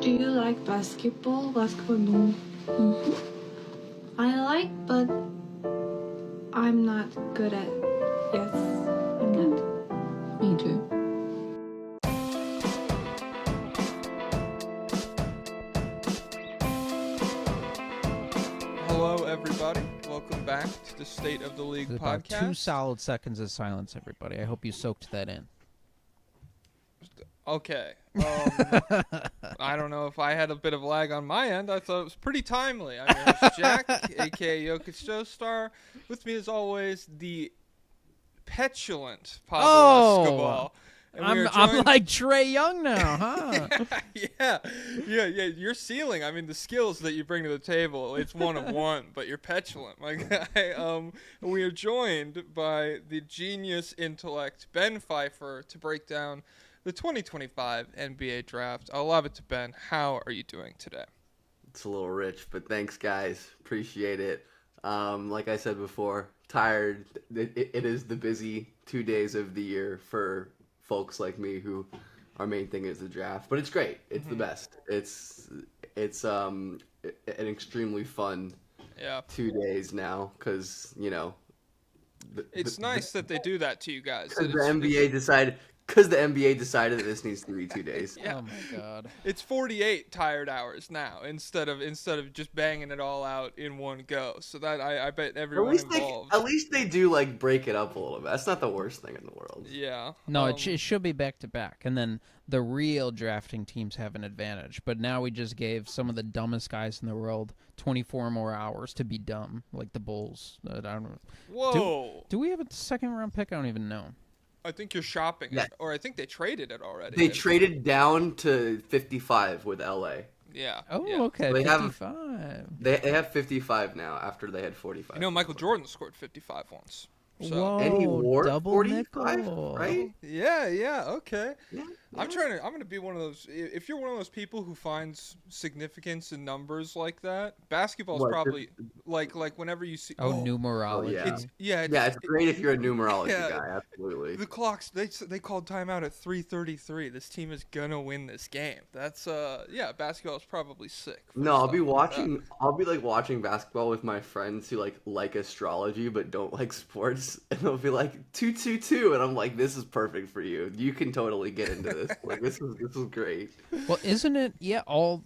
Do you like basketball? Basketball, no. I like, but I'm not good at. Yes, I'm not. Me too. Hello, everybody. Welcome back to the State of the League There's podcast. about 2 solid seconds of silence, everybody. I hope you soaked that in. Okay. I don't know if I had a bit of lag on my end. I thought it was pretty timely. I'm your host, Jack, a.k.a. Jokic Joestar. With me, as always, the petulant Pablo Escobar. And I'm like Trae Young now, huh? yeah. Your ceiling, I mean, the skills that you bring to the table, it's one of one, but you're petulant, my guy. We are joined by the genius intellect, Ben Pfeifer, to break down the 2025 NBA draft. I'll lob it to Ben. How are you doing today? It's a little rich, but thanks, guys. Appreciate it. Like I said before, tired. It is the busy 2 days of the year for folks like me who our main thing is the draft, but it's great. It's the best. It's an extremely fun 2 days now because It's nice that they do that to you guys. Because the NBA decided that this needs to be 2 days. Yeah. Oh my god. It's 48 tired hours now instead of just banging it all out in one go. So that I bet everyone involved. At least they do like break it up a little bit. That's not the worst thing in the world. Yeah. No, it should be back to back, and then the real drafting teams have an advantage. But now we just gave some of the dumbest guys in the world 24 more hours to be dumb, like the Bulls. I don't. Whoa. Do we have a second round pick? I don't even know. I think you're shopping Yeah. it, or I think they traded it already. They traded down to 55 with LA. Yeah. Oh, yeah. okay. They 55. They have 55 now after they had 45. You know, Michael Jordan scored 55 once. So. Whoa, And he wore double 45, nickel. right? Yeah, okay. Yeah. I'm gonna be one of those. If you're one of those people who finds significance in numbers like that, basketball's What, probably like whenever you see. Oh, numerology. yeah. It's It's great if you're a numerology yeah. guy, absolutely. The clocks. They called timeout at 3:33. This team is gonna win this game. That's basketball is probably sick. No, I'll be watching basketball with my friends who like astrology but don't like sports, and they'll be like 222, and I'm like, this is perfect for you. You can totally get into this. Like this is great. Well, isn't it? Yeah, all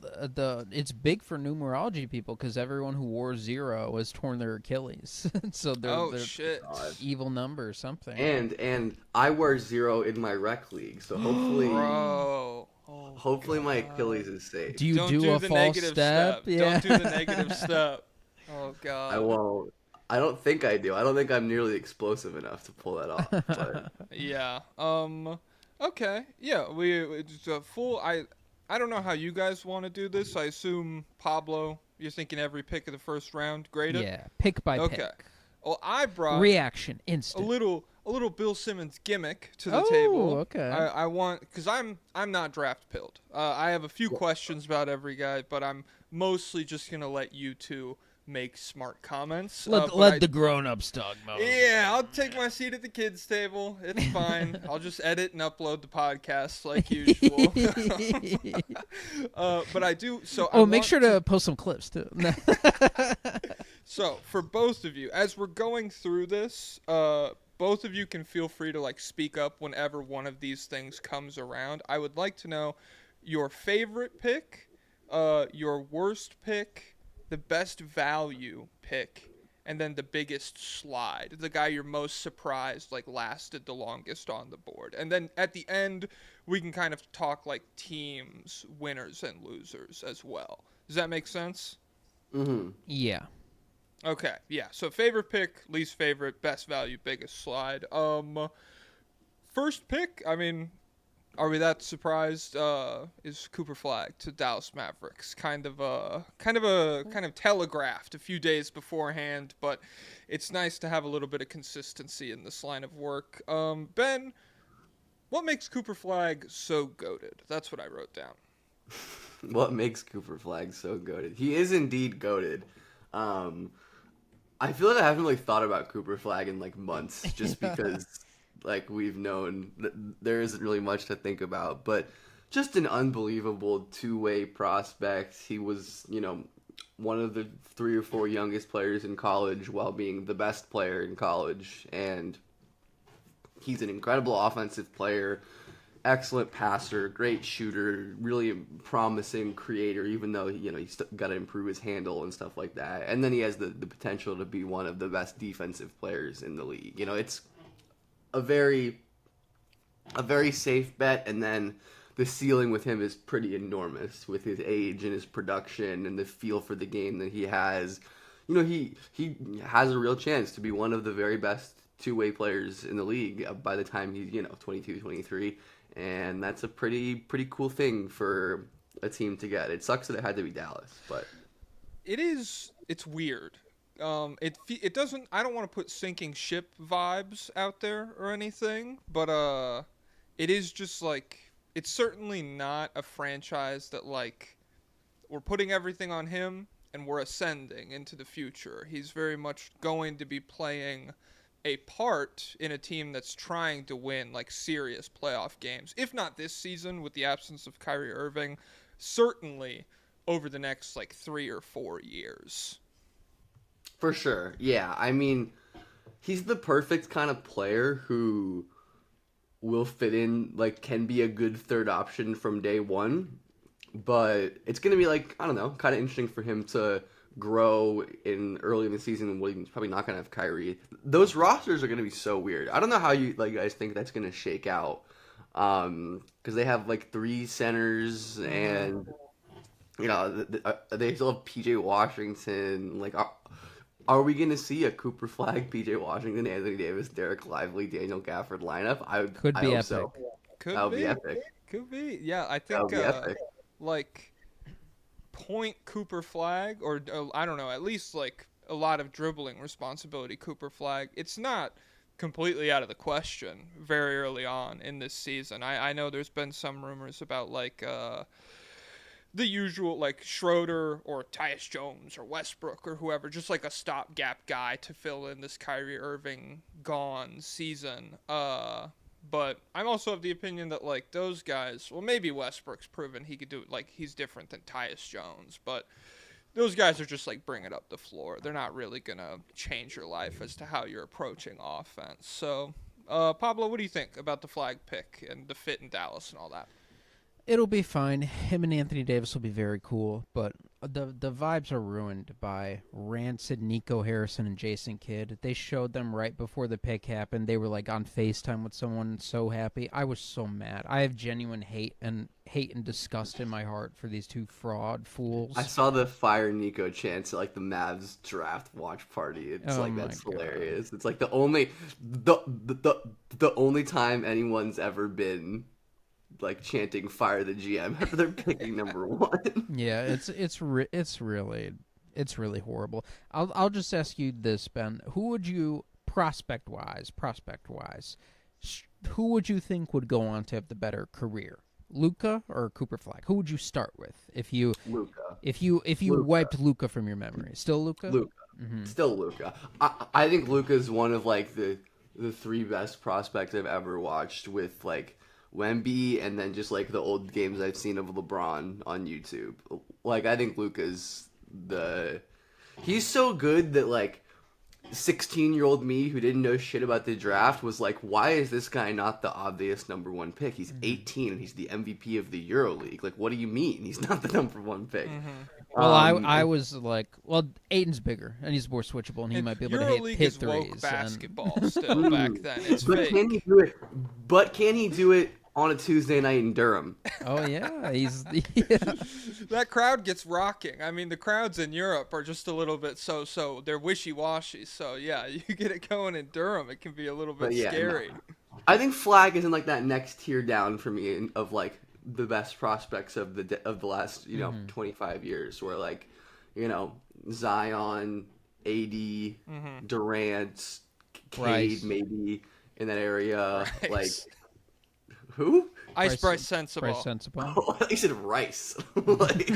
it's big for numerology people because everyone who wore 0 has torn their Achilles, so they're shit. evil number or something. And I wear 0 in my rec league, so hopefully, Bro. hopefully my Achilles is safe. Do you Don't do a the false negative step? Yeah. Don't do the negative step. Oh god. I won't. I don't think I do. I don't think I'm nearly explosive enough to pull that off. But Yeah. Okay. Yeah. It's a full. I don't know how you guys want to do this. I assume Pablo, you're thinking every pick of the first round, grade it. Yeah, pick by Okay. pick. Well, I brought Reaction a instant. little Bill Simmons gimmick to the Oh, table. okay. I want because I'm not draft pilled. I have a few questions about every guy, but I'm mostly just gonna let you two make smart comments. Let the grown-ups talk about it. Yeah, I'll take my seat at the kids' table. It's fine. I'll just edit and upload the podcast like usual. But I do. So Make sure to post some clips too. So for both of you, as we're going through this, both of you can feel free to speak up whenever one of these things comes around. I would like to know your favorite pick, your worst pick, the best value pick, and then the biggest slide. The guy you're most surprised lasted the longest on the board. And then at the end, we can kind of talk teams, winners and losers as well. Does that make sense? mm-hmm. Yeah. Okay, yeah. So favorite pick, least favorite, best value, biggest slide. First pick, I mean, are we that surprised? Is Cooper Flagg to Dallas Mavericks? Kind of telegraphed a few days beforehand, but it's nice to have a little bit of consistency in this line of work. Ben, what makes Cooper Flagg so goated? That's what I wrote down. What makes Cooper Flagg so goated? He is indeed goated. I feel like I haven't really thought about Cooper Flagg in months, just because we've known that there isn't really much to think about. But just an unbelievable two-way prospect. He was, one of the 3 or 4 youngest players in college while being the best player in college. And he's an incredible offensive player, excellent passer, great shooter, really promising creator, even though, he's got to improve his handle and stuff like that. And then he has the potential to be one of the best defensive players in the league. It's a very safe bet, and then the ceiling with him is pretty enormous with his age and his production and the feel for the game that he has. He has a real chance to be one of the very best two-way players in the league by the time he's 22, 23, and that's a pretty cool thing for a team to get. It sucks that it had to be Dallas, but it's weird. It doesn't. I don't want to put sinking ship vibes out there or anything, but it is just like, it's certainly not a franchise that like we're putting everything on him and we're ascending into the future. He's very much going to be playing a part in a team that's trying to win like serious playoff games. If not this season with the absence of Kyrie Irving, certainly over the next like 3 or 4 years. For sure. Yeah. I mean, he's the perfect kind of player who will fit in, like, can be a good third option from day one. But it's going to be, like, I don't know, kind of interesting for him to grow early in the season when he's probably not going to have Kyrie. Those rosters are going to be so weird. I don't know how you guys think that's going to shake out. Because they have, like, 3 centers and, they still have PJ Washington. Like, are we going to see a Cooper Flagg, PJ Washington, Anthony Davis, Derek Lively, Daniel Gafford lineup? I Could be hope epic. so. That would be epic. Could be. Yeah, I That think would be epic. like point Cooper Flagg, or I don't know, at least like a lot of dribbling responsibility Cooper Flagg. It's not completely out of the question very early on in this season. I know there's been some rumors about like the usual, like Schroeder or Tyus Jones or Westbrook or whoever, just like a stopgap guy to fill in this Kyrie Irving gone season. But I'm also of the opinion that like those guys, well, maybe Westbrook's proven he could do it. Like, he's different than Tyus Jones, but those guys are just like bringing up the floor. They're not really gonna change your life as to how you're approaching offense. So, Pablo, what do you think about the Flagg pick and the fit in Dallas and all that? It'll be fine. Him and Anthony Davis will be very cool, but the vibes are ruined by rancid Nico Harrison and Jason Kidd. They showed them right before the pick happened. They were like on FaceTime with someone, so happy. I was so mad. I have genuine hate and disgust in my heart for these 2 fraud fools. I saw the Fire Nico chants at like the Mavs draft watch party. It's Oh like, my that's God. hilarious. It's like the only time anyone's ever been like chanting "Fire the GM" after they're picking number 1. Yeah, it's really horrible. I'll just ask you this, Ben. Who would you prospect wise, who would you think would go on to have the better career? Luka or Cooper Flagg? Who would you start with if you Luka. If you Luka. wiped Luka from your memory? Still Luka? Luka. Mm-hmm. Still Luka. I think Luka's one of like the 3 best prospects I've ever watched, with like Wemby and then just like the old games I've seen of LeBron on YouTube. Like, I think Luka's he's so good that like 16-year-old me who didn't know shit about the draft was like, why is this guy not the obvious number 1 pick? He's 18 and he's the MVP of the EuroLeague. Like, what do you mean he's not the number 1 pick? Well, I was like, well, Aiton's bigger and he's more switchable and he might be able to EuroLeague hit is threes. woke basketball still back then. It's But fake. can he do it? But can he do it on a Tuesday night in Durham? Oh yeah, he's That crowd gets rocking. I mean, the crowds in Europe are just a little bit so they're wishy-washy. So yeah, you get it going in Durham, it can be a little bit But yeah, scary. no. I think Flagg is in like that next tier down for me of like the best prospects of the last 25 years, where like Zion, AD, Durant, Cade Rice. maybe in that area. Rice. Like who? Bryce Sensible. Bryce Sensible. Oh, you said Rice. Like,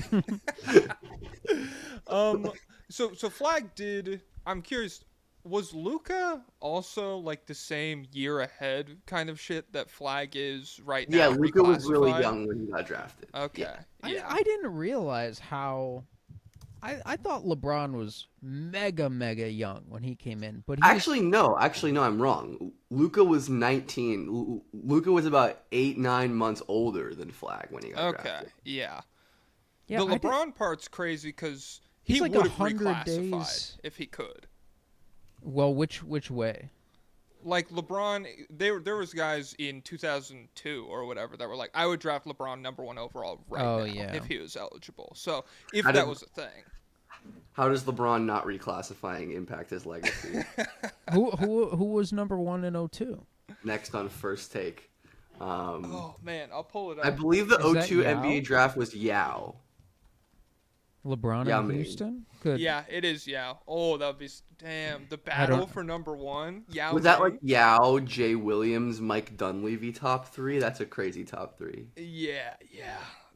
So Flagg did. I'm curious. Was Luca also like the same year ahead kind of shit that Flag is right now? Yeah, Luka was really reclassified? young when he got drafted. Okay. Yeah. I didn't realize how. I thought LeBron was mega young when he came in, but he Actually, no, I'm wrong. Luka was 19. Luka was about 8-9 months older than Flag when he got Okay. drafted. Yeah. yeah, The I did- LeBron part's crazy because he He's like would have 100 reclassified days. if he could. Well, which way? Like LeBron, there was guys in 2002 or whatever that were like, I would draft LeBron #1 overall right now if he was eligible. So if that was a thing. How does LeBron not reclassifying impact his legacy? who was #1 in 02? Next on First Take. Oh man, I'll pull it up. I believe the Is that 02 Yao? NBA draft was Yao. LeBron Yao in Ming. Houston? Good. Yeah, it is Yao. Oh, that would be damn the battle for #1. Yao. Was that Ming? like Yao, Jay Williams, Mike Dunleavy top 3? That's a crazy top 3. Yeah.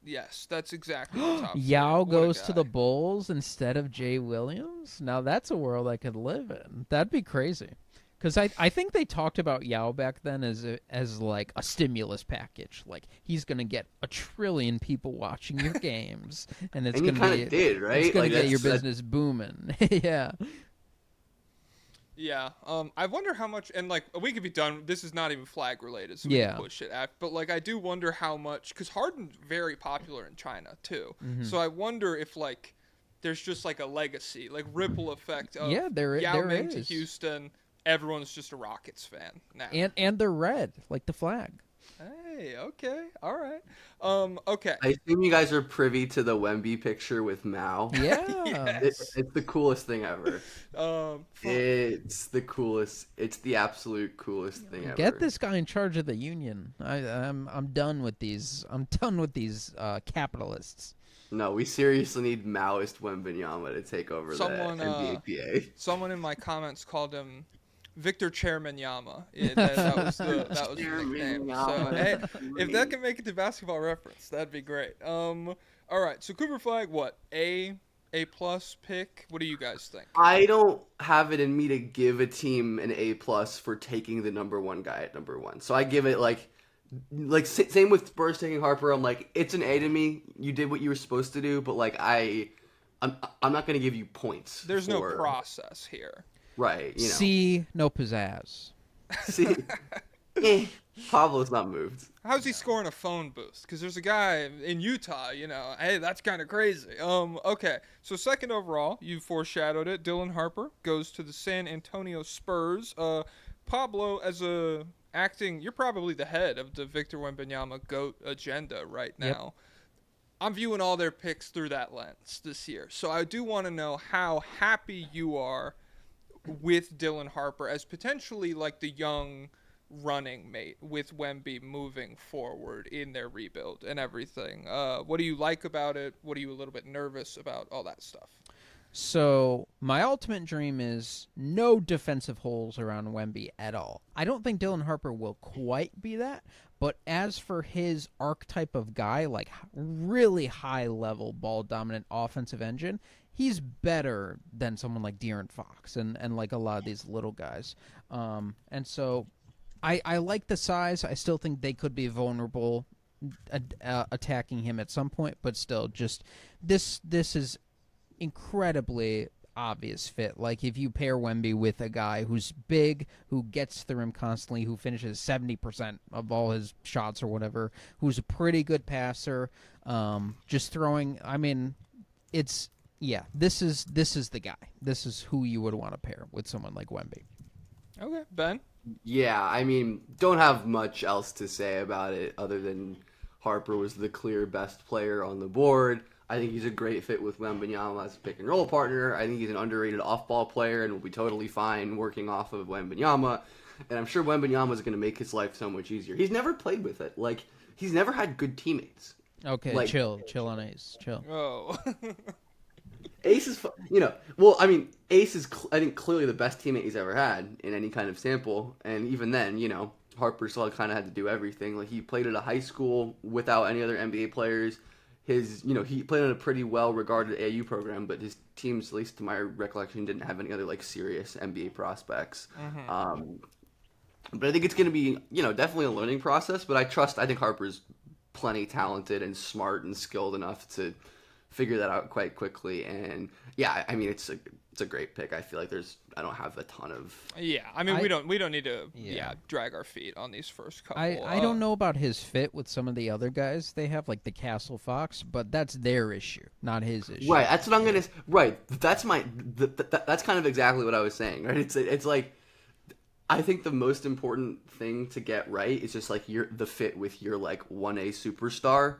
Yes, that's exactly the top. Yao three. What a goes to guy. the Bulls instead of Jay Williams? Now that's a world I could live in. That'd be crazy. Because I think they talked about Yao back then as like a stimulus package. Like, he's going to get 1 trillion people watching your games. And it's And he going kind to of did, right? It's going Like, to get your that's- business booming. Yeah. Yeah. I wonder how much, and like we could be done. This is not even Flag related, so we Yeah. can push it out. But like I do wonder how much, because Harden's very popular in China too. Mm-hmm. So I wonder if like there's just like a legacy, like ripple effect of Yeah, there Yao Ming to is. Houston. Everyone's just a Rockets fan now. And they're red, like the flag. Hey, okay, all right. Okay. I assume you guys are privy to the Wemby picture with Mao. Yeah. It's the coolest thing ever. Fuck. It's the coolest. It's the absolute coolest thing ever. Get this guy in charge of the union. I'm done with these. I'm done with these capitalists. No, we seriously need Maoist Wembanyama to take over Someone, the NBA PA. Someone in my comments called him Victor Chairman Yama. Yeah, that was the nickname. So hey, if that can make it to Basketball Reference, that'd be great. All right. So Cooper Flag, what A plus pick? What do you guys think? I don't have it in me to give a team an A+ for taking the #1 guy at #1. So I give it like same with Spurs taking Harper. I'm like, it's an A to me. You did what you were supposed to do, but like I'm not gonna give you points. There's no for- process here. Right, you know. C, no pizzazz. See, Pablo's not moved. How's he scoring a phone booth? Because there's a guy in Utah, hey, that's kind of crazy. Okay, so second overall, you foreshadowed it. Dylan Harper goes to the San Antonio Spurs. Pablo, you're probably the head of the Victor Wembanyama GOAT agenda right now. Yep. I'm viewing all their picks through that lens this year. So I do want to know how happy you are with Dylan Harper as potentially like the young running mate with Wemby moving forward in their rebuild and everything. What do you like about it? What are you a little bit nervous about? All that stuff. So my ultimate dream is no defensive holes around Wemby at all. I don't think Dylan Harper will quite be that, but as for his archetype of guy, like really high-level ball-dominant offensive engine, he's better than someone like De'Aaron Fox and like a lot of these little guys. And so I like the size. I still think they could be vulnerable attacking him at some point, but still, just this is incredibly obvious fit. Like, if you pair Wemby with a guy who's big, who gets to the rim constantly, who finishes 70% of all his shots or whatever, who's a pretty good passer, just throwing, I mean, this is the guy. This is who you would want to pair with someone like Wemby. Okay, Ben? Yeah, I mean, don't have much else to say about it other than Harper was the clear best player on the board. I think he's a great fit with Wembanyama as a pick and roll partner. I think he's an underrated off-ball player and will be totally fine working off of Wembanyama. And I'm sure Wembanyama is going to make his life so much easier. He's never played with it. Like, he's never had good teammates. Okay, Like- chill on Ace, chill. Oh. Ace is, Ace is, I think, clearly the best teammate he's ever had in any kind of sample. And even then, Harper still kind of had to do everything. Like, he played at a high school without any other NBA players. his, he played in a pretty well-regarded AU program, but his teams, at least to my recollection, didn't have any other like serious NBA prospects. But I think it's going to be, definitely a learning process. But I think Harper's plenty talented and smart and skilled enough to figure that out quite quickly. And yeah, I mean, it's a great pick. I feel like I don't have a ton of. Yeah, I mean, we don't need to drag our feet on these first couple. I don't know about his fit with some of the other guys they have, like the Castle Fox, but that's their issue, not his issue. Right. That's what I'm gonna. Right. That's that's kind of exactly what I was saying. Right. It's like. I think the most important thing to get right is just like the fit with your like 1A superstar,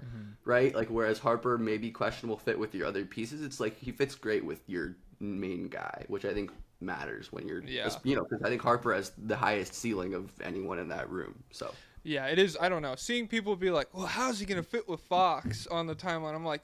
right? Like whereas Harper may be questionable fit with your other pieces, it's like he fits great with your main guy, which I think matters when you're, because I think Harper has the highest ceiling of anyone in that room. So yeah, it is. I don't know. Seeing people be like, "Well, how's he gonna fit with Fox?" on the timeline, I'm like,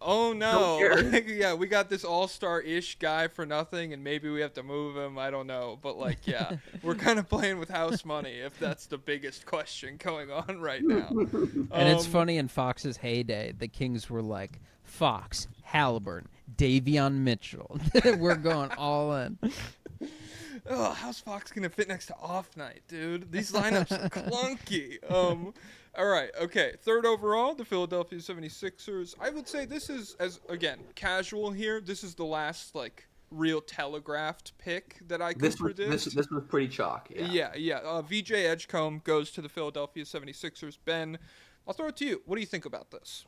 oh no. Yeah, we got this all-star-ish guy for nothing, and maybe we have to move him. I don't know. But, like, yeah, we're kind of playing with house money if that's the biggest question going on right now. And it's funny, in Fox's heyday, the Kings were like, Fox, Halliburton, Davion Mitchell. We're going all in. Oh, how's Fox going to fit next to Off Night, dude? These lineups are clunky. All right, okay. Third overall, the Philadelphia 76ers. I would say this is, again, casual here. This is the last, like, real telegraphed pick that I could predict. This was pretty chalk, yeah. Yeah. VJ EDGECOMB goes to the Philadelphia 76ers. Ben, I'll throw it to you. What do you think about this?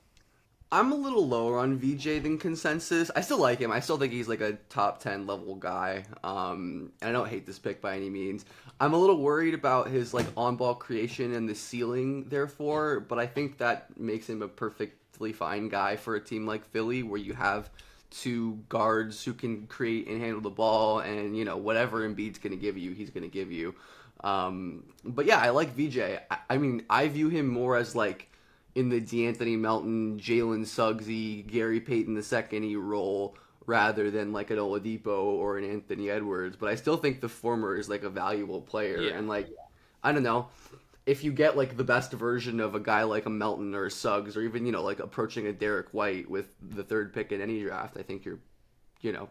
I'm a little lower on VJ than consensus. I still like him. I still think he's like a top 10 level guy. And I don't hate this pick by any means. I'm a little worried about his like on-ball creation and the ceiling, therefore, but I think that makes him a perfectly fine guy for a team like Philly, where you have two guards who can create and handle the ball, and whatever Embiid's going to give you, he's going to give you. But yeah, I like VJ. I mean, I view him more as like in the DeAnthony Melton, Jalen Suggsy, Gary Payton II role, rather than like an Oladipo or an Anthony Edwards. But I still think the former is like a valuable player. Yeah. And like, I don't know, if you get like the best version of a guy like a Melton or a Suggs, or even, like approaching a Derek White with the third pick in any draft, I think you're,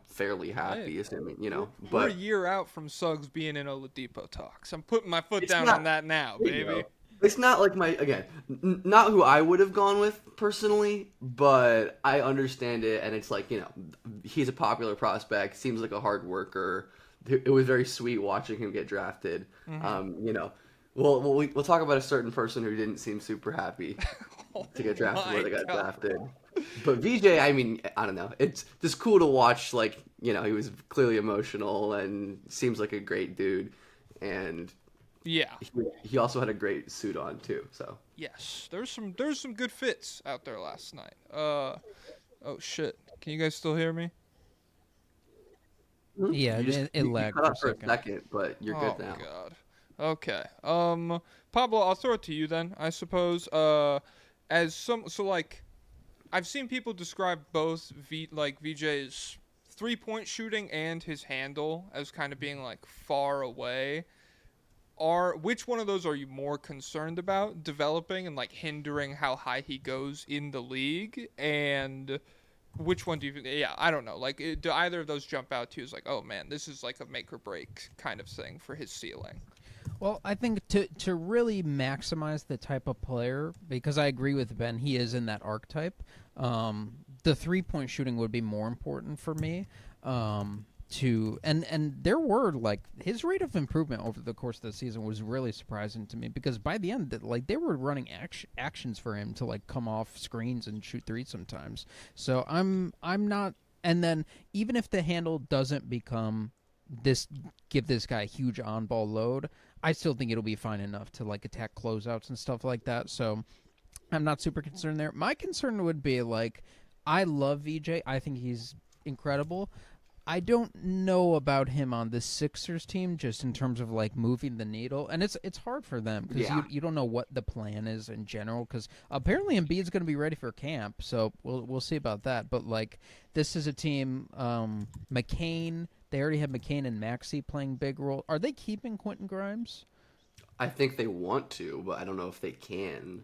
fairly happy, assuming, We're but a year out from Suggs being in Oladipo talks. I'm putting my foot down on that now, baby. It's not like not who I would have gone with personally, but I understand it, and it's like, he's a popular prospect, seems like a hard worker. It was very sweet watching him get drafted. We'll talk about a certain person who didn't seem super happy to get drafted where they got drafted. But VJ, I mean, I don't know. It's just cool to watch, like, he was clearly emotional and seems like a great dude, and yeah, he also had a great suit on too. So yes, there's some good fits out there last night. Oh shit, can you guys still hear me? Yeah, it lagged for a second, but you're good now. Oh god. Okay. Pablo, I'll throw it to you then, I suppose. I've seen people describe both VJ's 3-point shooting and his handle as kind of being like far away. Which one of those are you more concerned about developing and like hindering how high he goes in the league? And which one do you? Yeah, I don't know. Like, do either of those jump out to you as like, oh man, this is like a make or break kind of thing for his ceiling? Well, I think to really maximize the type of player, because I agree with Ben, he is in that archetype. The 3-point shooting would be more important for me. And there were like his rate of improvement over the course of the season was really surprising to me, because by the end, like, they were running actions for him to like come off screens and shoot threes sometimes. So I'm not. And then even if the handle doesn't give this guy a huge on-ball load, I still think it'll be fine enough to like attack closeouts and stuff like that. So I'm not super concerned there. My concern would be like, I love VJ. I think he's incredible. I don't know about him on the Sixers team, just in terms of like moving the needle, and it's hard for them because you don't know what the plan is in general. Because apparently Embiid's going to be ready for camp, so we'll see about that. But like, this is a team, McCain. They already have McCain and Maxey playing big role. Are they keeping Quentin Grimes? I think they want to, but I don't know if they can.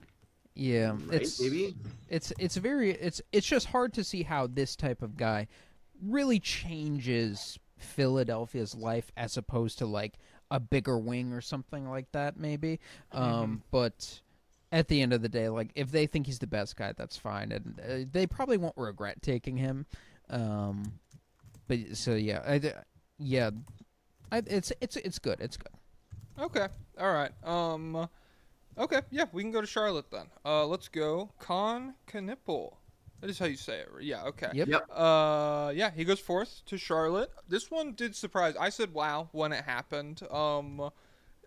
Yeah, right? Maybe. it's just hard to see how this type of guy really changes Philadelphia's life as opposed to like a bigger wing or something like that, maybe. But at the end of the day, like if they think he's the best guy, that's fine, and they probably won't regret taking him. But so yeah, it's good. It's good. Okay. All right. Okay. Yeah, we can go to Charlotte then. Let's go. KNUEPPEL. That is how you say it. Yeah. Okay. Yep. Yep. Yeah, he goes fourth to Charlotte. This one did surprise. I said wow when it happened.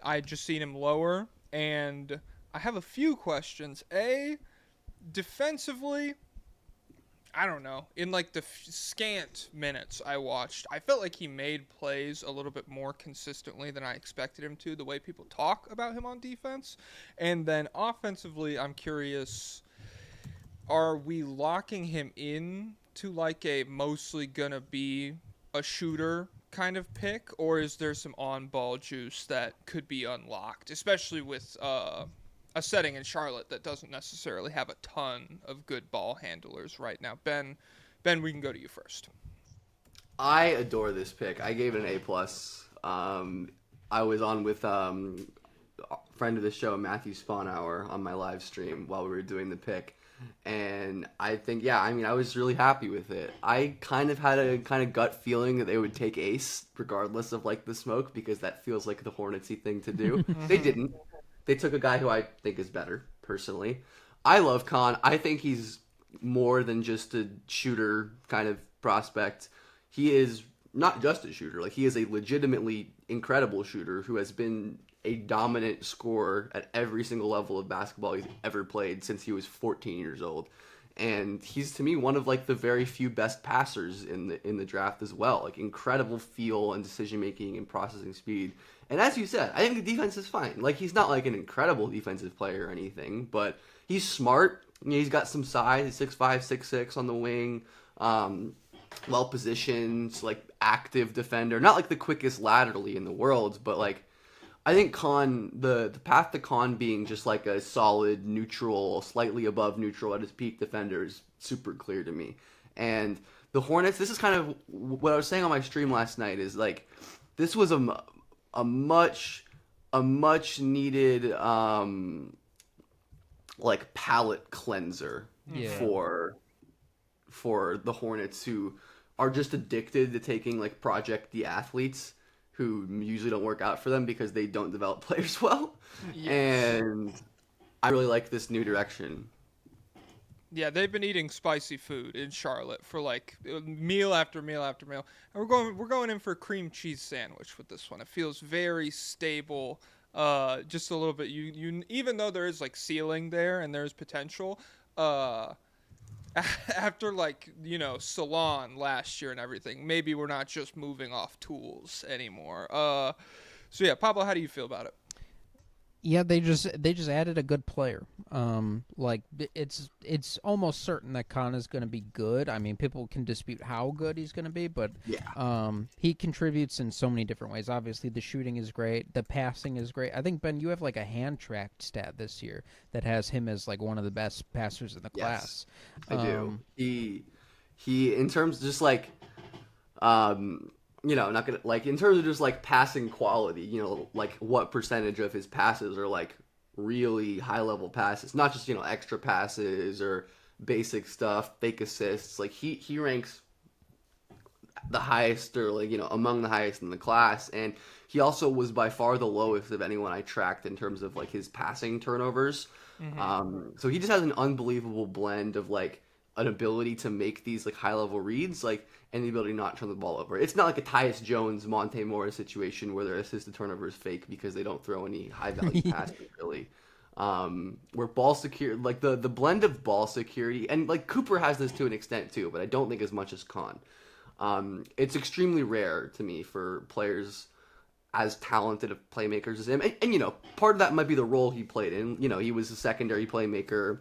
I just seen him lower, and I have a few questions. Defensively, I don't know. In like the scant minutes I watched, I felt like he made plays a little bit more consistently than I expected him to, the way people talk about him on defense. And then offensively, I'm curious, are we locking him in to like a mostly gonna be a shooter kind of pick, or is there some on-ball juice that could be unlocked, especially with a setting in Charlotte that doesn't necessarily have a ton of good ball handlers right now? Ben, we can go to you first. I adore this pick. I gave it an A+. I was on with a friend of the show, Matthew Spawnhour, on my live stream while we were doing the pick. And I think, I was really happy with it. I kind of had a kind of gut feeling that they would take Ace regardless of like the smoke, because that feels like the Hornetsy thing to do. They didn't. They took a guy who I think is better, personally. I love Khan. I think he's more than just a shooter kind of prospect. He is not just a shooter. Like, he is a legitimately incredible shooter who has been a dominant scorer at every single level of basketball he's ever played since he was 14 years old. And he's, to me, one of like the very few best passers in the draft as well. Like, incredible feel and decision making and processing speed. And as you said, I think the defense is fine. Like, he's not like an incredible defensive player or anything, but he's smart. You know, he's got some size. He's 6'5", 6'6" on the wing. Well positioned, like active defender. Not like the quickest laterally in the world, but like, I think Khan, the path to Khan being just like a solid neutral, slightly above neutral at his peak defender is super clear to me. And the Hornets, this is kind of what I was saying on my stream last night, is like, this was a much needed like palate cleanser for the Hornets, who are just addicted to taking like Project the athletes who usually don't work out for them because they don't develop players well. Yes. And I really like this new direction. Yeah, they've been eating spicy food in Charlotte for like meal after meal after meal. And we're going in for a cream cheese sandwich with this one. It feels very stable. Just a little bit. You even though there is like ceiling there and there's potential, after like, you know, Salon last year and everything, maybe we're not just moving off tools anymore. So yeah, Pablo, how do you feel about it? Yeah, they just added a good player. Like it's almost certain that Khan is going to be good. I mean, people can dispute how good he's going to be, but he contributes in so many different ways. Obviously, the shooting is great, the passing is great. I think, Ben, you have like a hand tracked stat this year that has him as like one of the best passers in the class. I do. He in terms of just like you know, not gonna like in terms of just like passing quality, you know, like what percentage of his passes are like really high level passes, not just, you know, extra passes or basic stuff, fake assists. Like he ranks the highest, or like, you know, among the highest in the class. And he also was by far the lowest of anyone I tracked in terms of like his passing turnovers. So he just has an unbelievable blend of like an ability to make these like high level reads, like, and the ability to not turn the ball over. It's not like a Tyus Jones, Monte Morris situation where their assist to turnover is fake because they don't throw any high value passes really. Where ball security, like the blend of ball security, and like Cooper has this to an extent too, but I don't think as much as Khan. It's extremely rare to me for players as talented of playmakers as him. And you know, part of that might be the role he played in. You know, he was a secondary playmaker.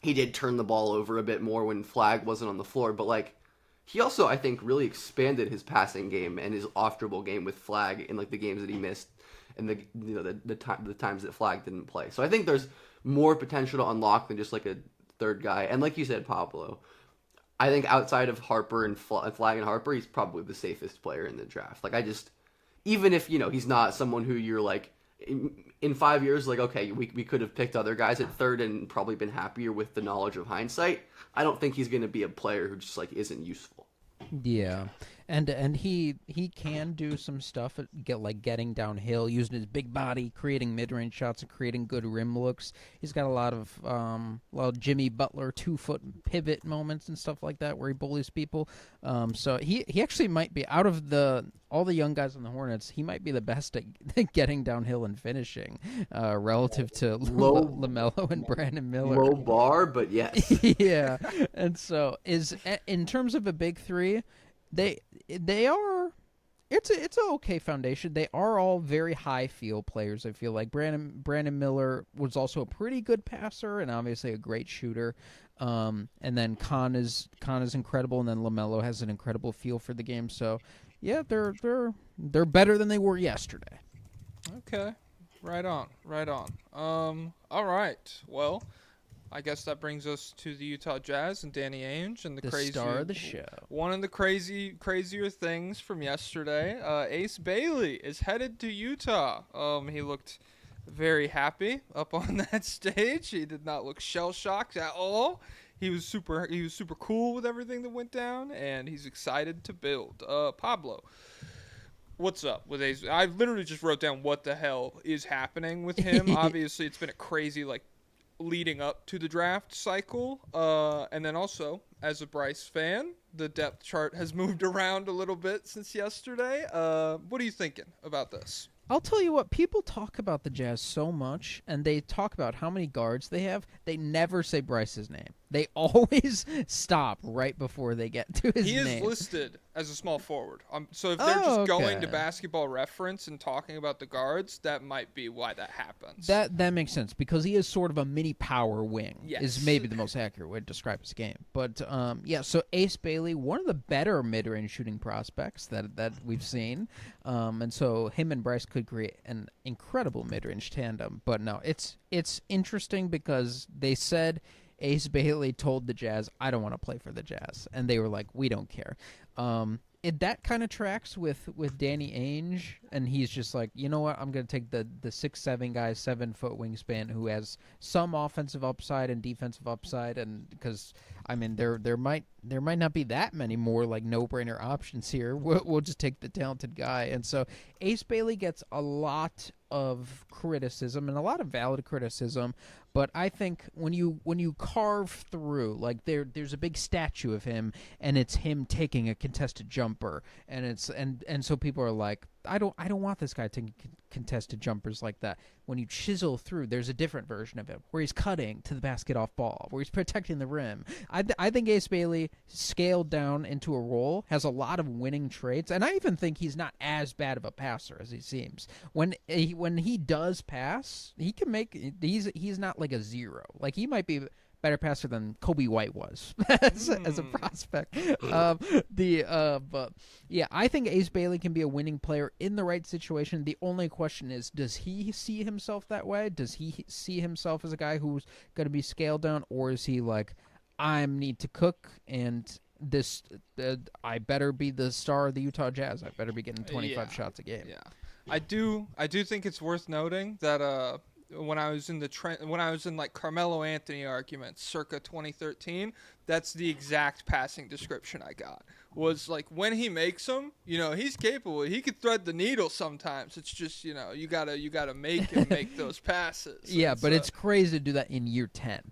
He did turn the ball over a bit more when Flagg wasn't on the floor, but like, he also, I think, really expanded his passing game and his off-dribble game with Flagg in like the games that he missed and the times that Flagg didn't play. So I think there's more potential to unlock than just like a third guy. And like you said, Pablo, I think outside of Harper and Flagg and Harper, he's probably the safest player in the draft. Like, even if, he's not someone who you're like, in 5 years, like, okay, we could have picked other guys at third and probably been happier with the knowledge of hindsight. I don't think he's going to be a player who just like isn't useful. Yeah, and he can do some stuff at getting downhill, using his big body, creating mid-range shots, and creating good rim looks. He's got a lot of Jimmy Butler 2-foot pivot moments and stuff like that where he bullies people. So he actually might be, out of all the young guys on the Hornets, he might be the best at getting downhill and finishing, relative to LaMelo and Brandon Miller. Low bar, but yes. Yeah, and so in terms of a big three, they are. It's an okay foundation. They are all very high feel players. I feel like Brandon Miller was also a pretty good passer and obviously a great shooter. And then Khan is incredible, and then LaMelo has an incredible feel for the game. So yeah, they're better than they were yesterday. Okay, right on. All right. Well, I guess that brings us to the Utah Jazz and Danny Ainge and the crazy star of the show. One of the crazier things from yesterday, Ace Bailey is headed to Utah. He looked very happy up on that stage. He did not look shell-shocked at all. He was super cool with everything that went down, and he's excited to build. Pablo, what's up with Ace? I literally just wrote down what the hell is happening with him. Obviously, it's been a crazy leading up to the draft cycle, and then also as a Bryce fan, the depth chart has moved around a little bit since yesterday. What are you thinking about this? I'll tell you what, people talk about the Jazz so much, and they talk about how many guards they have. They never say Bryce's name. They always stop right before they get to his name. He is listed as a small forward. So if they're just going to Basketball Reference and talking about the guards, that might be why that happens. That makes sense, because he is sort of a mini power wing, is maybe the most accurate way to describe his game. But, yeah, so Ace Bailey, one of the better mid-range shooting prospects that we've seen. And so him and Bryce could create an incredible mid-range tandem. But no, it's interesting because they said Ace Bailey told the Jazz, I don't want to play for the Jazz. And they were like, we don't care. That kind of tracks with Danny Ainge, and he's just like, you know what, I'm going to take the 6'7" guy, 7-foot wingspan who has some offensive upside and defensive upside, and because, I mean, there might not be that many more no-brainer options here. We'll just take the talented guy. And so Ace Bailey gets a lot of criticism and a lot of valid criticism, but I think when you carve through, there's a big statue of him, and it's him taking a contested jumper, and it's and so people are like, I don't want this guy taking contested jumpers like that. When you chisel through, there's a different version of him where he's cutting to the basket off ball, where he's protecting the rim. I think Ace Bailey scaled down into a role, has a lot of winning traits, and I even think he's not as bad of a passer as he seems. When he does pass, he can make. He's not like a zero. Like, he might be better passer than Kobe White was as a prospect. But yeah, I think Ace Bailey can be a winning player in the right situation. The only question is, does he see himself that way? Does he see himself as a guy who's going to be scaled down, or is he like, I need to cook, and this I better be the star of the Utah Jazz. I better be getting 25 shots a game. Yeah, I do think it's worth noting that when I was in Carmelo Anthony arguments circa 2013, that's the exact passing description I got. Was when he makes them, he's capable. He could thread the needle sometimes. It's just, you gotta make him make those passes. Yeah, but it's crazy to do that in year 10.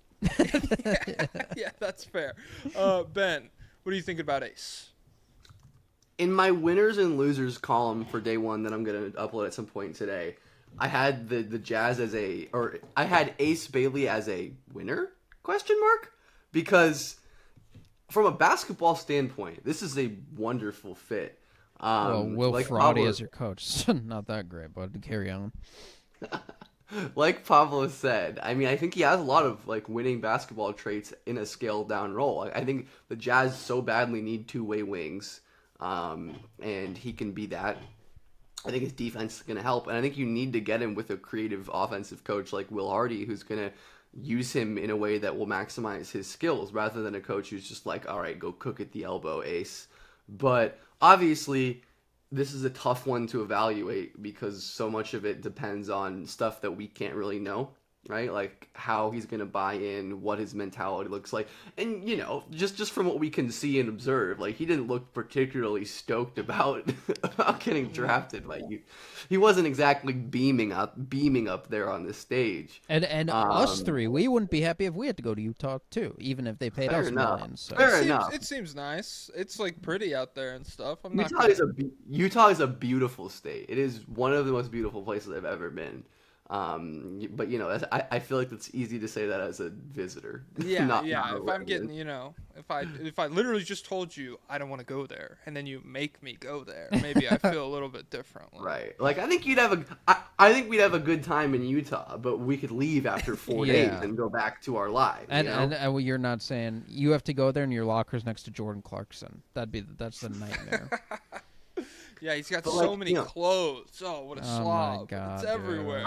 yeah, that's fair. Ben, what do you think about Ace? In my winners and losers column for day one that I'm going to upload at some point today, I had the Jazz I had Ace Bailey as a winner, ? Because from a basketball standpoint, this is a wonderful fit. Will Friday as your coach, not that great, but carry on. Like Pablo said, I mean, I think he has a lot of winning basketball traits in a scaled down role. I think the Jazz so badly need two-way wings, and he can be that. I think his defense is going to help, and I think you need to get him with a creative offensive coach like Will Hardy, who's going to use him in a way that will maximize his skills rather than a coach who's just like, all right, go cook at the elbow, ace. But obviously, this is a tough one to evaluate because so much of it depends on stuff that we can't really know, right? Like how he's going to buy in, what his mentality looks like. And, you know, just from what we can see and observe, like he didn't look particularly stoked about about getting drafted by you. He wasn't exactly beaming up there on the stage. And us three, we wouldn't be happy if we had to go to Utah too, even if they paid Fair us enough. millions. So. Fair enough. It seems nice. It's like pretty out there and stuff. I'm not. Utah is a beautiful state. It is one of the most beautiful places I've ever been. But you know, I feel like it's easy to say that as a visitor. Yeah, not yeah. a If I'm resident. getting, you know, if I literally just told you I don't want to go there, and then you make me go there, maybe I feel a little bit differently. Right. Like I think we'd have a good time in Utah, but we could leave after 4 days Yeah. and go back to our lives. And you're not saying you have to go there and your locker's next to Jordan Clarkson. That's the nightmare. Yeah, he's got But, so like, many you know- clothes. Oh, what a Oh my slob! God, It's dude. everywhere.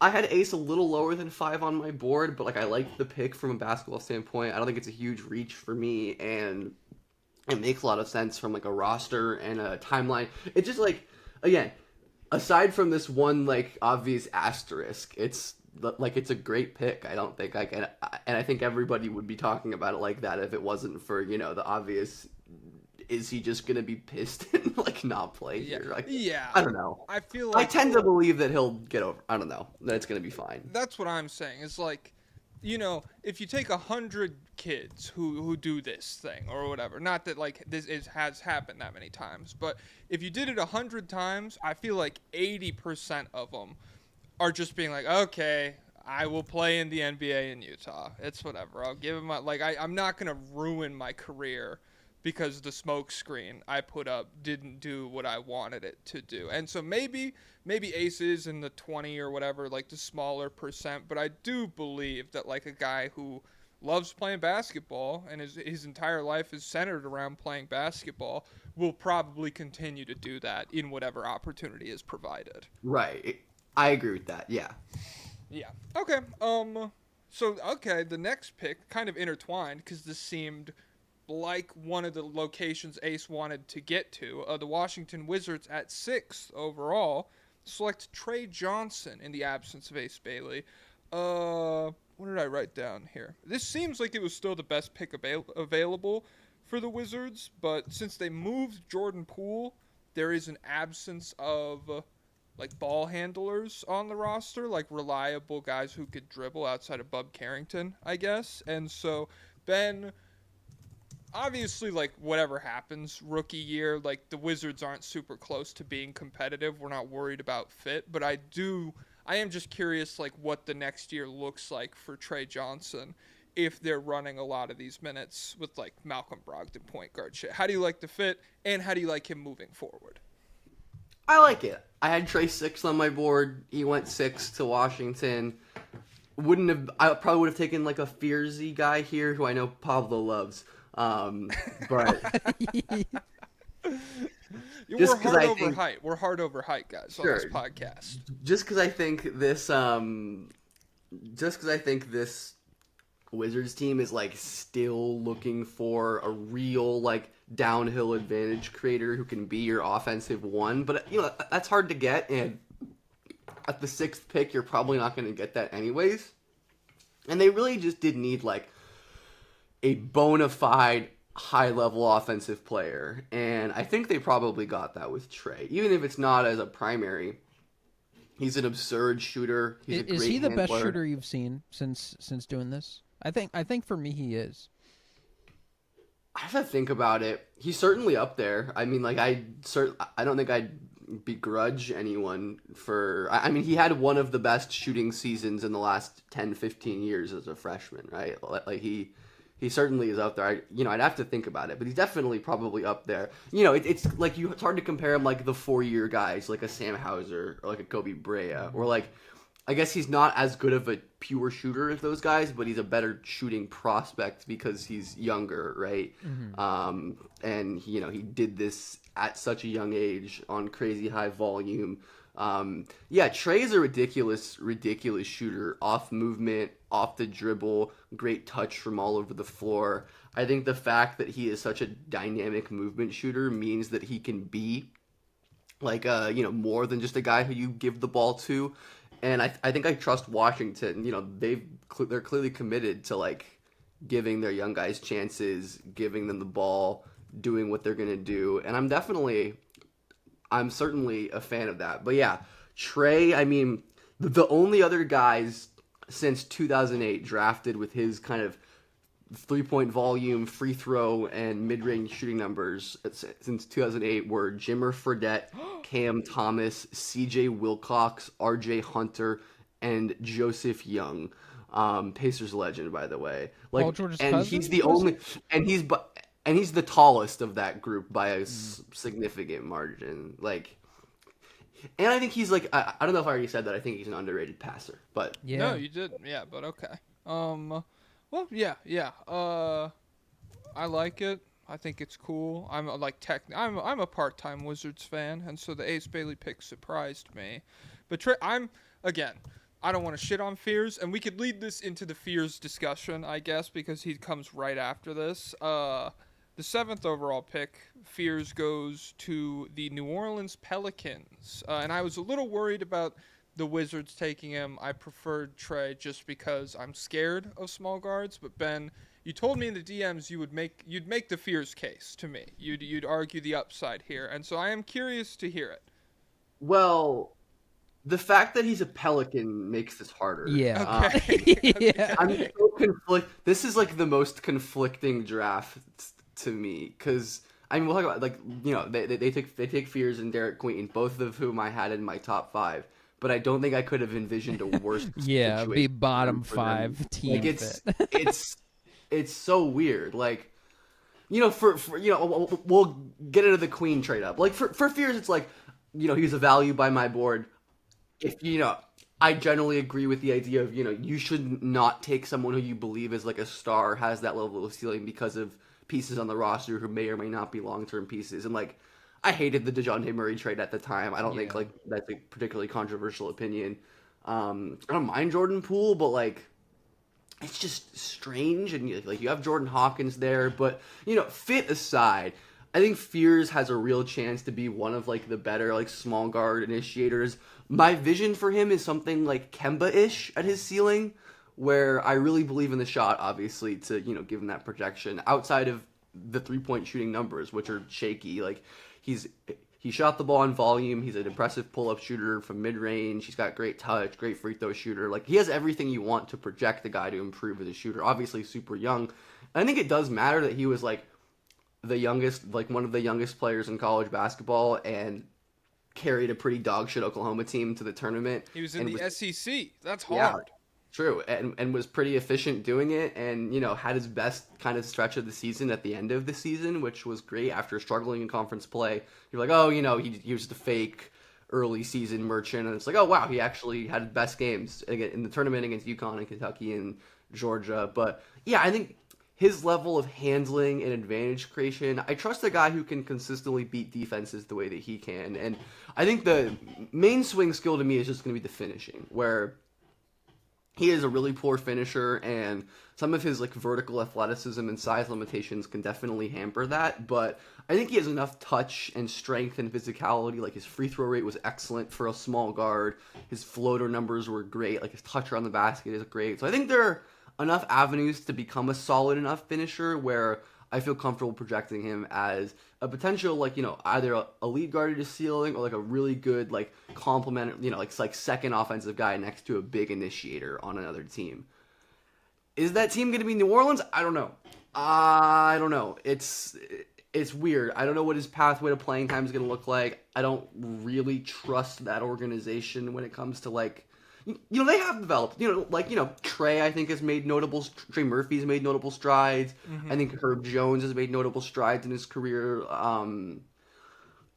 I had Ace a little lower than 5 on my board, but like I liked the pick from a basketball standpoint. I don't think it's a huge reach for me, and it makes a lot of sense from like a roster and a timeline. It's just like, again, aside from this one like obvious asterisk, it's a great pick. I don't think and I think everybody would be talking about it like that if it wasn't for, you know, the obvious. Is he just gonna be pissed and like not play here? Like, yeah. I don't know. I feel I like tend to believe that he'll get over. I don't know. That it's gonna be fine. that's what I'm saying. Is like, you know, if you take 100 kids who do this thing or whatever, not that like has happened that many times, but if you did it 100 times, I feel like 80% of them are just being like, okay, I will play in the NBA in Utah. It's whatever. I'll give him my I'm not gonna ruin my career because the smoke screen I put up didn't do what I wanted it to do. And so maybe Ace is in the 20 or whatever, like the smaller percent, but I do believe that like a guy who loves playing basketball and his entire life is centered around playing basketball will probably continue to do that in whatever opportunity is provided. Right. I agree with that. Yeah. Yeah. Okay. The next pick kind of intertwined because this seemed like one of the locations Ace wanted to get to. The Washington Wizards at 6th overall select Trey Johnson in the absence of Ace Bailey. What did I write down here? This seems like it was still the best pick available for the Wizards, but since they moved Jordan Poole, there is an absence of like ball handlers on the roster, like reliable guys who could dribble outside of Bub Carrington, I guess. And so Ben, obviously, like, whatever happens, rookie year, like, the Wizards aren't super close to being competitive. We're not worried about fit. But I am just curious, like, what the next year looks like for Trey Johnson if they're running a lot of these minutes with, like, Malcolm Brogdon point guard shit. How do you like the fit, and how do you like him moving forward? I like it. I had Trey 6 on my board. He went 6 to Washington. I probably would have taken, like, a Fearsy guy here who I know Pablo loves. But We're hard over height guys on this podcast. Just because I think this Wizards team is like still looking for a real like downhill advantage creator who can be your offensive one, but you know that's hard to get, and at the 6th pick you're probably not going to get that anyways. And they really just did need like a bona fide high-level offensive player, and I think they probably got that with Trey. Even if it's not as a primary, he's an absurd shooter. Is he the best shooter you've seen since doing this? I think for me he is. I have to think about it. He's certainly up there. I mean, like I don't think I'd begrudge anyone for. I mean, he had one of the best shooting seasons in the last 10, 15 years as a freshman, right? Like he certainly is up there. I'd have to think about it, but he's definitely probably up there. You know, it's like it's hard to compare him like the 4-year guys, like a Sam Hauser or like a Kobe Brea, or like I guess he's not as good of a pure shooter as those guys, but he's a better shooting prospect because he's younger, right? Mm-hmm. And he did this at such a young age on crazy high volume. Yeah, Trey's a ridiculous shooter. Off movement, off the dribble, great touch from all over the floor. I think the fact that he is such a dynamic movement shooter means that he can be like more than just a guy who you give the ball to. And I think I trust Washington. They're clearly committed to like giving their young guys chances, giving them the ball, doing what they're gonna do. And I'm certainly a fan of that. But yeah, Trey, I mean, the only other guys since 2008 drafted with his kind of 3-point volume, free throw, and mid-range shooting numbers since 2008 were Jimmer Fredette, Cam Thomas, CJ Wilcox, RJ Hunter, and Joseph Young. Pacers legend, by the way. Paul George's and cousin? he's the only, and he's the tallest of that group by a significant margin. Like, and I think he's like, I don't know if I already said that. I think he's an underrated passer, but Yeah. No, you didn't. Yeah, but okay. Well, yeah. I like it. I think it's cool. I'm a part-time Wizards fan, and so the Ace Bailey pick surprised me. But I don't want to shit on Fears, and we could lead this into the Fears discussion, I guess, because he comes right after this. The 7th overall pick, Fears, goes to the New Orleans Pelicans. And I was a little worried about the Wizards taking him. I preferred Trey just because I'm scared of small guards. But Ben, you told me in the DMs you'd make the Fears case to me. You'd argue the upside here, and so I am curious to hear it. well, the fact that he's a Pelican makes this harder. Yeah. Okay. Yeah. I'm so This is like the most conflicting draft to me because I mean we'll talk about like they take Fears and Derek Queen, both of whom I had in my top 5, but I don't think I could have envisioned a worse. Yeah, situation be bottom for them. 5 team Like fit. it's so weird. Like for we'll get into the Queen trade up. Like for Fears, it's like he's a value by my board. If I generally agree with the idea of you should not take someone who you believe is like a star, has that level of ceiling because of pieces on the roster who may or may not be long-term pieces. And like I hated the DeJounte Murray trade at the time. I don't think like that's a particularly controversial opinion. I don't mind Jordan Poole, but like it's just strange. And like you have Jordan Hawkins there, but fit aside, I think Fears has a real chance to be one of like the better like small guard initiators. My vision for him is something like Kemba-ish at his ceiling, where I really believe in the shot, obviously, to give him that projection. Outside of the 3-point shooting numbers, which are shaky, like he shot the ball in volume. He's an impressive pull-up shooter from mid-range. He's got great touch, great free throw shooter. Like he has everything you want to project the guy to improve as a shooter. Obviously, super young. And I think it does matter that he was like the youngest, like one of the youngest players in college basketball, and carried a pretty dog shit Oklahoma team to the tournament. He was in the SEC. That's Yeah, hard. true, and was pretty efficient doing it, and had his best kind of stretch of the season at the end of the season, which was great after struggling in conference play. You're like, oh, he was the fake early season merchant, and it's like, oh wow, he actually had his best games in the tournament against UConn and Kentucky and Georgia. But yeah, I think his level of handling and advantage creation, I trust a guy who can consistently beat defenses the way that he can. And I think the main swing skill to me is just going to be the finishing, where he is a really poor finisher, and some of his like vertical athleticism and size limitations can definitely hamper that. But I think he has enough touch and strength and physicality. Like his free throw rate was excellent for a small guard. His floater numbers were great. Like his touch around the basket is great. So I think there are enough avenues to become a solid enough finisher where I feel comfortable projecting him as a potential, like, either a lead guard at his ceiling or like a really good, like, complement, like second offensive guy next to a big initiator on another team. Is that team going to be New Orleans? I don't know. I don't know. It's weird. I don't know what his pathway to playing time is going to look like. I don't really trust that organization when it comes to, like, they have developed, Trey, I think, Trey Murphy's made notable strides. Mm-hmm. I think Herb Jones has made notable strides in his career.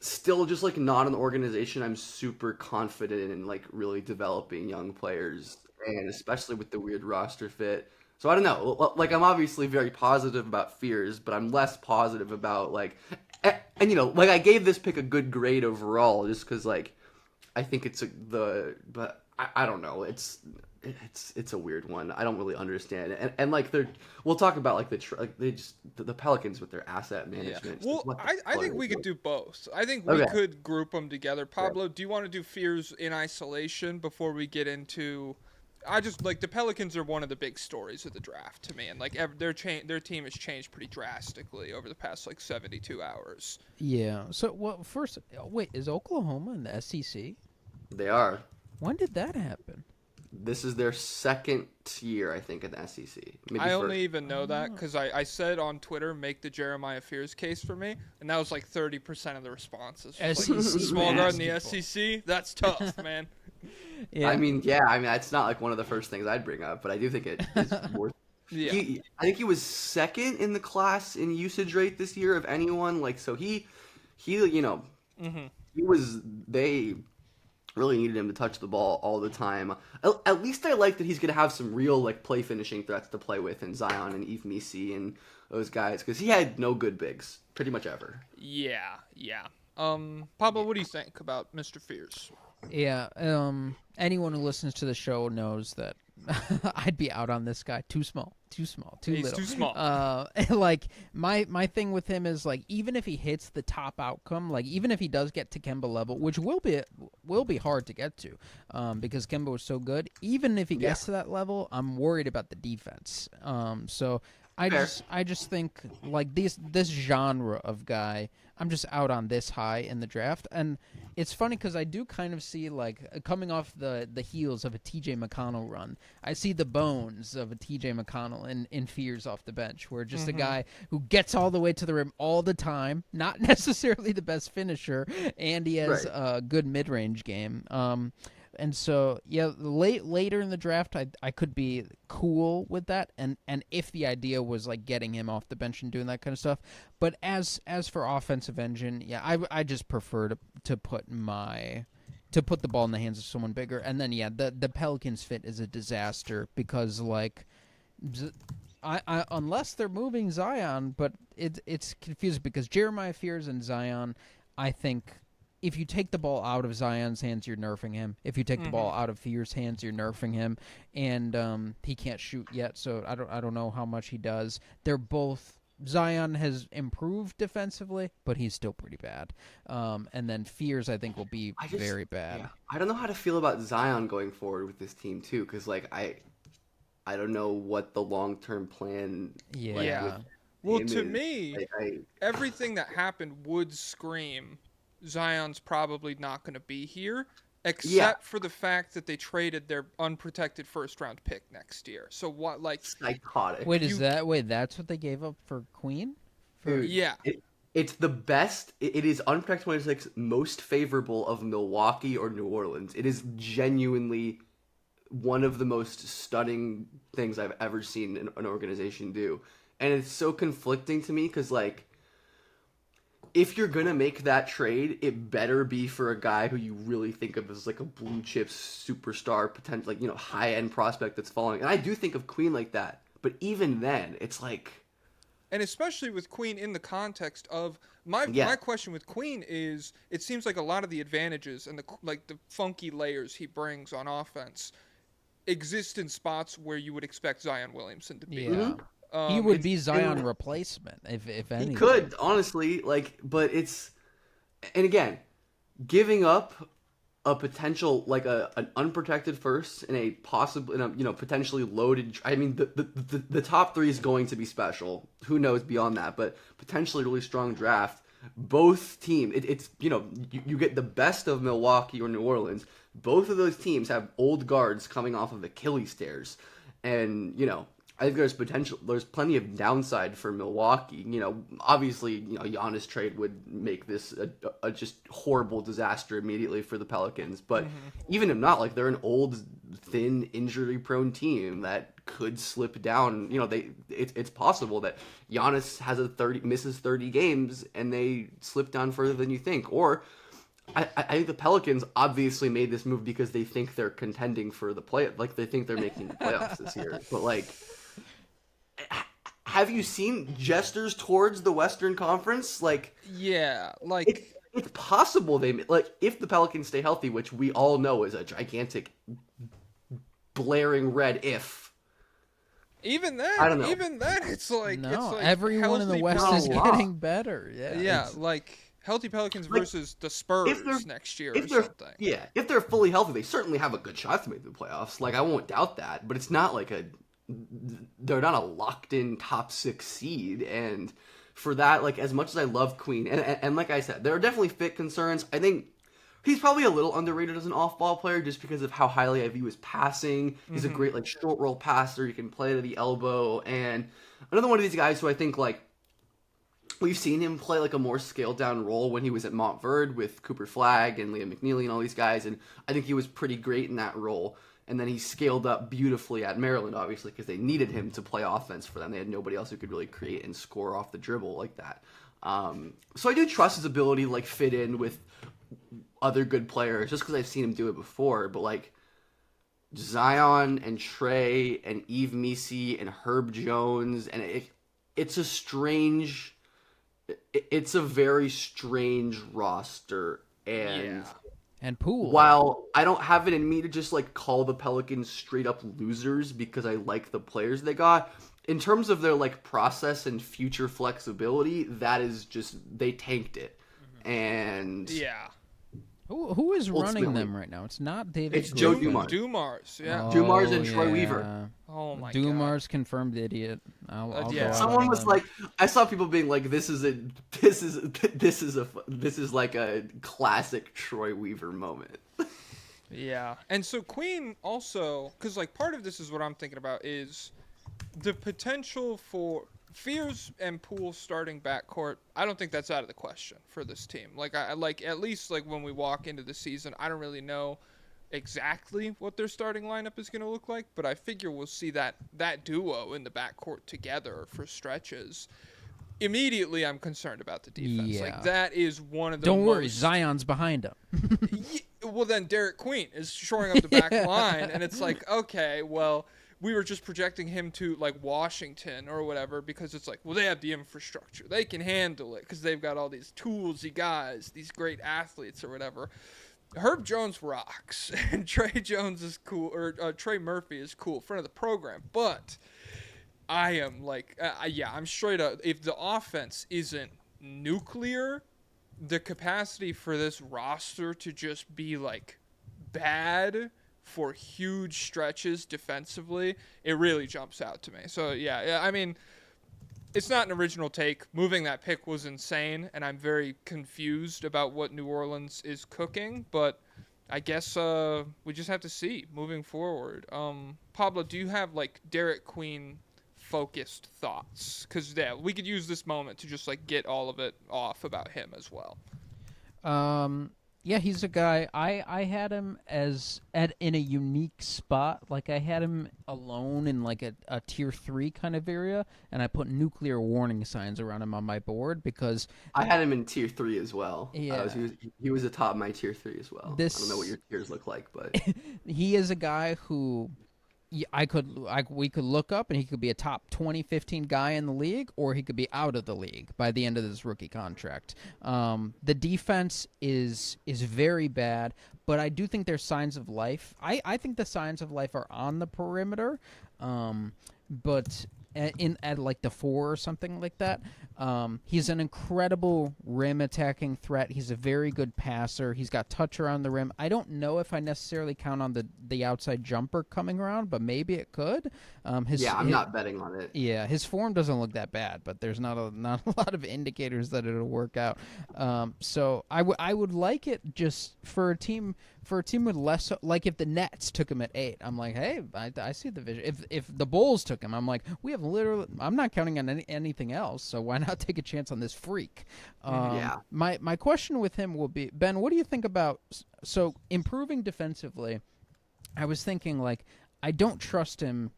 Still just, like, not an organization I'm super confident in, like, really developing young players, and especially with the weird roster fit. So I don't know. Like, I'm obviously very positive about Fears, but I'm less positive about, like, and, like, I gave this pick a good grade overall just because, like, I think but I don't know. It's a weird one. I don't really understand it. And like we'll talk about like the Pelicans with their asset management. Well, I think we could do both. I think we Okay. could group them together. Pablo, do you want to do fears in isolation before we get into? I just like the Pelicans are one of the big stories of the draft to me, and like their team has changed pretty drastically over the past like 72 hours. Yeah. So, well, first, wait, is Oklahoma in the SEC? They are. When did that happen? This is their second year, I think, in the SEC. Maybe I first. only even know that because I said on Twitter, make the Jeremiah Fears case for me, and that was like 30% of the responses. Just like, SEC small guard in the basketball. SEC, that's tough, man. Yeah. I mean, it's not like one of the first things I'd bring up, but I do think it is worth. Yeah. I think he was second in the class in usage rate this year of anyone. Like, so he they really needed him to touch the ball all the time. At least I like that he's going to have some real like play finishing threats to play with in Zion and Eve Misi and those guys, because he had no good bigs pretty much ever. Yeah. Pablo, what do you think about Mr. Fears? Yeah, anyone who listens to the show knows that I'd be out on this guy. Too small, too He's little. too small. Like my thing with him is like even if he hits the top outcome, like even if he does get to Kemba level, which will be hard to get to, because Kemba was so good. Even if he gets to that level, I'm worried about the defense. So I just think like this genre of guy, I'm just out on this high in the draft. And it's funny because I do kind of see like coming off the heels of a TJ McConnell run, I see the bones of a TJ McConnell in Fears off the bench, where just a guy who gets all the way to the rim all the time, not necessarily the best finisher, and he has a good mid-range game. And so, yeah, later in the draft, I could be cool with that, and if the idea was like getting him off the bench and doing that kind of stuff. But as for offensive engine, yeah, I just prefer to put the ball in the hands of someone bigger. And then the Pelicans fit is a disaster because like, I unless they're moving Zion, but it's confusing because Jeremiah Fears and Zion, I think. If you take the ball out of Zion's hands, you're nerfing him. If you take the ball out of Fear's hands, you're nerfing him. And he can't shoot yet, so I don't know how much he does. They're both Zion has improved defensively, but he's still pretty bad. And then Fears, I think, will be very bad. Yeah. I don't know how to feel about Zion going forward with this team too, because like I don't know what the long-term plan. Well, to is. me, everything that happened would scream Zion's probably not going to be here, except for the fact that they traded their unprotected first-round pick next year. So what, like, psychotic? Wait, that's what they gave up for Queen? It's the best. It is unprotected 26 most favorable of Milwaukee or New Orleans. It is genuinely one of the most stunning things I've ever seen an organization do, and it's so conflicting to me because like. If you're gonna make that trade, it better be for a guy who you really think of as like a blue chip superstar, potential, like high end prospect that's falling. And I do think of Queen like that, but even then, it's like, and especially with Queen in the context of my question with Queen is, it seems like a lot of the advantages and the funky layers he brings on offense exist in spots where you would expect Zion Williamson to be. Yeah. He would be Zion replacement, if anything. He could, honestly, but it's, and again, giving up a potential, like an unprotected first in a potentially loaded, I mean, the top three is going to be special. Who knows beyond that, but potentially really strong draft. Both teams, it's, you get the best of Milwaukee or New Orleans. Both of those teams have old guards coming off of Achilles tears. And, I think there's potential. There's plenty of downside for Milwaukee. Obviously, Giannis trade would make this a just horrible disaster immediately for the Pelicans. But even if not, like they're an old, thin, injury-prone team that could slip down. It's possible that Giannis misses 30 games and they slip down further than you think. Or I think the Pelicans obviously made this move because they think they're contending for the play. Like they think they're making the playoffs this year. But like. Have you seen gestures towards the Western Conference? Like, yeah, like it's possible they like if the Pelicans stay healthy, which we all know is a gigantic, blaring red if. Even then, I don't know. it's like No, it's like everyone in the healthy West is Pelicans. getting better. Yeah, Yeah, like healthy Pelicans versus the Spurs next year or something. Yeah, if they're fully healthy, they certainly have a good shot to make the playoffs. Like I won't doubt that, but it's not like they're not a locked in top 6 seed. And for that, like as much as I love Queen, and like I said, there are definitely fit concerns. I think he's probably a little underrated as an off-ball player just because of how highly I view his passing. He's a great like short roll passer. He can play to the elbow, and another one of these guys who I think like. We've seen him play like a more scaled down role when he was at Montverde with Cooper Flagg and Liam McNeely and all these guys, and I think he was pretty great in that role. And then he scaled up beautifully at Maryland, obviously, because they needed him to play offense for them. They had nobody else who could really create and score off the dribble like that. So I do trust his ability to like fit in with other good players, just because I've seen him do it before. But like Zion and Trey and Yves Missi and Herb Jones, and it's a strange. It's a very strange roster, and Poole. While I don't have it in me to just like call the Pelicans straight up losers because I like the players they got, in terms of their like process and future flexibility, that is just they tanked it, and yeah. Who is running them right now? It's not David. It's Joe Griffin. Dumars, yeah. Dumars and Troy Weaver. Oh my Dumars confirmed idiot. I'll yeah. go Someone out was on like, I saw people being like, this is like a classic Troy Weaver moment. Yeah, and so Queen also, because like part of this is what I'm thinking about is the potential for Fears and Poole starting backcourt. I don't think that's out of the question for this team. Like I like at least like when we walk into the season, I don't really know exactly what their starting lineup is going to look like, but I figure we'll see that duo in the backcourt together for stretches. Immediately, I'm concerned about the defense. Yeah. Like that is one of the Don't worry, Zion's behind him. Well, then Derek Queen is shoring up the back line, and it's like, okay, well, we were just projecting him to like Washington or whatever because it's like, well, they have the infrastructure, they can handle it because they've got all these toolsy guys, these great athletes or whatever. Herb Jones rocks, and Trey Jones is cool, or Trey Murphy is cool, front of the program, but I am like, I'm straight up. If the offense isn't nuclear, the capacity for this roster to just be like bad for huge stretches defensively, it really jumps out to me. So yeah, I mean, it's not an original take. Moving that pick was insane, and I'm very confused about what New Orleans is cooking, but I guess we just have to see moving forward. Pablo, do you have like Derek Queen focused thoughts? Because yeah, we could use this moment to just like get all of it off about him as well. Yeah, he's a guy. I had him in a unique spot. Like I had him alone in like a tier 3 kind of area, and I put nuclear warning signs around him on my board because I had him in tier 3 as well. Yeah. He was atop my tier 3 as well. I don't know what your tiers look like, but he is a guy who we could look up and he could be a top 20, 15 guy in the league, or he could be out of the league by the end of this rookie contract. The defense is very bad, but I do think there's signs of life. I think the signs of life are on the perimeter, but at like the 4 or something like that. He's an incredible rim attacking threat. He's a very good passer. He's got touch around the rim. I don't know if I necessarily count on the outside jumper coming around, but maybe it could. I'm not betting on it. Yeah, his form doesn't look that bad, but there's not a lot of indicators that it'll work out. So I would like it just for a team with less, like if the Nets took him at 8, I'm like, hey, I see the vision. If the Bulls took him, I'm like, I'm not counting on anything else, so why not take a chance on this freak? My question with him will be, Ben, what do you think about improving defensively? I was thinking, like, I don't trust him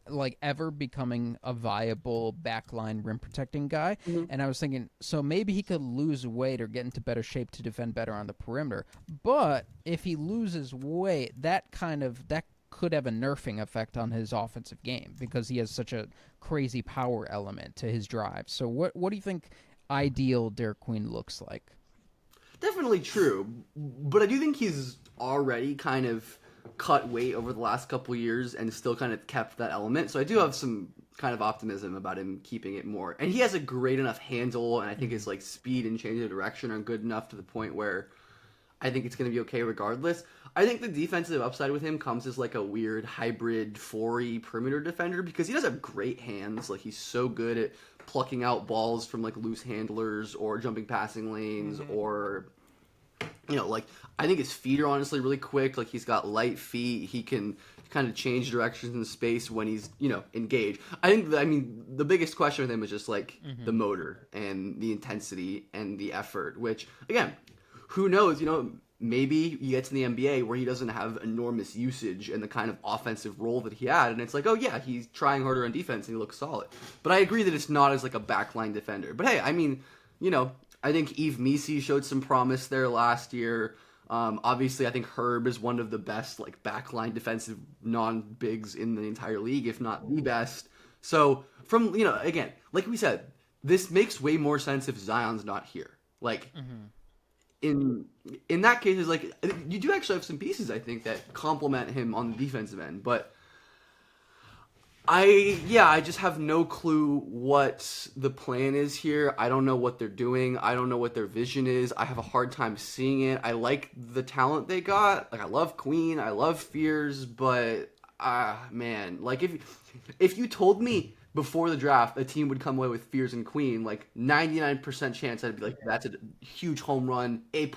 like ever becoming a viable backline rim protecting guy. And I was thinking, so maybe he could lose weight or get into better shape to defend better on the perimeter. But if he loses weight, that could have a nerfing effect on his offensive game because he has such a crazy power element to his drive. So what do you think ideal Derek Queen looks like? definitely true. But I do think he's already kind of cut weight over the last couple years and still kind of kept that element. So I do have some kind of optimism about him keeping it more. And he has a great enough handle, and I think his like speed and change of direction are good enough to the point where I think it's going to be okay regardless. I think the defensive upside with him comes as like a weird hybrid 4-y perimeter defender because he does have great hands. Like he's so good at plucking out balls from like loose handlers or jumping passing lanes or, you know, like I think his feet are honestly really quick. Like he's got light feet. He can kind of change directions in space when he's, you know, engaged. I mean, the biggest question with him is just like the motor and the intensity and the effort, which again, who knows, you know, maybe you get to the NBA where he doesn't have enormous usage and the kind of offensive role that he had, and it's like, oh yeah, he's trying harder on defense and he looks solid. But I agree that it's not as like a backline defender. But hey, I mean, you know, I think Yves Missi showed some promise there last year. Obviously, I think Herb is one of the best like backline defensive non-bigs in the entire league, if not the best. So from, you know, again, like we said, this makes way more sense if Zion's not here. Like, in that case, it's like you do actually have some pieces I think that complement him on the defensive end, but I just have no clue what the plan is here. I don't know what they're doing. I don't know what their vision is. I have a hard time seeing it. I like the talent they got. Like I love Queen, I love Fears, but man, like if you told me before the draft a team would come away with Fears and Queen, like 99% chance I'd be like, that's a huge home run, A++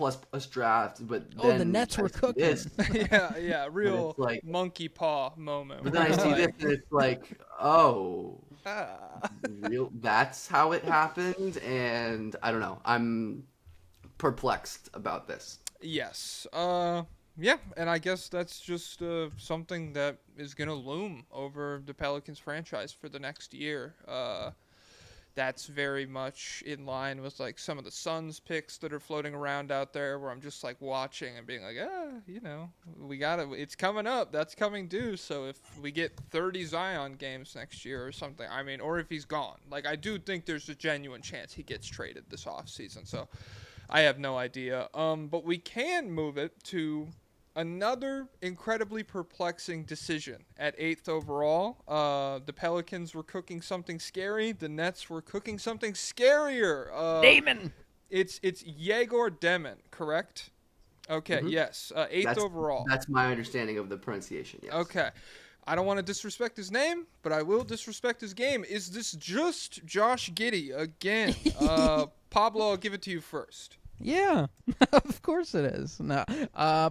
draft. But then the Nets were cooking. yeah, real like, monkey paw moment. But then I see this and it's like, oh, real? That's how it happened, and I don't know. I'm perplexed about this. Yes. Yeah, and I guess that's just something that is going to loom over the Pelicans franchise for the next year. That's very much in line with like some of the Suns picks that are floating around out there where I'm just like watching and being like, you know, it's coming up. That's coming due. So if we get 30 Zion games next year or something, I mean, or if he's gone, like I do think there's a genuine chance he gets traded this offseason. So I have no idea. But we can move it to another incredibly perplexing decision at 8th overall. The Pelicans were cooking something scary. The Nets were cooking something scarier. DEMIN! It's EGOR DEMIN, correct? Okay, yes. 8th overall. That's my understanding of the pronunciation, yes. Okay. I don't want to disrespect his name, but I will disrespect his game. Is this just Josh Giddey again? Pablo, I'll give it to you first. Yeah, of course it is. No,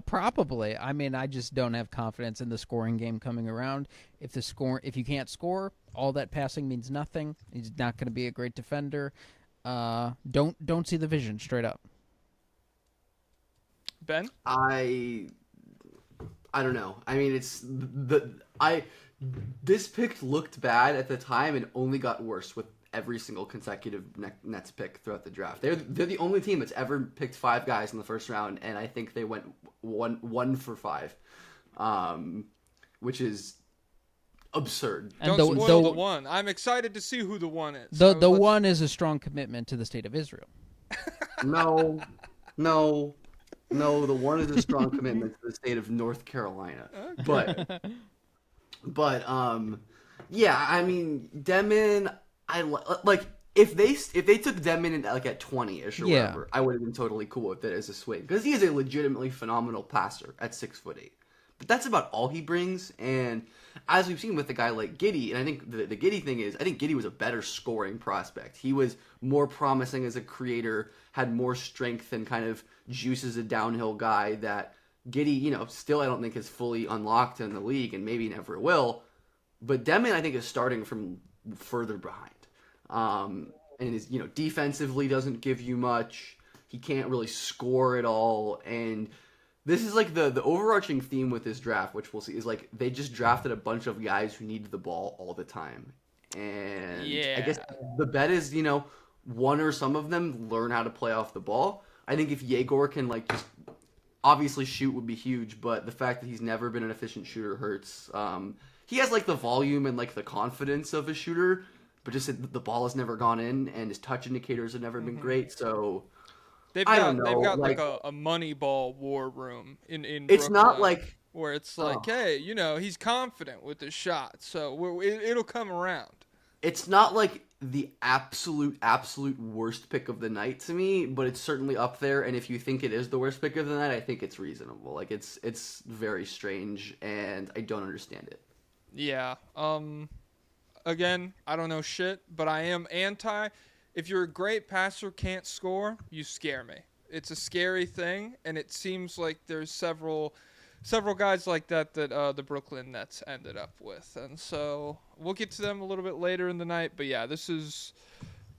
probably. I mean, I just don't have confidence in the scoring game coming around. If you can't score, all that passing means nothing. He's not going to be a great defender. Don't see the vision straight up. Ben? I don't know. I mean, this pick looked bad at the time and only got worse with every single consecutive Nets pick throughout the draft. They're the only team that's ever picked 5 guys in the first round, and I think they went one for 5, which is absurd. And don't spoil the one. I'm excited to see who the one is. The one is a strong commitment to the state of Israel. No, the one is a strong commitment to the state of North Carolina. Okay. But yeah, I mean, DEMIN, like if they took DEMIN at 20ish or whatever, I would have been totally cool with it as a swing because he is a legitimately phenomenal passer at 6'8". But that's about all he brings, and as we've seen with a guy like Giddey, and I think the Giddey thing is, I think Giddey was a better scoring prospect. He was more promising as a creator, had more strength, and kind of juices a downhill guy that Giddey, still I don't think is fully unlocked in the league, and maybe never will. But DEMIN, I think, is starting from further behind. And is defensively doesn't give you much. He can't really score at all. And this is like the overarching theme with this draft, which we'll see, is like they just drafted a bunch of guys who need the ball all the time. And I guess the bet is, one or some of them learn how to play off the ball. I think if EGOR can just obviously shoot would be huge, but the fact that he's never been an efficient shooter hurts. He has the volume and the confidence of a shooter, but just the ball has never gone in, and his touch indicators have never been great. So They've I got don't they've know, got like like, a Moneyball war room in it's not Brooklyn like, where it's oh, like, hey, he's confident with his shot, so it'll come around. it's not like the absolute worst pick of the night to me, but it's certainly up there. And if you think it is the worst pick of the night, I think it's reasonable. Like, it's very strange, and I don't understand it. Yeah. Again, I don't know shit, but I am anti. If you're a great passer, can't score, you scare me. It's a scary thing, and it seems like there's several guys like that the Brooklyn Nets ended up with, and so we'll get to them a little bit later in the night. But yeah, this is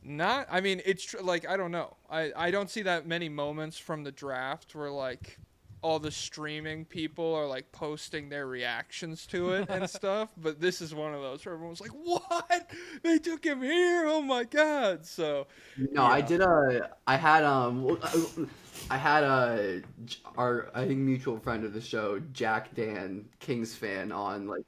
not. I mean, it's like, I don't know. I don't see that many moments from the draft where like all the streaming people are like posting their reactions to it and stuff. But this is one of those where everyone's like, "What? They took him here? Oh my god!" So No, yeah. I had our, I think, mutual friend of the show, Jack Dan, Kings fan, on like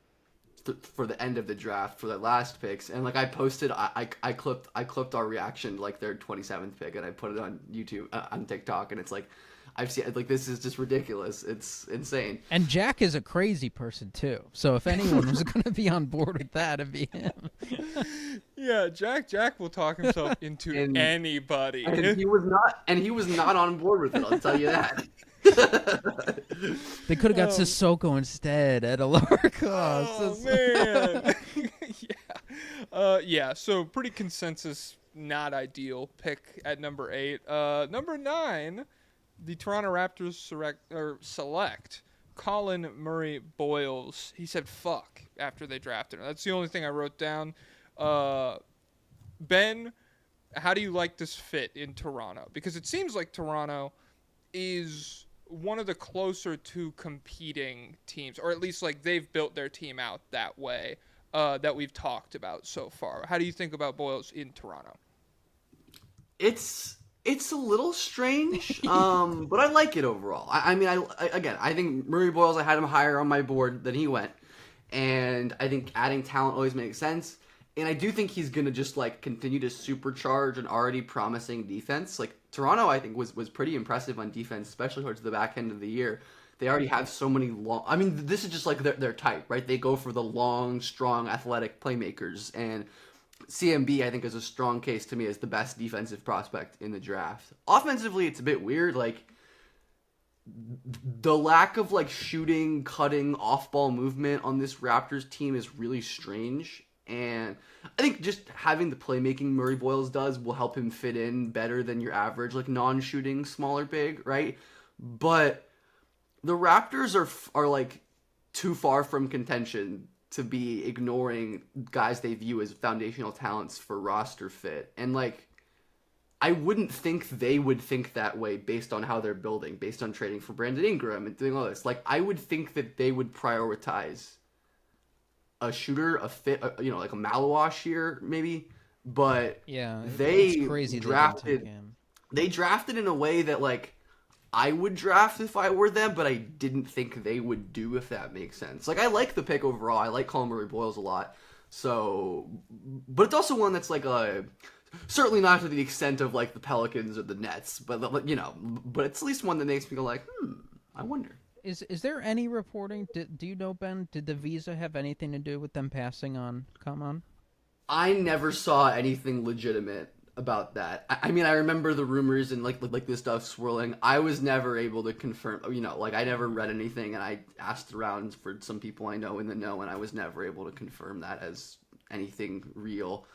for the end of the draft for the last picks, and like I posted, I clipped our reaction to like their 27th pick, and I put it on YouTube, on TikTok, and it's like, I've seen, like, this is just ridiculous. It's insane. And Jack is a crazy person too. So if anyone was going to be on board with that, it'd be him. Yeah, Jack will talk himself into anybody. And he was not on board with it, I'll tell you that. They could have got Sissoko instead at a lower cost. Oh man. Yeah. So pretty consensus, not ideal pick at number 8. Number 9, the Toronto Raptors select Colin Murray Boyles. He said fuck after they drafted him. That's the only thing I wrote down. Ben, how do you like this fit in Toronto? Because it seems like Toronto is one of the closer to competing teams, or at least like they've built their team out that way, that we've talked about so far. How do you think about Boyles in Toronto? It's a little strange, but I like it overall. I mean, I think Murray Boyles, I had him higher on my board than he went, and I think adding talent always makes sense. And I do think he's gonna just like continue to supercharge an already promising defense. Like Toronto, I think was pretty impressive on defense, especially towards the back end of the year. They already have so many long. I mean, this is just like their type, right? They go for the long, strong, athletic playmakers, and CMB, I think, is a strong case to me as the best defensive prospect in the draft. Offensively, it's a bit weird. Like, the lack of, like, shooting, cutting, off-ball movement on this Raptors team is really strange. And I think just having the playmaking Murray Boyles does will help him fit in better than your average, like, non-shooting, smaller big, right? But the Raptors are like, too far from contention to be ignoring guys they view as foundational talents for roster fit. And, like, I wouldn't think they would think that way based on how they're building, based on trading for Brandon Ingram and doing all this. Like, I would think that they would prioritize a shooter, a fit, like a Malwash here, maybe. But Yeah, it's crazy they drafted in a way that, like, I would draft if I were them, but I didn't think they would do, if that makes sense. Like, I like the pick overall. I like Colin Murray Boyles a lot. So, but it's also one that's like certainly not to the extent of like the Pelicans or the Nets, but but it's at least one that makes me go like, I wonder. Is there any reporting? Do you know, Ben? Did the visa have anything to do with them passing on KHAMAN? I never saw anything legitimate about that. I mean, I remember the rumors and like this stuff swirling. I was never able to confirm. Like, I never read anything, and I asked around for some people I know in the know, and I was never able to confirm that as anything real.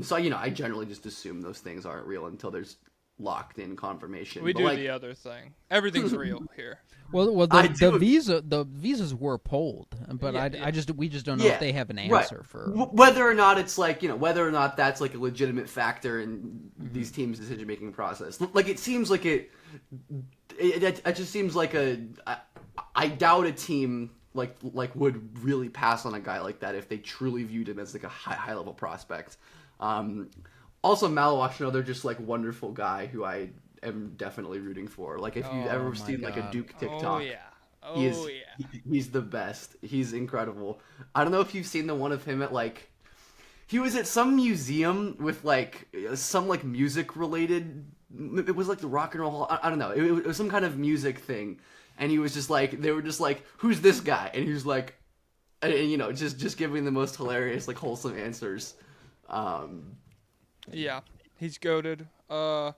So I generally just assume those things aren't real until there's locked in confirmation. We do the other thing. Everything's real here. Well, the visas were pulled, but we just don't know if they have an answer for whether or not it's like whether or not that's like a legitimate factor in these teams' decision making process. Like, it seems like it just seems like I doubt a team like would really pass on a guy like that if they truly viewed him as like a high level prospect. Also, Malwash, they're just like wonderful guy who I am definitely rooting for. Like, if you've ever seen like a Duke TikTok, he's the best. He's incredible. I don't know if you've seen the one of him at he was at some museum with like some like music related it was like the Rock and Roll Hall. I don't know. It was some kind of music thing, and he was just like, they were just like, who's this guy? And he was like, and, you know, just giving the most hilarious, like, wholesome answers. Yeah, he's goated. Yeah.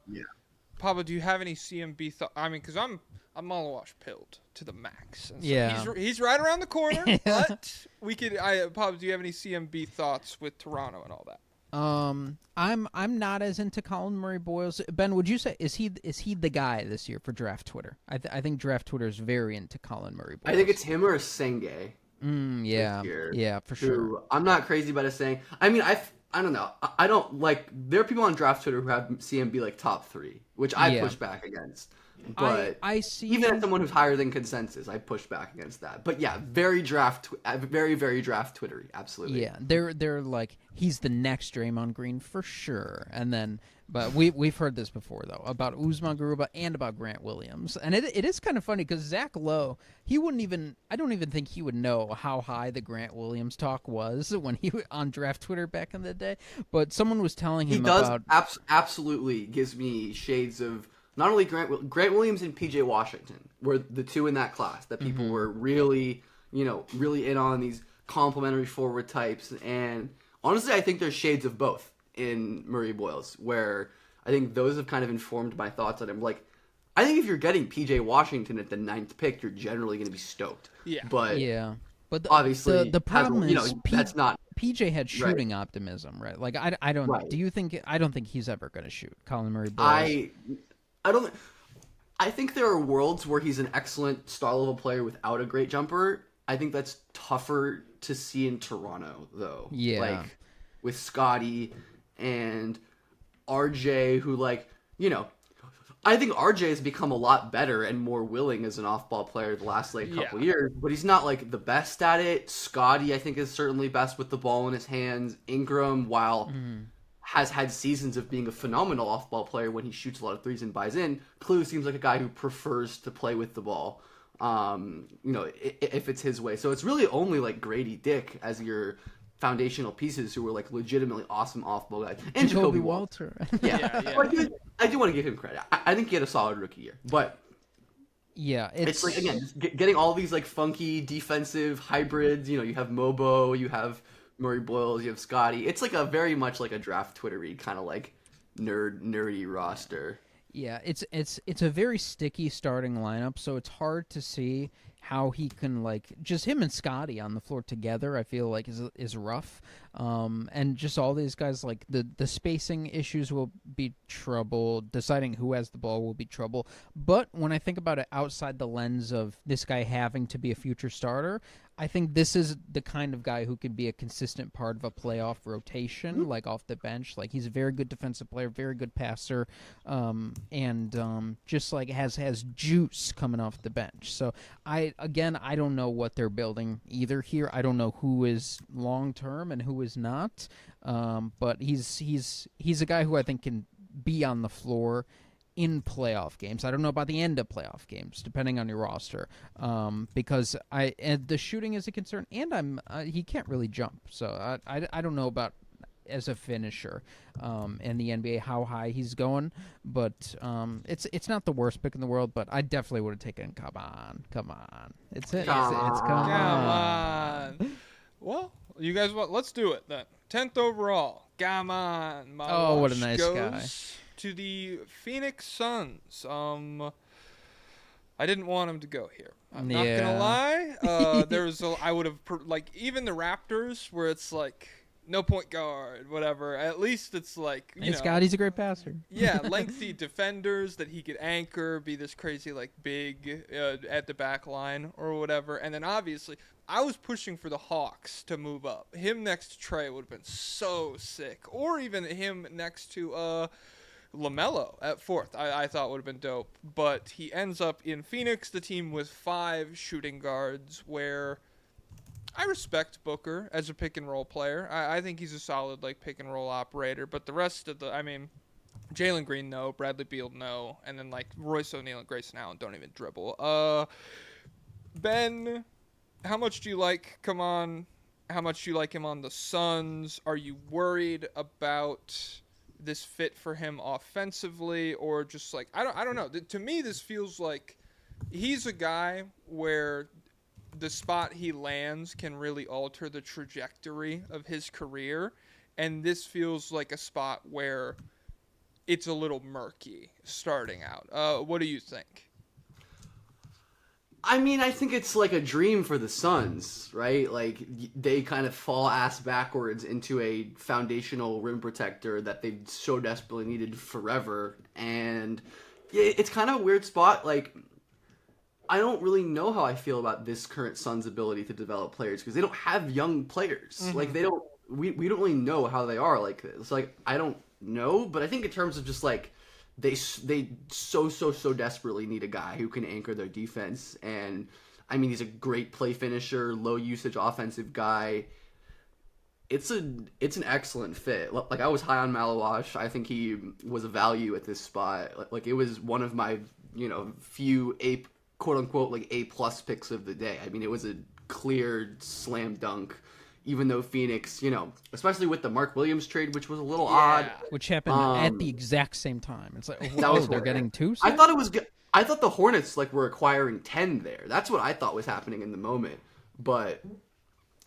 Pablo, do you have any CMB thoughts? I mean, because I'm MALUACH pilled to the max. And so Yeah. he's right around the corner, but we could. Pablo, do you have any CMB thoughts with Toronto and all that? I'm not as into Colin Murray Boyles. Ben, would you say is he the guy this year for Draft Twitter? I think Draft Twitter is very into Colin Murray Boyles. I think it's him or SENGUE. Yeah, yeah, for sure. I'm not crazy about it saying. I mean, I don't know. I don't like. There are people on Draft Twitter who have CMB like top 3, which I push back against. But I see. Even as someone who's higher than consensus, I push back against that. But yeah, very draft Twittery, absolutely. Yeah, they're like he's the next Draymond Green for sure. And then, but we've heard this before though about Usman Garuba and about Grant Williams, and it is kind of funny because Zach Lowe, I don't even think he would know how high the Grant Williams talk was when he was on Draft Twitter back in the day. But someone was telling him about absolutely gives me shades of. Not only Grant Williams and PJ Washington were the two in that class that people were really in on, these complementary forward types. And honestly, I think there's shades of both in Murray Boyles, where I think those have kind of informed my thoughts on him. Like, I think if you're getting PJ Washington at the 9th pick, you're generally going to be stoked. Yeah. But obviously, the problem is that's not. PJ had shooting optimism, right? Like I don't. Right. Do you think? I don't think he's ever going to shoot. Colin Murray Boyles. I think there are worlds where he's an excellent star level player without a great jumper. I think that's tougher to see in Toronto, though. Yeah. Like, with Scotty and RJ, who, like, I think RJ has become a lot better and more willing as an off-ball player the last, couple years, but he's not, the best at it. Scotty, I think, is certainly best with the ball in his hands. Ingram, while... has had seasons of being a phenomenal off-ball player when he shoots a lot of threes and buys in. Clearly seems like a guy who prefers to play with the ball, if it's his way. So it's really only Grady Dick as your foundational pieces who were legitimately awesome off-ball guys. And Jacoby Walter. Yeah. I do want to give him credit. I think he had a solid rookie year, but yeah, it's again just getting all these funky defensive hybrids. You have Mobo, you have Murray Boyles, you have Scotty. It's a very much a draft Twittery kind of nerdy roster. Yeah, it's a very sticky starting lineup, so it's hard to see how he can just him and Scotty on the floor together. I feel is rough, and just all these guys the spacing issues will be trouble. Deciding who has the ball will be trouble. But when I think about it outside the lens of this guy having to be a future starter, I think this is the kind of guy who could be a consistent part of a playoff rotation, off the bench. He's a very good defensive player, very good passer, and just has juice coming off the bench. So I don't know what they're building either here. I don't know who is long term and who is not. But he's a guy who I think can be on the floor in playoff games. I don't know about the end of playoff games, depending on your roster, because the shooting is a concern, and he can't really jump, so I don't know about as a finisher in the NBA how high he's going, but it's not the worst pick in the world, but I definitely would have taken come on. It's come on. Well, you guys, let's do it then. 10th overall. Come on. Oh, what a nice guy. To the Phoenix Suns. I didn't want him to go here. I'm not gonna lie. I would have even the Raptors, where it's no point guard, whatever. At least it's Scotty's a great passer. Yeah, lengthy defenders that he could anchor, be this crazy big at the back line or whatever. And then obviously, I was pushing for the Hawks to move up. Him next to Trae would have been so sick, or even him next to LaMelo at 4th, I thought would have been dope. But he ends up in Phoenix, the team with 5 shooting guards, where I respect Booker as a pick and roll player. I think he's a solid pick and roll operator. But the rest of Jalen Green, no. Bradley Beal, no. And then Royce O'Neal and Grayson Allen don't even dribble. Ben, how much do you like? Come on. How much do you like him on the Suns? Are you worried about this fit for him offensively, or just like I don't know. To me, this feels like he's a guy where the spot he lands can really alter the trajectory of his career, and this feels like a spot where it's a little murky starting out. What do you think? I mean, I think it's like a dream for the Suns, right? Like, they kind of fall ass backwards into a foundational rim protector that they so desperately needed forever. And it's kind of a weird spot. Like, I don't really know how I feel about this current Suns' ability to develop players because they don't have young players. Mm-hmm. Like, they don't, we don't really know how they are like this. Like, I don't know, but I think in terms of just like, they so desperately need a guy who can anchor their defense. And I mean, he's a great play finisher, low usage offensive guy. It's an excellent fit. Like, I was high on MALUACH. I think he was a value at this spot. Like it was one of my, few quote unquote like A+ picks of the day. I mean, it was a clear slam dunk. Even though Phoenix, especially with the Mark Williams trade, which was a little odd. Which happened at the exact same time. It's like, they're getting 2? I thought it was good. I thought the Hornets were acquiring 10 there. That's what I thought was happening in the moment. But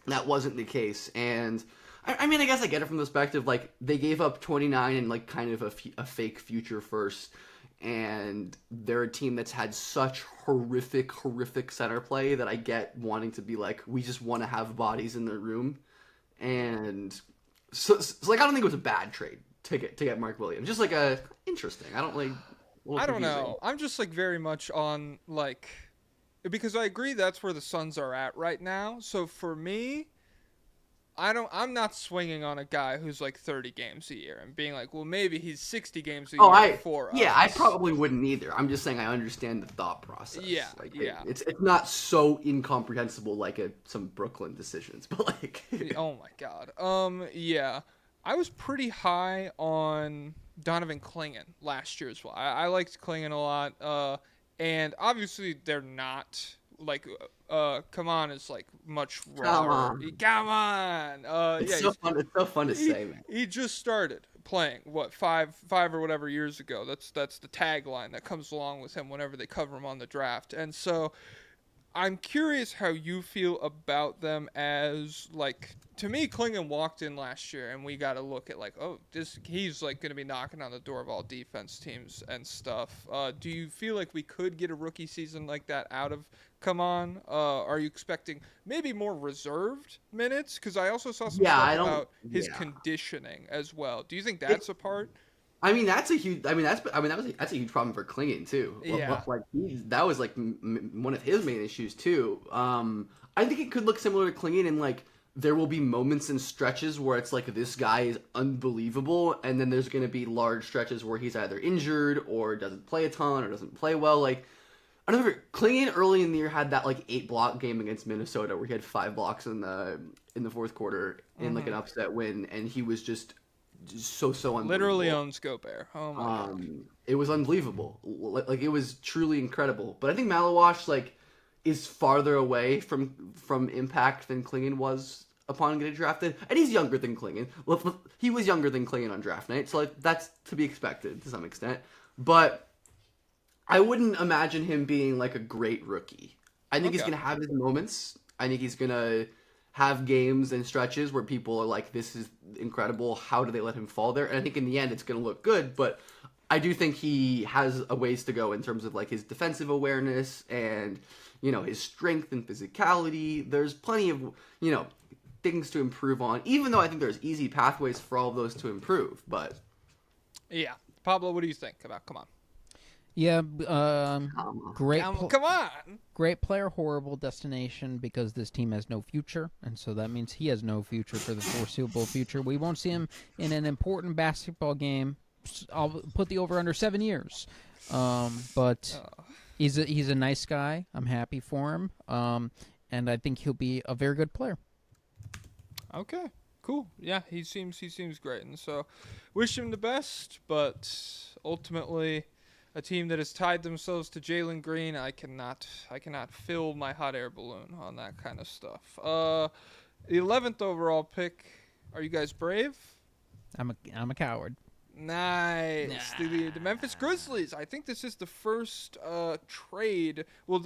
that wasn't the case. And I mean, I guess I get it from the perspective, they gave up 29 and kind of a fake future first. And they're a team that's had such horrific center play that I get wanting to be we just want to have bodies in the room. And so I don't think it was a bad trade to get Mark Williams. Just interesting. I don't know. I'm just very much on because I agree that's where the Suns are at right now. So for me, I'm not swinging on a guy who's 30 games a year and being well, maybe he's 60 games a year for us. Yeah, I probably wouldn't either. I'm just saying I understand the thought process. Yeah, It's not so incomprehensible like some Brooklyn decisions, but Oh my God. Yeah. I was pretty high on Donovan Clingan last year as well. I liked Clingan a lot. And obviously they're not KHAMAN is much rawer. Come on. It's so fun to say, man. He just started playing five or whatever years ago. That's the tagline that comes along with him whenever they cover him on the draft. And so I'm curious how you feel about them as to me, Clingan walked in last year and we got to look at he's going to be knocking on the door of all defense teams and stuff. Do you feel like we could get a rookie season like that out of KHAMAN? Are you expecting maybe more reserved minutes? Because I also saw some stuff about his conditioning as well. Do you think that's a part? I mean, that's a huge problem for Clingan too. Yeah. That was one of his main issues too. I think it could look similar to Clingan in there will be moments and stretches where it's this guy is unbelievable, and then there's going to be large stretches where he's either injured or doesn't play a ton or doesn't play well. I remember Clingan early in the year had that 8-block game against Minnesota where he had 5 blocks in the fourth quarter in an upset win, and he was just so unbelievable. Literally owns Gobert. Oh my God. It was unbelievable. It was truly incredible. But I think MALUACH is farther away from impact than Clingan was upon getting drafted, and he's younger than Clingan. He was younger than Clingan on draft night, so that's to be expected to some extent. But I wouldn't imagine him being a great rookie. I think he's gonna have his moments. I think he's gonna have games and stretches where people are this is incredible. How do they let him fall there? And I think in the end it's gonna look good, but I do think he has a ways to go in terms of his defensive awareness and his strength and physicality. There's plenty of things to improve on, even though I think there's easy pathways for all of those to improve. But yeah, Pablo, what do you think about KHAMAN? Yeah, great. Come on. Great player, horrible destination because this team has no future, and so that means he has no future for the foreseeable future. We won't see him in an important basketball game. I'll put the over under 7 years, but he's a nice guy. I'm happy for him, and I think he'll be a very good player. Okay, cool. Yeah, he seems great, and so wish him the best. But ultimately, a team that has tied themselves to Jalen Green, I cannot fill my hot air balloon on that kind of stuff. The 11th overall pick. Are you guys brave? I'm a coward. Nice. The Memphis Grizzlies. I think this is the first trade. Well,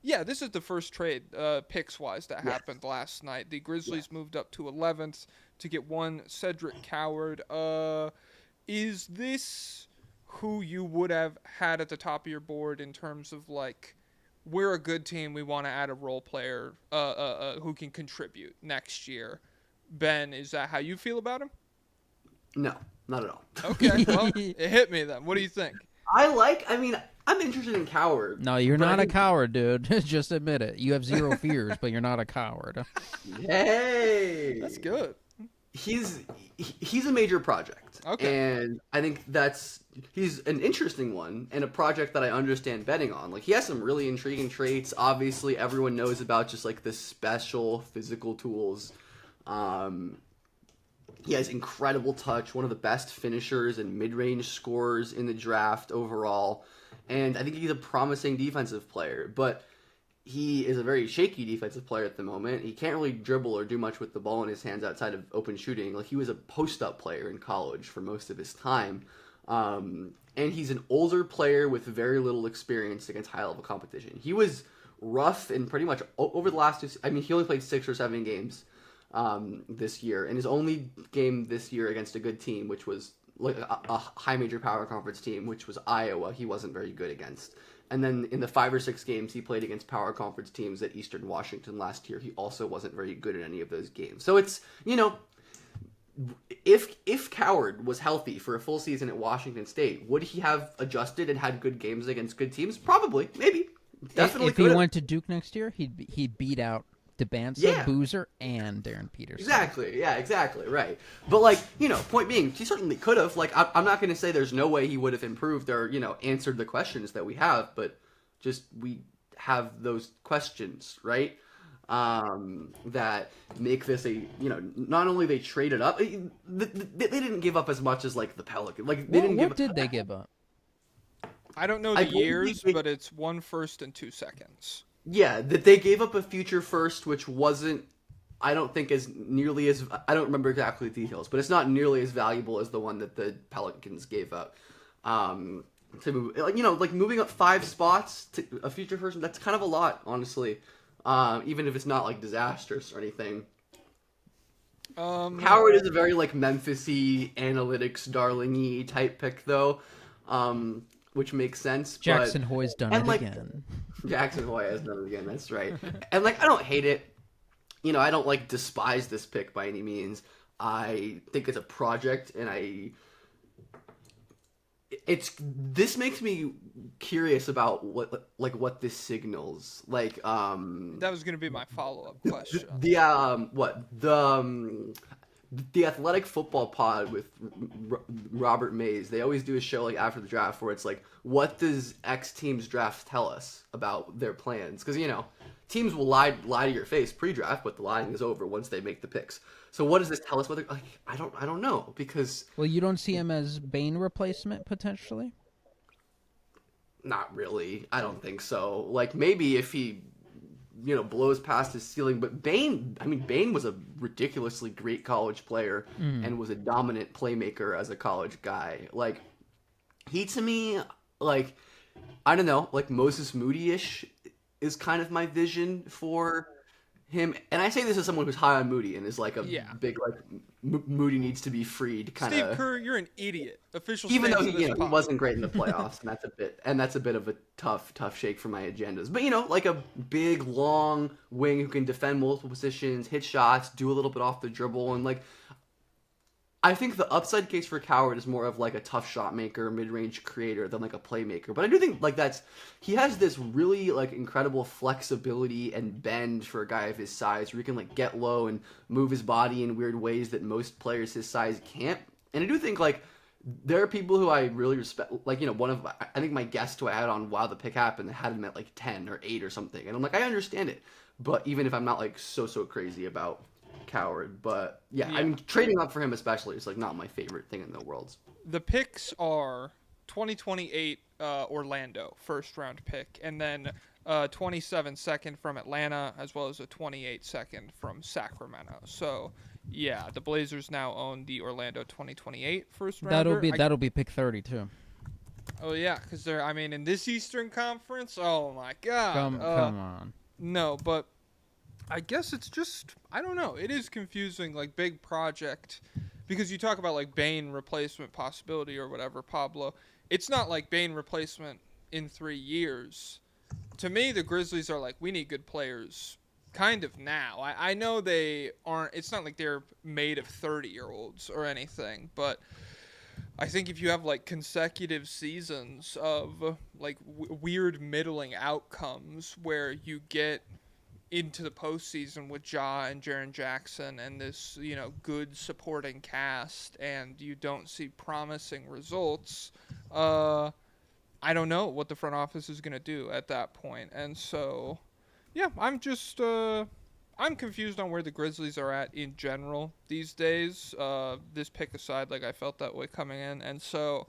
this is the first trade picks-wise that happened last night. The Grizzlies moved up to 11th to get one Cedric Coward. Is this who you would have had at the top of your board in terms of, like, we're a good team, we want to add a role player who can contribute next year? Ben, is that how you feel about him? No, not at all. Okay, well, it hit me then. What do you think? I'm interested in Coward. No, you're not a coward, dude. Just admit it. You have zero fears, but you're not a coward. Hey! That's good. He's a major project. Okay. And I think he's an interesting one and a project that I understand betting on. Like, he has some really intriguing traits. Obviously, everyone knows about just, like, the special physical tools. He has incredible touch, one of the best finishers and mid-range scorers in the draft overall. And I think he's a promising defensive player, but he is a very shaky defensive player at the moment. He can't really dribble or do much with the ball in his hands outside of open shooting. Like, he was a post-up player in college for most of his time. And he's an older player with very little experience against high-level competition. He was rough in pretty much over the last he only played 6 or 7 games this year. And his only game this year against a good team, which was like a high major power conference team, which was Iowa, he wasn't very good against. And then in the 5 or 6 games he played against power conference teams at Eastern Washington last year, he also wasn't very good in any of those games. So it's, if Coward was healthy for a full season at Washington State, would he have adjusted and had good games against good teams? Probably, maybe. Definitely. If he went to Duke next year, he'd beat out DeBanza, Boozer, and Darren Peterson. Exactly. Yeah, exactly. Right. But, point being, he certainly could have. I'm not going to say there's no way he would have improved or, answered the questions that we have, but just we have those questions, right? That make this not only they traded up, they didn't give up as much as, the Pelican. What did they give up? I don't know the years, but it's 1 first and 2 seconds. Yeah, that they gave up a future first, which wasn't, I don't think as nearly as, I don't remember exactly the details, but it's not nearly as valuable as the one that the Pelicans gave up. To move, moving up 5 spots to a future first, that's kind of a lot, honestly. Even if it's not disastrous or anything. Howard is a very Memphis-y, analytics darling-y type pick though. Which makes sense. Jackson Hoy's done it again. Jackson Hoy has done it again, that's right. And I don't hate it. I don't despise this pick by any means. I think it's a project, and this makes me curious about what this signals. That was going to be my follow-up question. The Athletic Football Pod with Robert Mays, they always do a show after the draft where it's what does X team's draft tell us about their plans? Because teams will lie to your face pre-draft, but the lying is over once they make the picks. So what does this tell us? Whether I don't know, because you don't see him as Bane replacement potentially. Not really. I don't think so. Maybe if he blows past his ceiling. But Bane was a ridiculously great college player and was a dominant playmaker as a college guy. He to me, I don't know, Moses Moody-ish is kind of my vision for him. And I say this as someone who's high on Moody and is big, Moody needs to be freed kind of. Steve Kerr, you're an idiot. Official even though he wasn't great in the playoffs, and that's a bit of a tough shake for my agendas. But a big long wing who can defend multiple positions, hit shots, do a little bit off the dribble, and I think the upside case for Coward is more of a tough shot maker, mid-range creator than a playmaker. But I do think he has this really incredible flexibility and bend for a guy of his size, where he can get low and move his body in weird ways that most players his size can't. And I do think there are people who I really respect. I think my guest who I had on while the pick happened had him at 10 or 8 or something, and I'm I understand it. But even if I'm not so crazy about Coward, but yeah, trading up for him especially is not my favorite thing in the world. The picks are 2028 Orlando first round pick, and then 27 second from Atlanta, as well as a 28 second from Sacramento. So yeah, the Blazers now own the Orlando 2028 first rounder. That'll be pick 30 too. Oh yeah, because they're, I mean, in this Eastern Conference, oh my God. Come on. No, but I guess it's just, I don't know. It is confusing, like, big project, because you talk about, like, Bane replacement possibility or whatever, Pablo. It's not like Bane replacement in 3 years. To me, the Grizzlies are like, we need good players kind of now. I know they aren't, it's not like they're made of 30-year-olds or anything, but I think if you have, like, consecutive seasons of, like, weird middling outcomes where you get into the postseason with Ja and Jaren Jackson and this, you know, good supporting cast, and you don't see promising results, I don't know what the front office is going to do at that point. And so, yeah, I'm just, I'm confused on where the Grizzlies are at in general these days. This pick aside, like, I felt that way coming in, and so,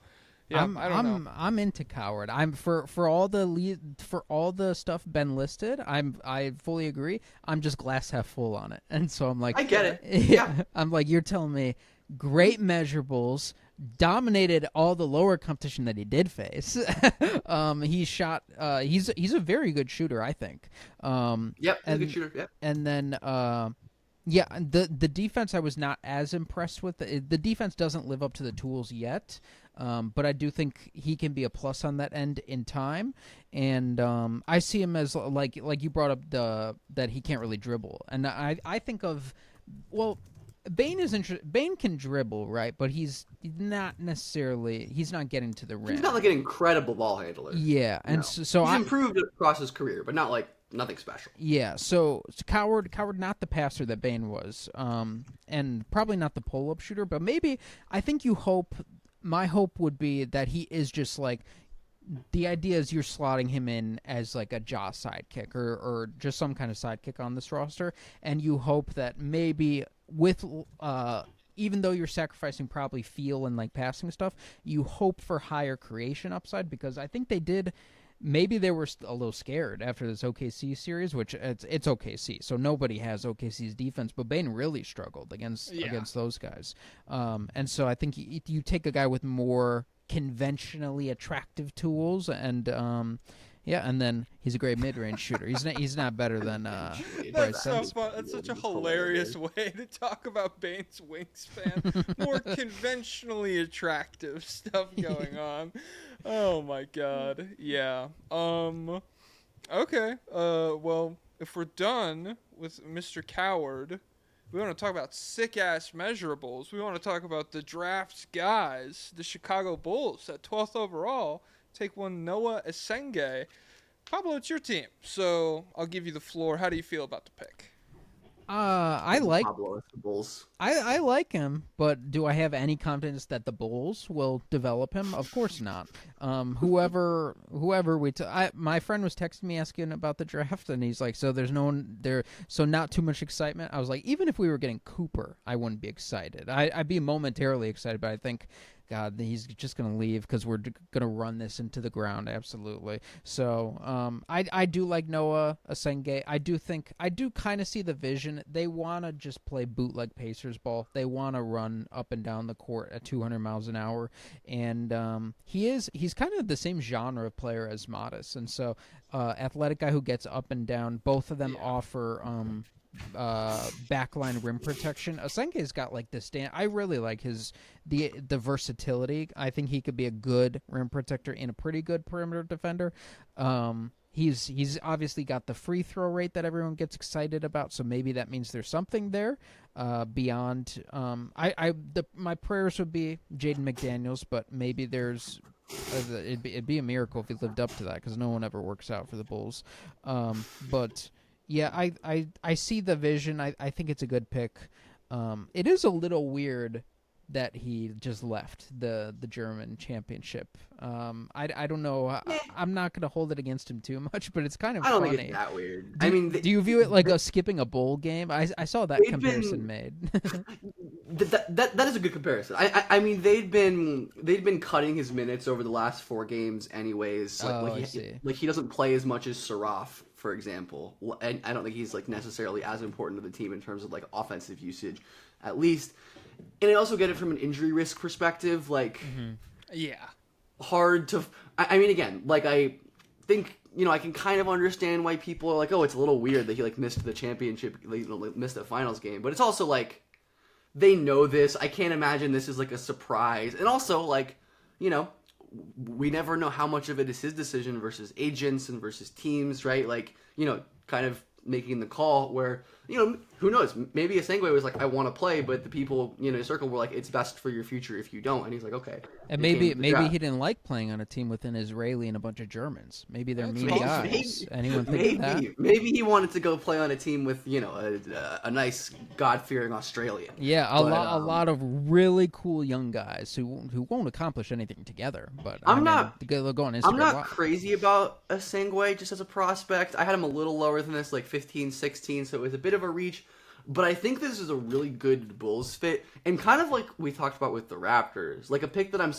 yeah, I don't know. I'm into Coward. I'm for all the stuff Ben listed. I fully agree. I'm just glass half full on it, and so I'm like, I get it. Yeah, I'm like, you're telling me great measurables, dominated all the lower competition that he did face. He shot. He's a very good shooter, I think. Yep, he's a good shooter. Yep. And then. Yeah, the defense I was not as impressed with. The defense doesn't live up to the tools yet, but I do think he can be a plus on that end in time. And I see him as like you brought up that he can't really dribble, and I think of, well, Bane Bane can dribble, right? But he's not getting to the rim. He's not like an incredible ball handler. Yeah, and no. so he's improved across his career, but not like nothing special. Yeah, so Coward not the passer that Bane was, and probably not the pull-up shooter, but maybe, I think my hope would be that he is just like, the idea is you're slotting him in as like a Ja sidekick or just some kind of sidekick on this roster, and you hope that maybe with, even though you're sacrificing probably feel and like passing stuff, you hope for higher creation upside, because I think they did. Maybe they were a little scared after this OKC series, which it's OKC, so nobody has OKC's defense, but Bane really struggled against those guys. And so I think you take a guy with more conventionally attractive tools, and and then he's a great mid-range shooter. He's not better than That's so fun. That's such a hilarious way to talk about Bane's wingspan. More conventionally attractive stuff going on. Oh my God. Yeah. Okay. Well, if we're done with Mr. Coward, we want to talk about sick-ass measurables. We want to talk about the draft guys, the Chicago Bulls at 12th overall. Take one Noah Essenge. Pablo, it's your team, so I'll give you the floor. How do you feel about the pick? I like Pablo, the Bulls. I like him, but do I have any confidence that the Bulls will develop him? Of course not. Whoever my friend was texting me asking about the draft, and he's like, so there's no one there, so not too much excitement. I was like, even if we were getting Cooper, I wouldn't be excited. I'd be momentarily excited, but I think, God, he's just going to leave because we're going to run this into the ground, absolutely. So I do like Noah Essenge. I do kind of see the vision. They want to just play bootleg Pacers ball. They want to run up and down the court at 200 miles an hour. And he's kind of the same genre of player as Modest. And so athletic guy who gets up and down. Both of them offer backline rim protection. Essenge's got like this I really like the versatility. I think he could be a good rim protector and a pretty good perimeter defender. He's obviously got the free throw rate that everyone gets excited about, so maybe that means there's something there beyond. My prayers would be Jaden McDaniels, but maybe there's. It'd be a miracle if he lived up to that, because no one ever works out for the Bulls. But yeah, I see the vision. I think it's a good pick. It is a little weird that he just left the German championship. I don't know. I'm not going to hold it against him too much, but it's kind of funny. I don't think it's that weird. Do you view it like skipping a bowl game? I saw that comparison made. That is a good comparison. I mean, they'd been cutting his minutes over the last 4 games anyways. Like he doesn't play as much as SARAF, for example. And I don't think he's like necessarily as important to the team in terms of like offensive usage. at least. And I also get it from an injury risk perspective, like Yeah. hard to. I mean, again, like I think I can kind of understand why people are like, oh, it's a little weird that he like missed the championship, like, missed the finals game, but it's also like they know this. I can't imagine this is like a surprise, and also like we never know how much of it is his decision versus agents and versus teams, right? Like kind of making the call where who knows, maybe Essengue was like, I want to play, but the people in his circle were like, it's best for your future if you don't, and he's like, okay. And maybe he didn't like playing on a team with an Israeli and a bunch of Germans. Maybe they're mean guys. Anyone think of that? Maybe he wanted to go play on a team with a nice God-fearing Australian. Yeah, a lot of really cool young guys who won't accomplish anything together. But I'm not go on Instagram. I'm not crazy about Essengue just as a prospect. I had him a little lower than this, like 15, 16, so it was a bit of a reach. But I think this is a really good Bulls fit, and kind of like we talked about with the Raptors, like a pick that I'm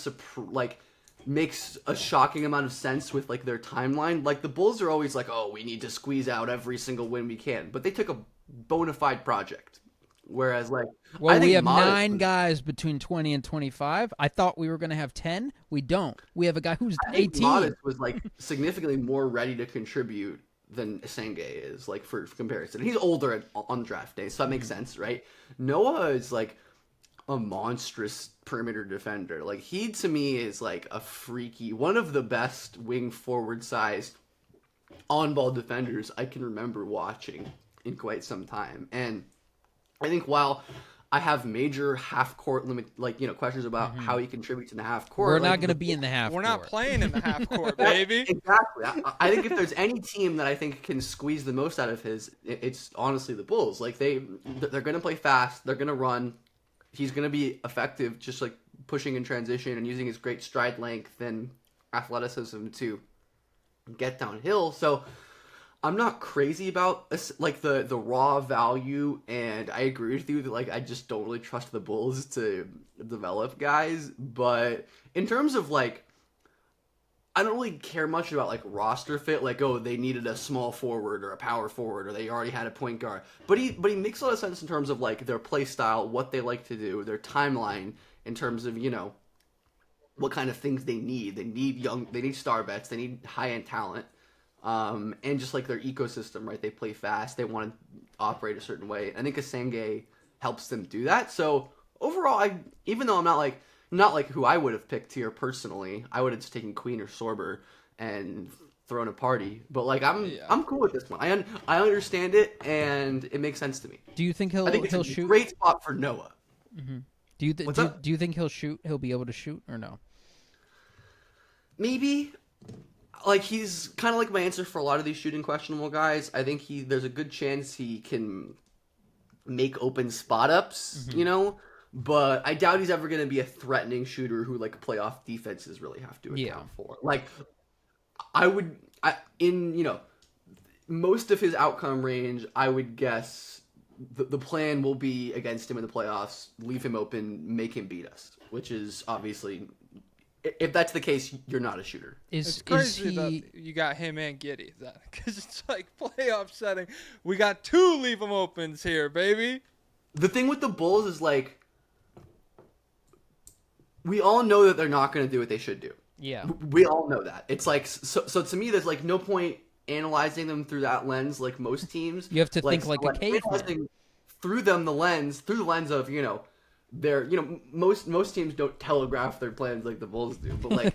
makes a shocking amount of sense with like their timeline. Like the Bulls are always like, oh, we need to squeeze out every single win we can, but they took a bona fide project. Whereas like, well, we have 9 guys between 20 and 25. I thought we were going to have 10. We don't. We have a guy who's 18. Modest was like significantly more ready to contribute than Essengue is, like for comparison. He's older on draft day, so that makes sense, right? Noah is like a monstrous perimeter defender. Like he to me is like a freaky, one of the best wing forward sized on ball defenders I can remember watching in quite some time. And I think while I have major half court limit, questions about how he contributes in the half court. We're not going to be in the half We're court. not playing in the half court, baby. Exactly. I think if there's any team that I think can squeeze the most out of it's honestly the Bulls. Like they're going to play fast. They're going to run. He's going to be effective, just like pushing in transition and using his great stride length and athleticism to get downhill. So I'm not crazy about like the raw value, and I agree with you that like I just don't really trust the Bulls to develop guys. But in terms of like, I don't really care much about like roster fit, like oh they needed a small forward or a power forward or they already had a point guard. But he makes a lot of sense in terms of like their play style, what they like to do, their timeline in terms of what kind of things they need. They need star vets, they need high end talent. And just like their ecosystem, right? They play fast. They want to operate a certain way. I think Essengue helps them do that. So overall, even though I'm not like who I would have picked here personally, I would have just taken Queen or Sorber and thrown a party. But like I'm cool with this one. I understand it and it makes sense to me. Do you think I think it's he'll a shoot? great spot for Noah. Mm-hmm. Do you think he'll shoot? He'll be able to shoot or no? Maybe. Like, he's kind of like my answer for a lot of these shooting questionable guys. I think there's a good chance he can make open spot ups, but I doubt he's ever going to be a threatening shooter who, like, playoff defenses really have to account for. Like, in most of his outcome range, I would guess the plan will be against him in the playoffs, leave him open, make him beat us, which is obviously... If that's the case, you're not a shooter. It's crazy that you got him and Giddey, because it's like playoff setting. We got 2 leave them opens here, baby. The thing with the Bulls is like, we all know that they're not going to do what they should do. Yeah, we all know that. It's like so to me, there's like no point analyzing them through that lens. Like most teams, you have to think like a caveman. Through the lens of they're most teams don't telegraph their plans like the Bulls do, but like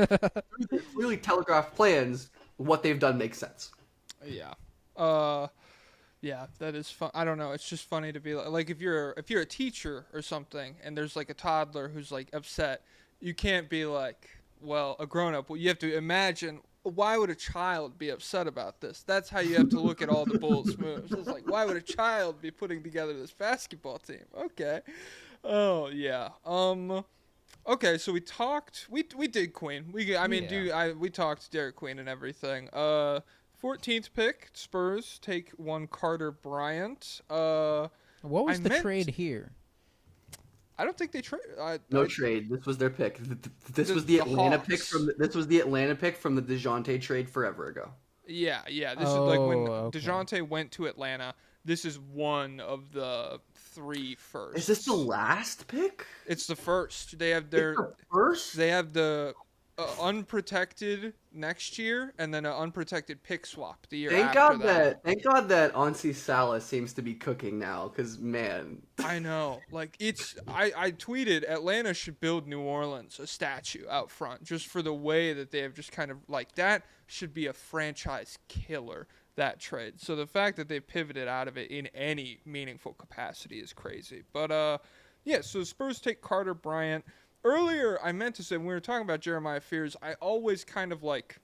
really telegraph plans, what they've done makes sense. Yeah, that is fun. I don't know. It's just funny to be like if you're a teacher or something, and there's like a toddler who's like upset, you can't be like, well, a grown up. Well, you have to imagine. Why would a child be upset about this? That's how you have to look at all the Bulls moves. It's like, why would a child be putting together this basketball team? Okay. Oh yeah. Okay, so we talked. We did Queen. We talked Derek Queen and everything. 14th pick, Spurs take one Carter Bryant. What was the trade here? I don't think they trade. No trade. This was their pick. This was the Atlanta pick from. This was the Atlanta pick from the DeJounte trade forever ago. Yeah. This is like when DeJounte went to Atlanta. This is one of the 3 firsts. Is this the last pick? It's the first. They have It's their the first? they have the unprotected next year, and then an unprotected pick swap the year after that. Thank God that Onsi Salah seems to be cooking now, because, man. I know. Like, I tweeted Atlanta should build New Orleans a statue out front just for the way that they have just kind of, like, that should be a franchise killer, that trade. So the fact that they pivoted out of it in any meaningful capacity is crazy. But, yeah, so Spurs take Carter Bryant. Earlier, I meant to say, when we were talking about Jeremiah Fears, I always kind of, like,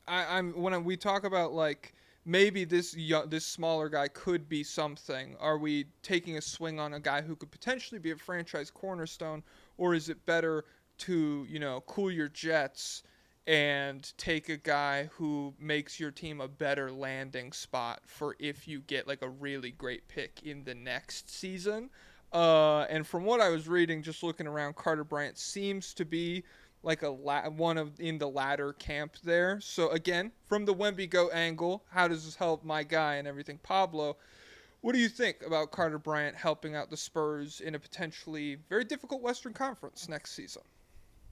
we talk about, like, maybe this smaller guy could be something. Are we taking a swing on a guy who could potentially be a franchise cornerstone, or is it better to, cool your jets and take a guy who makes your team a better landing spot for if you get, like, a really great pick in the next season? And from what I was reading, just looking around, Carter Bryant seems to be like in the latter camp there. So again, from the Wemby Go angle, how does this help my guy and everything? Pablo, what do you think about Carter Bryant helping out the Spurs in a potentially very difficult Western Conference next season?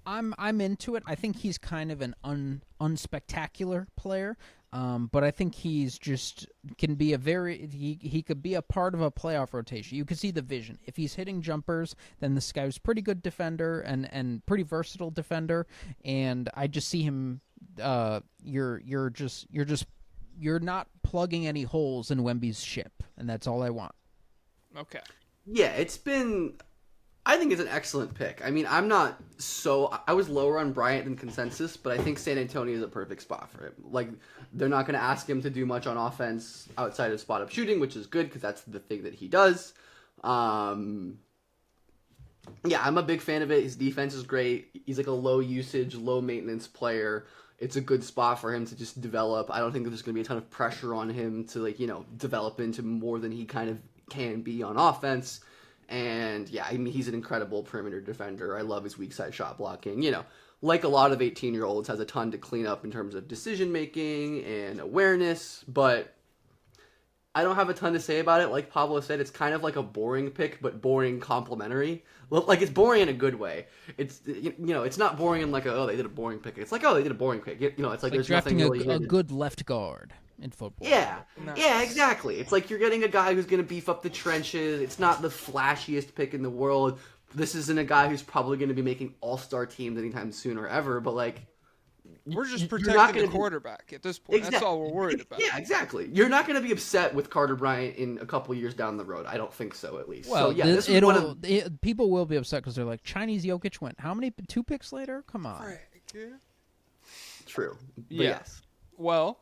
I'm into it. I think he's kind of an unspectacular player, but I think he's just can be he could be a part of a playoff rotation. You can see the vision. If he's hitting jumpers, then this guy's pretty good defender and pretty versatile defender. And I just see him. You're not plugging any holes in Wemby's ship, and that's all I want. Okay. Yeah, I think it's an excellent pick. I mean, I was lower on Bryant than consensus, but I think San Antonio is a perfect spot for him. Like, they're not going to ask him to do much on offense outside of spot-up shooting, which is good because that's the thing that he does. Yeah, I'm a big fan of it. His defense is great. He's like a low-usage, low-maintenance player. It's a good spot for him to just develop. I don't think there's going to be a ton of pressure on him to, develop into more than he kind of can be on offense. And yeah, I mean, he's an incredible perimeter defender. I love his weak side shot blocking. Like a lot of 18-year-olds, has a ton to clean up in terms of decision making and awareness. But I don't have a ton to say about it. Like Pablo said, it's kind of like a boring pick, but boring complimentary. Like, it's boring in a good way. It's it's not boring in like they did a boring pick. It's like, they did a boring pick. It's like there's drafting nothing really a good left guard in football. Yeah, Nice. Yeah, exactly. It's like you're getting a guy who's going to beef up the trenches. It's not the flashiest pick in the world. This isn't a guy who's probably going to be making all-star teams anytime soon or ever, but like... We're just protecting the quarterback at this point. That's all we're worried about. Yeah, exactly. You're not going to be upset with Carter Bryant in a couple years down the road. I don't think so, at least. Well, so, yeah, people will be upset because they're like, Chinese Jokic went. How many? 2 picks later? Come on. True. But Yeah. yes. Well,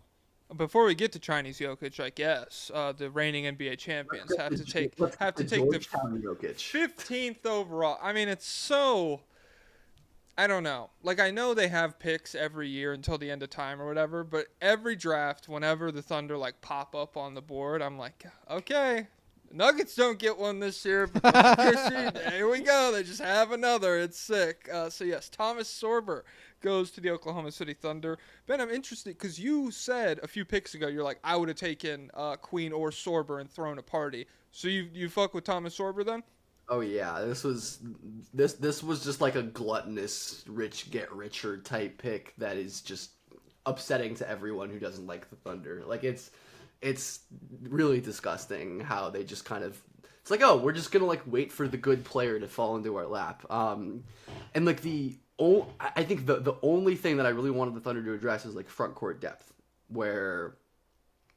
before we get to Chinese Jokic, I guess the reigning NBA champions have to take the Georgetown Jokic. 15th overall. I mean, it's so... I don't know. Like, I know they have picks every year until the end of time or whatever, but every draft, whenever the Thunder, like, pop up on the board, I'm like, okay, Nuggets don't get one this year, but here we go. They just have another. It's sick. So, yes, Thomas Sorber goes to the Oklahoma City Thunder. Ben, I'm interested because you said a few picks ago, you're like, I would have taken Queen or Sorber and thrown a party. So you fuck with Thomas Sorber then? Oh yeah, this was just like a gluttonous rich get richer type pick that is just upsetting to everyone who doesn't like the Thunder. Like it's really disgusting how they just kind of, it's like, oh, we're just gonna like wait for the good player to fall into our lap. And like I think the only thing that I really wanted the Thunder to address is like front court depth, where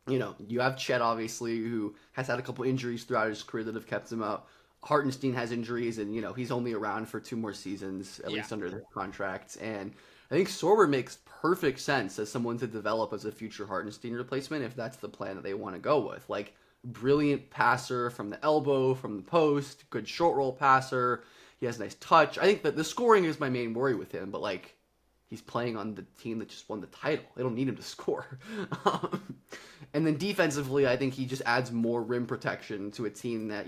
you have Chet obviously, who has had a couple injuries throughout his career that have kept him out. Hartenstein has injuries, and he's only around for 2 more seasons, at least under their contracts. And I think Sorber makes perfect sense as someone to develop as a future Hartenstein replacement if that's the plan that they want to go with. Like, brilliant passer from the elbow, from the post, good short roll passer. He has nice touch. I think that the scoring is my main worry with him, but like, he's playing on the team that just won the title. They don't need him to score. And then defensively, I think he just adds more rim protection to a team that,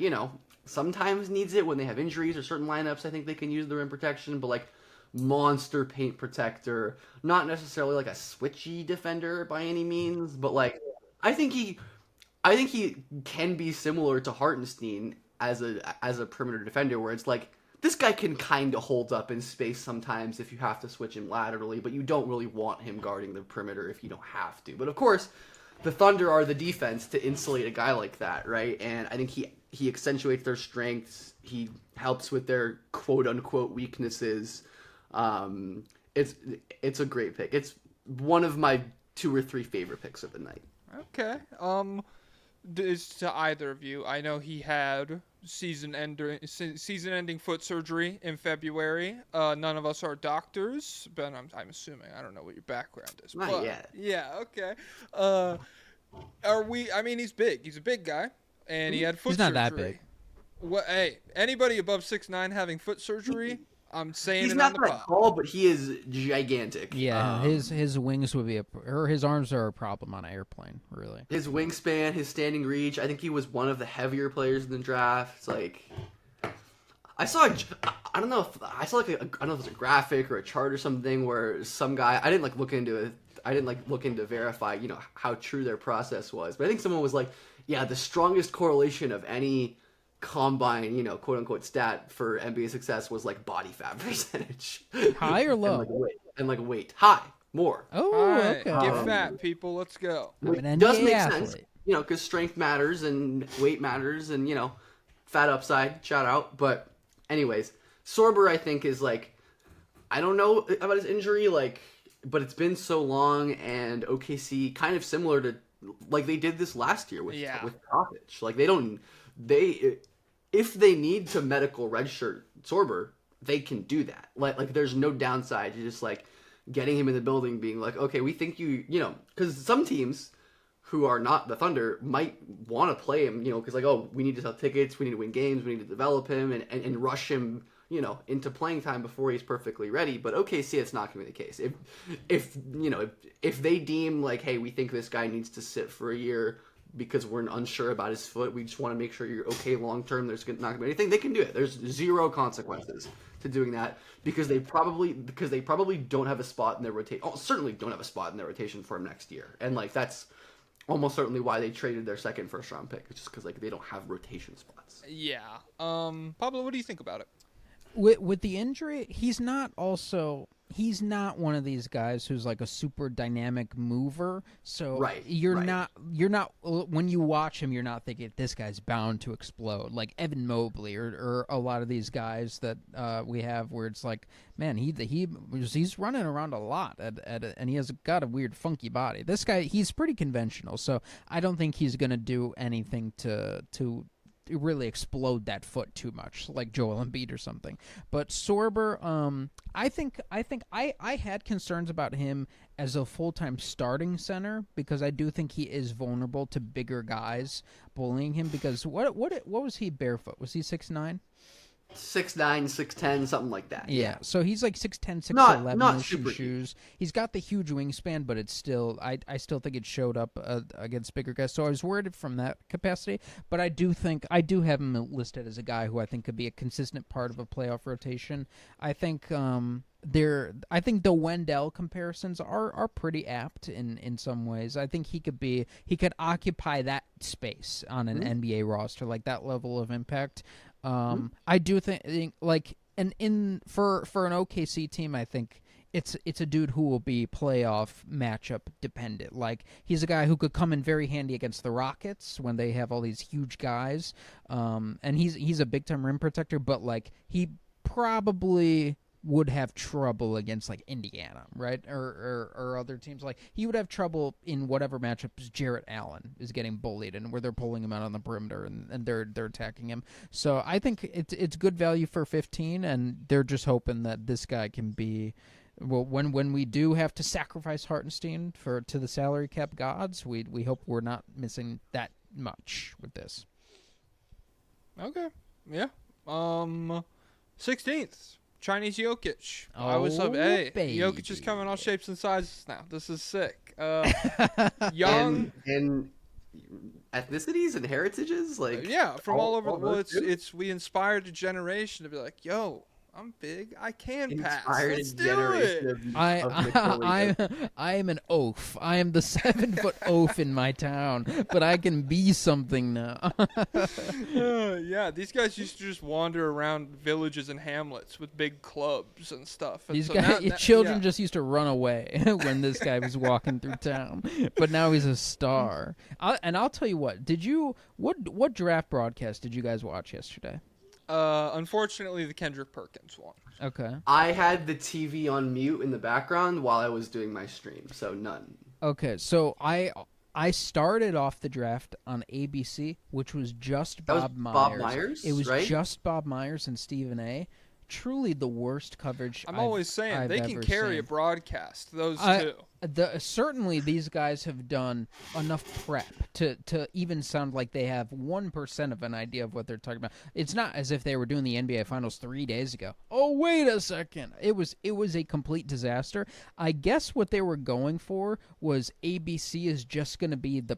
sometimes needs it when they have injuries or certain lineups. I think they can use the rim protection, but like monster paint protector, not necessarily like a switchy defender by any means, but like I think I think he can be similar to Hartenstein as a perimeter defender, where it's like this guy can kind of hold up in space sometimes if you have to switch him laterally, but you don't really want him guarding the perimeter if you don't have to. But of course, the Thunder are the defense to insulate a guy like that, right? And I think he accentuates their strengths. He helps with their quote unquote weaknesses. It's a great pick. It's one of my 2 or 3 favorite picks of the night. Okay. Is to either of you. I know he had season-ending foot surgery in February. None of us are doctors, but I'm assuming. I don't know what your background is. Not yet. Yeah. Okay. Are we? I mean, he's big. He's a big guy, and he had foot surgery. He's not that big. What? Hey, anybody above 6'9" having foot surgery? I'm saying he's it not on the that pod. tall, but he is gigantic. Yeah, his wings would be or his arms are a problem on an airplane, really. His wingspan, his standing reach. I think he was one of the heavier players in the draft. It's like I don't know if I don't know if it's a graphic or a chart or something where some guy I didn't look into verify how true their process was, but I think someone was like, yeah, the strongest correlation of any combine, quote unquote stat for NBA success was like body fat percentage. High or low? and weight. High. More. Oh, All right, okay. get fat, people. Let's go. It does make sense, because strength matters and weight matters and, fat upside, shout out. But anyways, Sorber, I think, is I don't know about his injury, but it's been so long, and OKC kind of similar to, they did this last year with Topic. If they need to medical redshirt Sorber, they can do that. There's no downside to just getting him in the building, being like, okay, we think because some teams who are not the Thunder might want to play him, because we need to sell tickets, we need to win games, we need to develop him and rush him, into playing time before he's perfectly ready. But OKC, it's not going to be the case. If they deem hey, we think this guy needs to sit for a year because we're unsure about his foot, we just want to make sure you're okay long term, there's not going to be anything, they can do it. There's zero consequences to doing that because they probably don't have a spot in their rotation. Oh, certainly don't have a spot in their rotation for him next year. And that's almost certainly why they traded their second first round pick. It's just because they don't have rotation spots. Yeah. Pablo, what do you think about it? With the injury, he's not one of these guys who's a super dynamic mover. So you're not when you watch him, you're not thinking this guy's bound to explode like Evan Mobley or a lot of these guys that we have where it's man, he's running around a lot and he has got a weird funky body. This guy, he's pretty conventional, so I don't think he's gonna do anything to really explode that foot too much, like Joel Embiid or something. But Sorber, I think I had concerns about him as a full-time starting center because I do think he is vulnerable to bigger guys bullying him. Because what was he barefoot? Was he 6'9"? 6'9", 6'10", something like that. Yeah, so he's 6'10", 6'11", not in shoes. He's got the huge wingspan, but it's still, I still think it showed up against bigger guys. So I was worried from that capacity, but I do have him listed as a guy who I think could be a consistent part of a playoff rotation. I think the Wendell comparisons are pretty apt in some ways. I think he could occupy that space on an NBA roster, that level of impact. I do think for an OKC team, I think it's a dude who will be playoff matchup dependent. He's a guy who could come in very handy against the Rockets when they have all these huge guys. And he's a big time rim protector, but he probably would have trouble against Indiana, right? Or other teams. He would have trouble in whatever matchups Jarrett Allen is getting bullied and where they're pulling him out on the perimeter and they're attacking him. So I think it's good value for 15, and they're just hoping that this guy can be, well, when we do have to sacrifice Hartenstein to the salary cap gods, we hope we're not missing that much with this. Okay. Yeah. 16th. Chinese Jokic. I was up. Hey, baby. Jokic is coming all shapes and sizes now. This is sick. Young and ethnicities and heritages, yeah, from all over the world. We inspired a generation to be yo, I'm big. I can pass. Inspired Let's a do generation it. of Nicole leaders. I am an oaf. I am the 7-foot oaf in my town, but I can be something now. Yeah, these guys used to just wander around villages and hamlets with big clubs and stuff. And These so guys, now- children yeah. just used to run away when this guy was walking through town, but now he's a star. I'll tell you what. What draft broadcast did you guys watch yesterday? Unfortunately, the Kendrick Perkins one. Okay. I had the TV on mute in the background while I was doing my stream, so none. Okay, so I started off the draft on ABC, which was just That was Bob Myers. Bob Myers, It was right? just Bob Myers and Stephen A. Truly the worst coverage I'm always saying I've they can ever carry seen. a broadcast. Those two. Certainly these guys have done enough prep to even sound like they have 1% of an idea of what they're talking about. It's not as if they were doing the NBA Finals 3 days ago. Oh, wait a second. It was a complete disaster. I guess what they were going for was ABC is just going to be the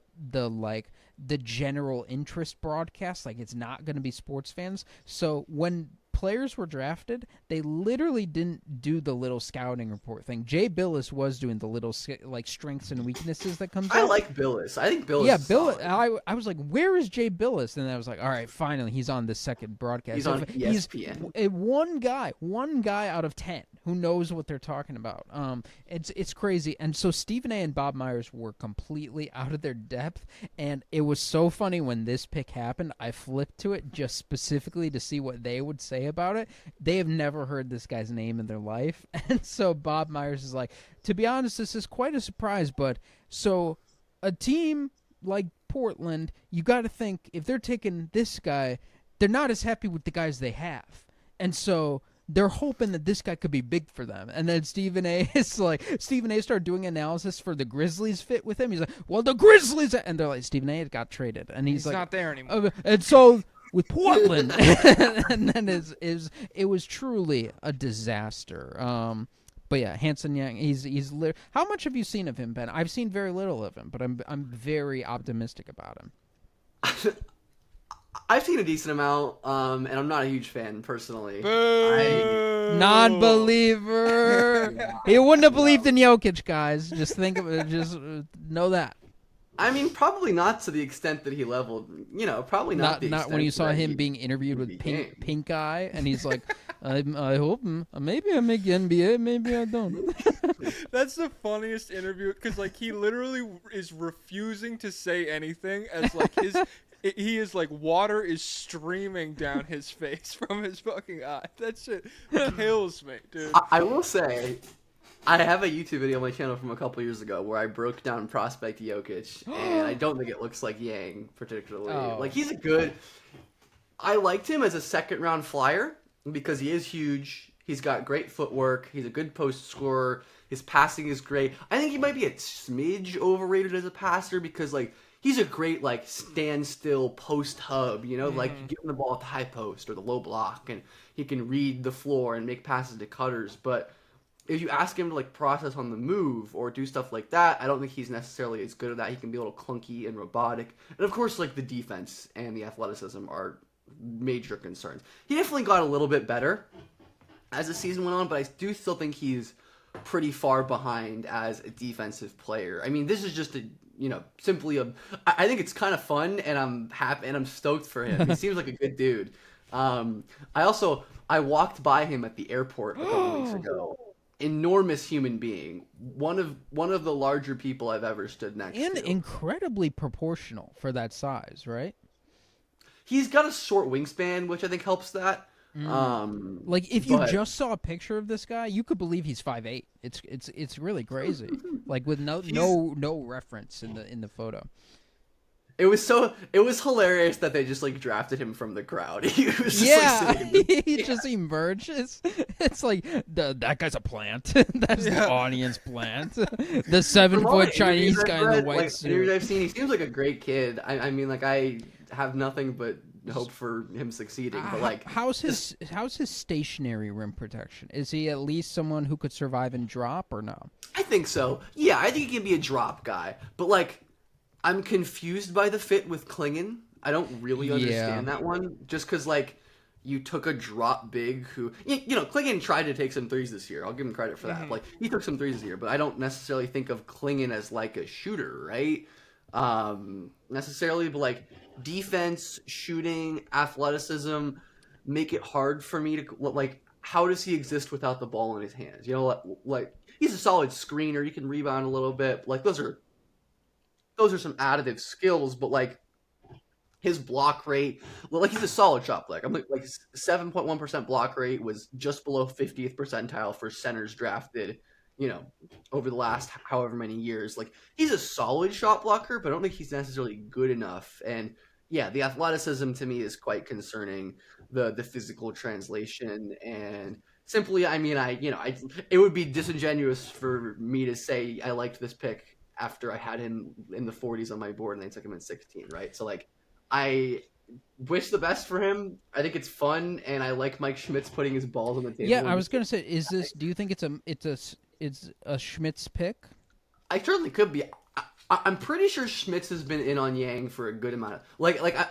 general interest broadcast. Like, it's not going to be sports fans. So when players were drafted, they literally didn't do the little scouting report thing. Jay Billis was doing the little strengths and weaknesses that comes I out. like Billis. I think Billis. Yeah, is Billis. solid. I was like, where is Jay Billis? And I was like, all right, finally, he's on the second broadcast. He's So on he's ESPN. one guy out of 10 who knows what they're talking about. It's crazy. And so Stephen A. and Bob Myers were completely out of their depth, and it was so funny when this pick happened. I flipped to it just specifically to see what they would say about it. They have never heard this guy's name in their life, and so Bob Myers is like, to be honest, this is quite a surprise, but so a team like Portland, you got to think, if they're taking this guy, they're not as happy with the guys they have, and so they're hoping that this guy could be big for them. And then Stephen A. started doing analysis for the Grizzlies fit with him. He's like, well, the Grizzlies, and they're like, Stephen A. got traded, and he's like, not there anymore. and so with Portland, and then it was truly a disaster. But yeah, Hanson Yang, he's how much have you seen of him, Ben? I've seen very little of him, but I'm very optimistic about him. I've seen a decent amount, and I'm not a huge fan personally. Boo! Non-believer. He wouldn't have believed in Jokic, guys. Just think of it. Just know that. I mean, probably not to the extent that he leveled. Probably not. The Not extent when you saw that him he being interviewed with became. Pink Eye, and he's like, I hope maybe I make NBA, maybe I don't. That's the funniest interview because he literally is refusing to say anything as he is like water is streaming down his face from his fucking eye. That shit kills me, dude. I will say, I have a YouTube video on my channel from a couple years ago where I broke down Prospect Jokic, and I don't think it looks like Yang particularly. Oh. He's a good. I liked him as a second-round flyer because he is huge. He's got great footwork. He's a good post scorer. His passing is great. I think he might be a smidge overrated as a passer because he's a great standstill post hub. You give him the ball at the high post or the low block, and he can read the floor and make passes to cutters, but if you ask him to process on the move or do stuff like that, I don't think he's necessarily as good at that. He can be a little clunky and robotic. And of course, the defense and the athleticism are major concerns. He definitely got a little bit better as the season went on, but I do still think he's pretty far behind as a defensive player. I mean, this is just I think it's kind of fun, and I'm happy and I'm stoked for him. He seems like a good dude. I walked by him at the airport a couple weeks ago. Enormous human being, one of the larger people I've ever stood next to, And incredibly proportional for that size, right? He's got a short wingspan, which I think helps that. If you just saw a picture of this guy, you could believe he's 5'8". It's really crazy. With no reference in the photo. It was hilarious that they just drafted him from the crowd. He was just He just emerges. It's that guy's a plant. That's the audience plant. The 7-foot Chinese guy in the white suit. I've seen, he seems like a great kid. I mean, I have nothing but hope for him succeeding. But how's his stationary rim protection? Is he at least someone who could survive and drop or no? I think so. Yeah, I think he can be a drop guy. But I'm confused by the fit with Klingon. I don't really understand that one. Just because you took a drop big who, you know, Klingon tried to take some threes this year. I'll give him credit for that. Like, he took some threes this year, but I don't necessarily think of Klingon as like a shooter, right? Necessarily, but like defense, shooting, athleticism make it hard for me to, like, how does he exist without the ball in his hands? You know, like he's a solid screener. He can rebound a little bit. Like, those are some additive skills, but like his block rate, well, like, he's a solid shot blocker. I'm like 7.1% block rate was just below 50th percentile for centers drafted, you know, over the last however many years. Like, he's a solid shot blocker, but I don't think he's necessarily good enough. And yeah, the athleticism to me is quite concerning. The physical translation, and simply, I mean, it would be disingenuous for me to say I liked this pick after I had him in the 40s on my board and then took him in 16, right? So like, I wish the best for him. I think it's fun, and I like Mike Schmitz putting his balls on the table. Yeah, I was gonna say, do you think it's a Schmitz pick? I certainly could be. I'm pretty sure Schmitz has been in on Yang for a good amount of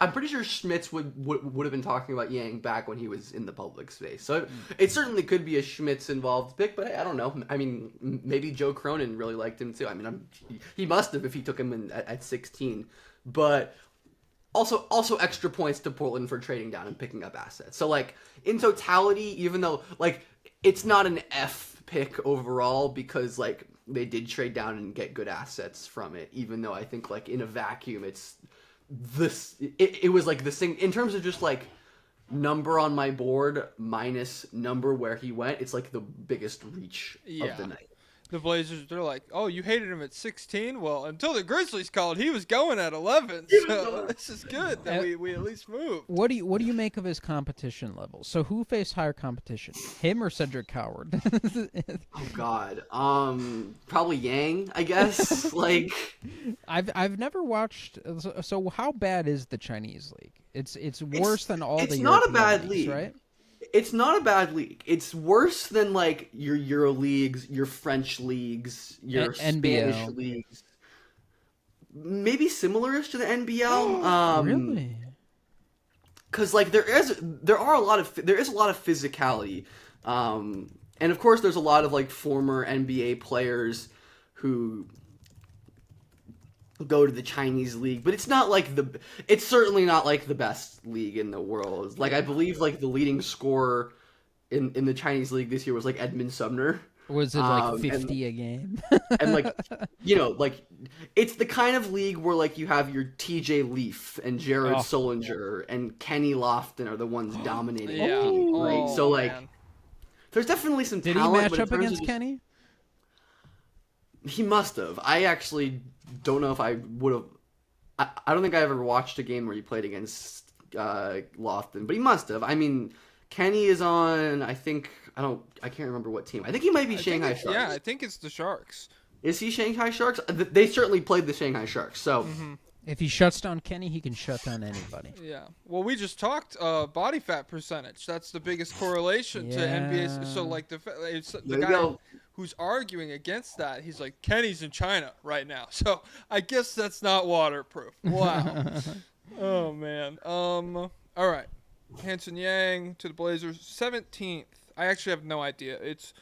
I'm pretty sure Schmitz would have been talking about Yang back when he was in the public space. So it certainly could be a Schmitz involved pick, but I don't know. I mean, maybe Joe Cronin really liked him too. I mean, he must have if he took him in at 16. But also extra points to Portland for trading down and picking up assets. So like, in totality, even though like it's not an F pick overall, because like they did trade down and get good assets from it, even though I think like in a vacuum it's this, it was like this thing in terms of just like number on my board minus number where he went, it's like the biggest reach of the night. The Blazers, they're like, oh, you hated him at 16? Well, until the Grizzlies called, he was going at 11. So this is good that we at least moved. What do you make of his competition level? So who faced higher competition, him or Cedric Howard? Oh God, probably Yang, I guess. Like, I've never watched. So how bad is the Chinese league? It's worse than all the. It's not a bad leagues, league, right? It's not a bad league. It's worse than like your Euro leagues, your French leagues, your Spanish leagues. Maybe similar-ish to the NBL. Really? Because like there is a lot of physicality, and of course there's a lot of like former NBA players who go to the Chinese league, but it's certainly not like the best league in the world. Like, I believe like the leading scorer in the Chinese league this year was like Edmund Sumner. Was it like 50 a game? And like, you know, like it's the kind of league where like you have your TJ Leaf and Jared Solinger and Kenny Lofton are the ones dominating the team, right? So like, there's definitely some talent. Did he match up against Kenny? He must have. I actually don't know if I would have. I don't think I ever watched a game where he played against Lofton, but he must have. I mean, Kenny is on, I think, I can't remember what team. I think he might be Shanghai Sharks. Yeah, I think it's the Sharks. Is he Shanghai Sharks? They certainly played the Shanghai Sharks, so. If he shuts down Kenny, he can shut down anybody. Yeah. Well, we just talked body fat percentage. That's the biggest correlation to NBA. So, like, the guy who's arguing against that, he's like, Kenny's in China right now. So, I guess that's not waterproof. Wow. Oh, man. All right. Hanson Yang to the Blazers. 17th. I actually have no idea. It's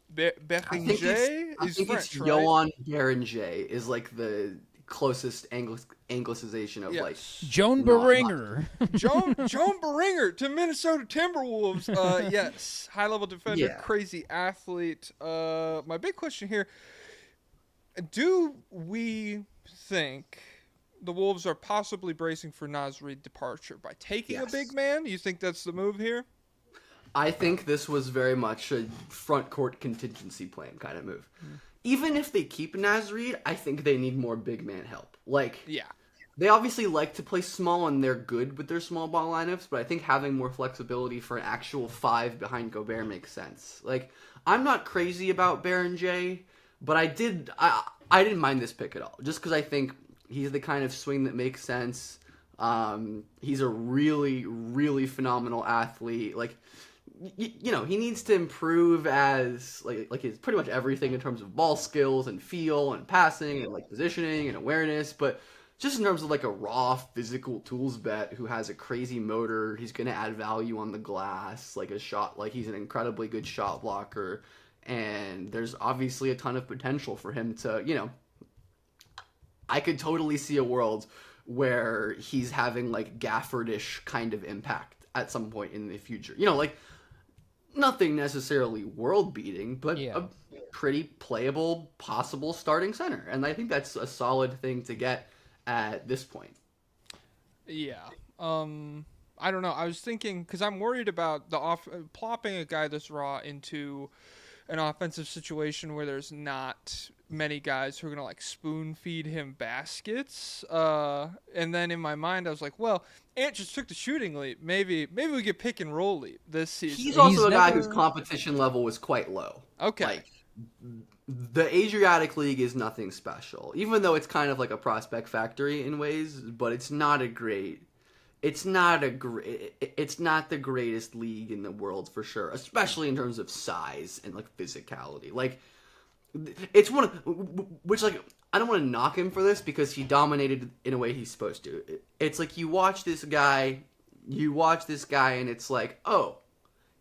Beringer is French, right? Johan Beringer is like the closest anglicization of like Joan Beringer. Joan Beringer to Minnesota Timberwolves. Yes, high level defender, crazy athlete. My big question here: do we think the Wolves are possibly bracing for Naz Reid's departure by taking a big man? You think that's the move here? I think this was very much a front court contingency plan kind of move. Even if they keep Naz Reid, I think they need more big man help. Like, they obviously like to play small and they're good with their small ball lineups, but I think having more flexibility for an actual 5 behind Gobert makes sense. Like, I'm not crazy about Beringer, but I didn't mind this pick at all, just because I think he's the kind of swing that makes sense. He's a really, really phenomenal athlete. Like, you know, he needs to improve as like his pretty much everything in terms of ball skills and feel and passing and like positioning and awareness. But just in terms of like a raw physical tools bet who has a crazy motor. He's going to add value on the glass, like a shot, like he's an incredibly good shot blocker. And there's obviously a ton of potential for him to, you know, I could totally see a world where he's having like Gaffordish kind of impact at some point in the future. You know, like nothing necessarily world beating, but a pretty playable, possible starting center. And I think that's a solid thing to get at this point. Yeah. I don't know. I was thinking, because I'm worried about plopping a guy this raw into an offensive situation where there's not many guys who are going to like spoon feed him baskets. And then in my mind, I was like, well, Ant just took the shooting leap. Maybe we get pick and roll leap this season. He's also a guy whose competition level was quite low. Okay. Like, the Adriatic League is nothing special, even though it's kind of like a prospect factory in ways, but it's not the greatest league in the world for sure, especially in terms of size and like physicality. Like, it's one of which, like, I don't want to knock him for this because he dominated in a way he's supposed to. It's like you watch this guy and it's like, oh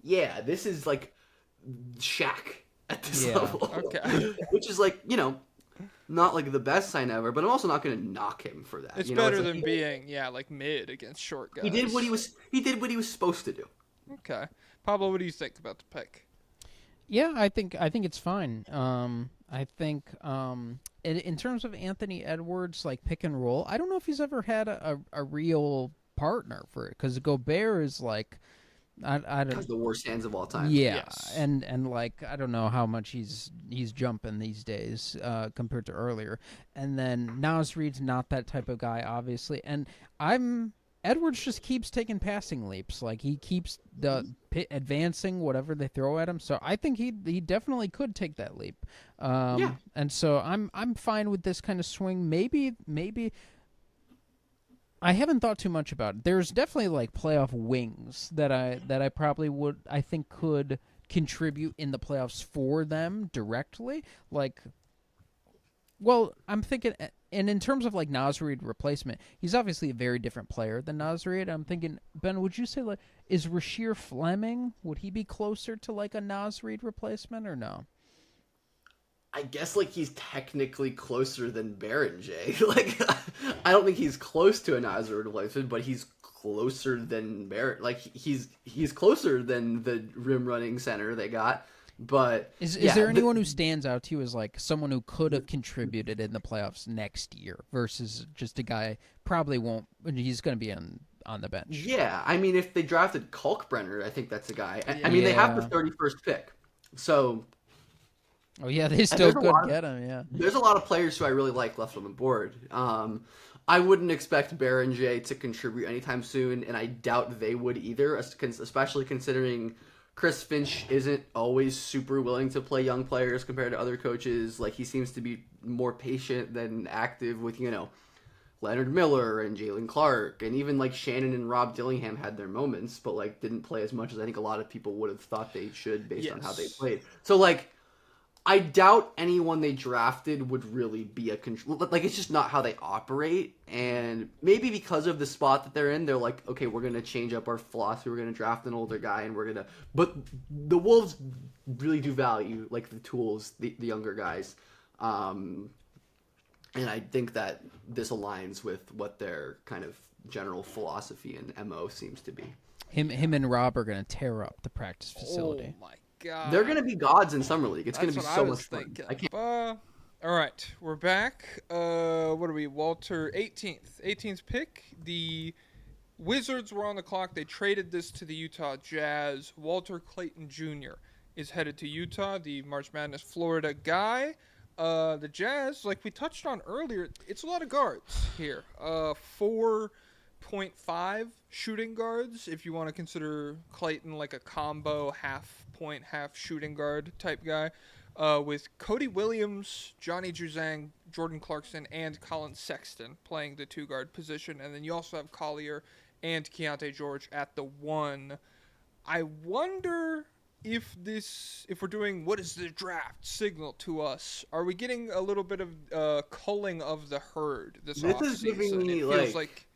yeah, this is like Shaq at this level. Okay. Which is like, you know, not like the best sign ever, but I'm also not going to knock him for that. It's you know? better it's than being like mid against short guys. He did what he was supposed to do. Okay. Pablo, what do you think about the pick? Yeah, I think it's fine. I think in terms of Anthony Edwards, like pick and roll, I don't know if he's ever had a real partner for it, because Gobert is like, I don't, has the worst hands of all time. yeah, Yes. and like I don't know how much he's jumping these days compared to earlier. And then Naz Reid's not that type of guy, obviously. And Edwards just keeps taking passing leaps. Like he keeps advancing whatever they throw at him. So I think he definitely could take that leap. And so I'm fine with this kind of swing. Maybe I haven't thought too much about it. There's definitely like playoff wings that I probably would, I think, could contribute in the playoffs for them directly. Like, well, I'm thinking, and in terms of like Naz Reid replacement, he's obviously a very different player than Naz Reid. I'm thinking, Ben, would you say like, is Rasheer Fleming, would he be closer to like a Naz Reid replacement or no? I guess like he's technically closer than Berenjay. Like, I don't think he's close to a Naz Reid replacement, but he's closer than Barrett. Like he's closer than the rim running center they got. But is there anyone who stands out to you as like someone who could have contributed in the playoffs next year versus just a guy probably won't? He's going to be on the bench. Yeah, I mean, if they drafted Kalkbrenner, I think that's a guy. I mean, they have the 31st pick, so. Oh yeah, they still could get him. Yeah, there's a lot of players who I really like left on the board. I wouldn't expect Berenjay to contribute anytime soon, and I doubt they would either, especially considering Chris Finch isn't always super willing to play young players compared to other coaches. Like, he seems to be more patient than active with, you know, Leonard Miller and Jalen Clark, and even like Shannon and Rob Dillingham had their moments, but like didn't play as much as I think a lot of people would have thought they should based on how they played. So like, I doubt anyone they drafted would really be a control. Like, it's just not how they operate. And maybe because of the spot that they're in, they're like, okay, we're going to change up our philosophy. We're going to draft an older guy, and we're going to. But the Wolves really do value like the tools, the younger guys. And I think that this aligns with what their kind of general philosophy and MO seems to be. Him and Rob are going to tear up the practice facility. Oh my God. They're going to be gods in Summer League. It's going to be so much fun. All right, we're back. What are we, Walter? 18th pick. The Wizards were on the clock. They traded this to the Utah Jazz. Walter Clayton Jr. is headed to Utah, the March Madness Florida guy. The Jazz, like we touched on earlier, it's a lot of guards here. 4.5 shooting guards, if you want to consider Clayton like a combo half-point, half-shooting guard type guy, with Cody Williams, Johnny Juzang, Jordan Clarkson, and Colin Sexton playing the two-guard position. And then you also have Collier and Keontae George at the one. I wonder if we're doing what is the draft signal to us, are we getting a little bit of culling of the herd this This offseason? is giving me, It feels like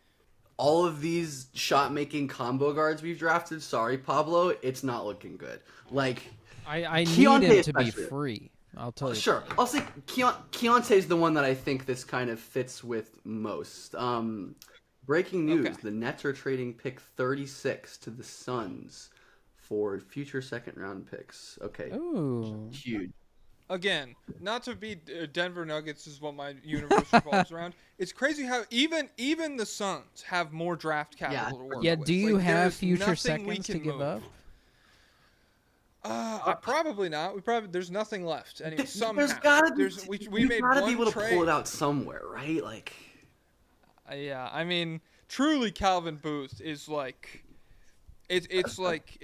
all of these shot-making combo guards we've drafted. Sorry, Pablo, it's not looking good. Like, I need Keontae him to be especially. free. I'll tell you. Sure. I'll say Keontae's the one that I think this kind of fits with most. Breaking news: Okay. the Nets are trading pick 36 to the Suns for future second-round picks. Okay, Ooh. huge. Again, not to be Denver Nuggets is what my universe revolves around. It's crazy how even the Suns have more draft capital to work Yeah, with. do you Like, have there's future nothing we seconds to can give move. up? Probably not. There's nothing left. Anyway, somehow. There's gotta be. We made gotta one be able to trade. pull it out somewhere, right? Like, Yeah, I mean, truly, Calvin Booth is like, it's like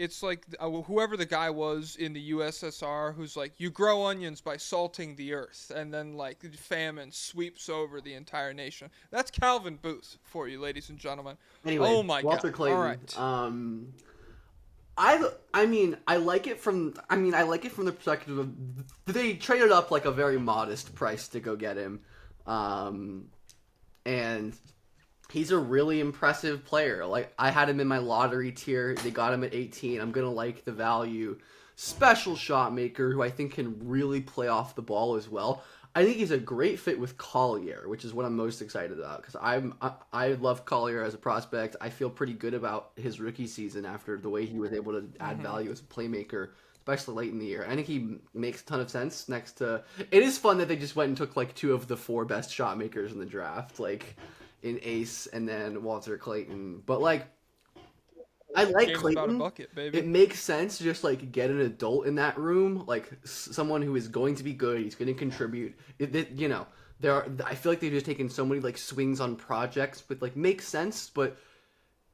whoever the guy was in the USSR who's like, you grow onions by salting the earth, and then like famine sweeps over the entire nation. That's Calvin Booth for you, ladies and gentlemen. anyway, Oh my Walter God. Clayton. All right. I mean, I like it from the perspective of they traded up like a very modest price to go get him, and he's a really impressive player. Like, I had him in my lottery tier. They got him at 18. I'm gonna like the value. Special shot maker who I think can really play off the ball as well. I think he's a great fit with Collier, which is what I'm most excited about because I love Collier as a prospect. I feel pretty good about his rookie season after the way he was able to add value as a playmaker, especially late in the year. I think he makes a ton of sense next to. It is fun that they just went and took like 2 of the 4 best shot makers in the draft, like in Ace and then Walter Clayton. But like, I like Game's about a Clayton. bucket, baby. It makes sense to just like get an adult in that room, like someone who is going to be good. He's going to contribute. You know, I feel like they've just taken so many like swings on projects, but like makes sense, but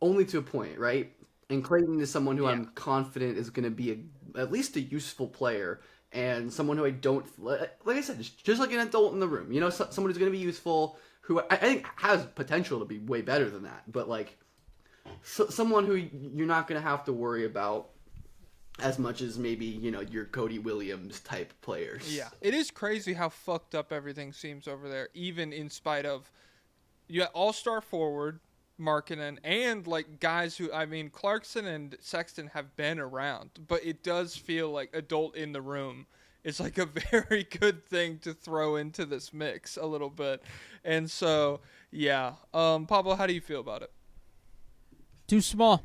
only to a point, right? And Clayton is someone who I'm confident is going to be at least a useful player, and someone who I don't like I said, just like an adult in the room. You know, someone who's going to be useful, who I think has potential to be way better than that, but like. Someone who you're not going to have to worry about as much as maybe, you know, your Cody Williams type players. Yeah, it is crazy how fucked up everything seems over there, even in spite of all-star forward Markkanen and like guys who, I mean, Clarkson and Sexton have been around, but it does feel like adult in the room is like a very good thing to throw into this mix a little bit. And so, yeah. Pablo, how do you feel about it? Too small.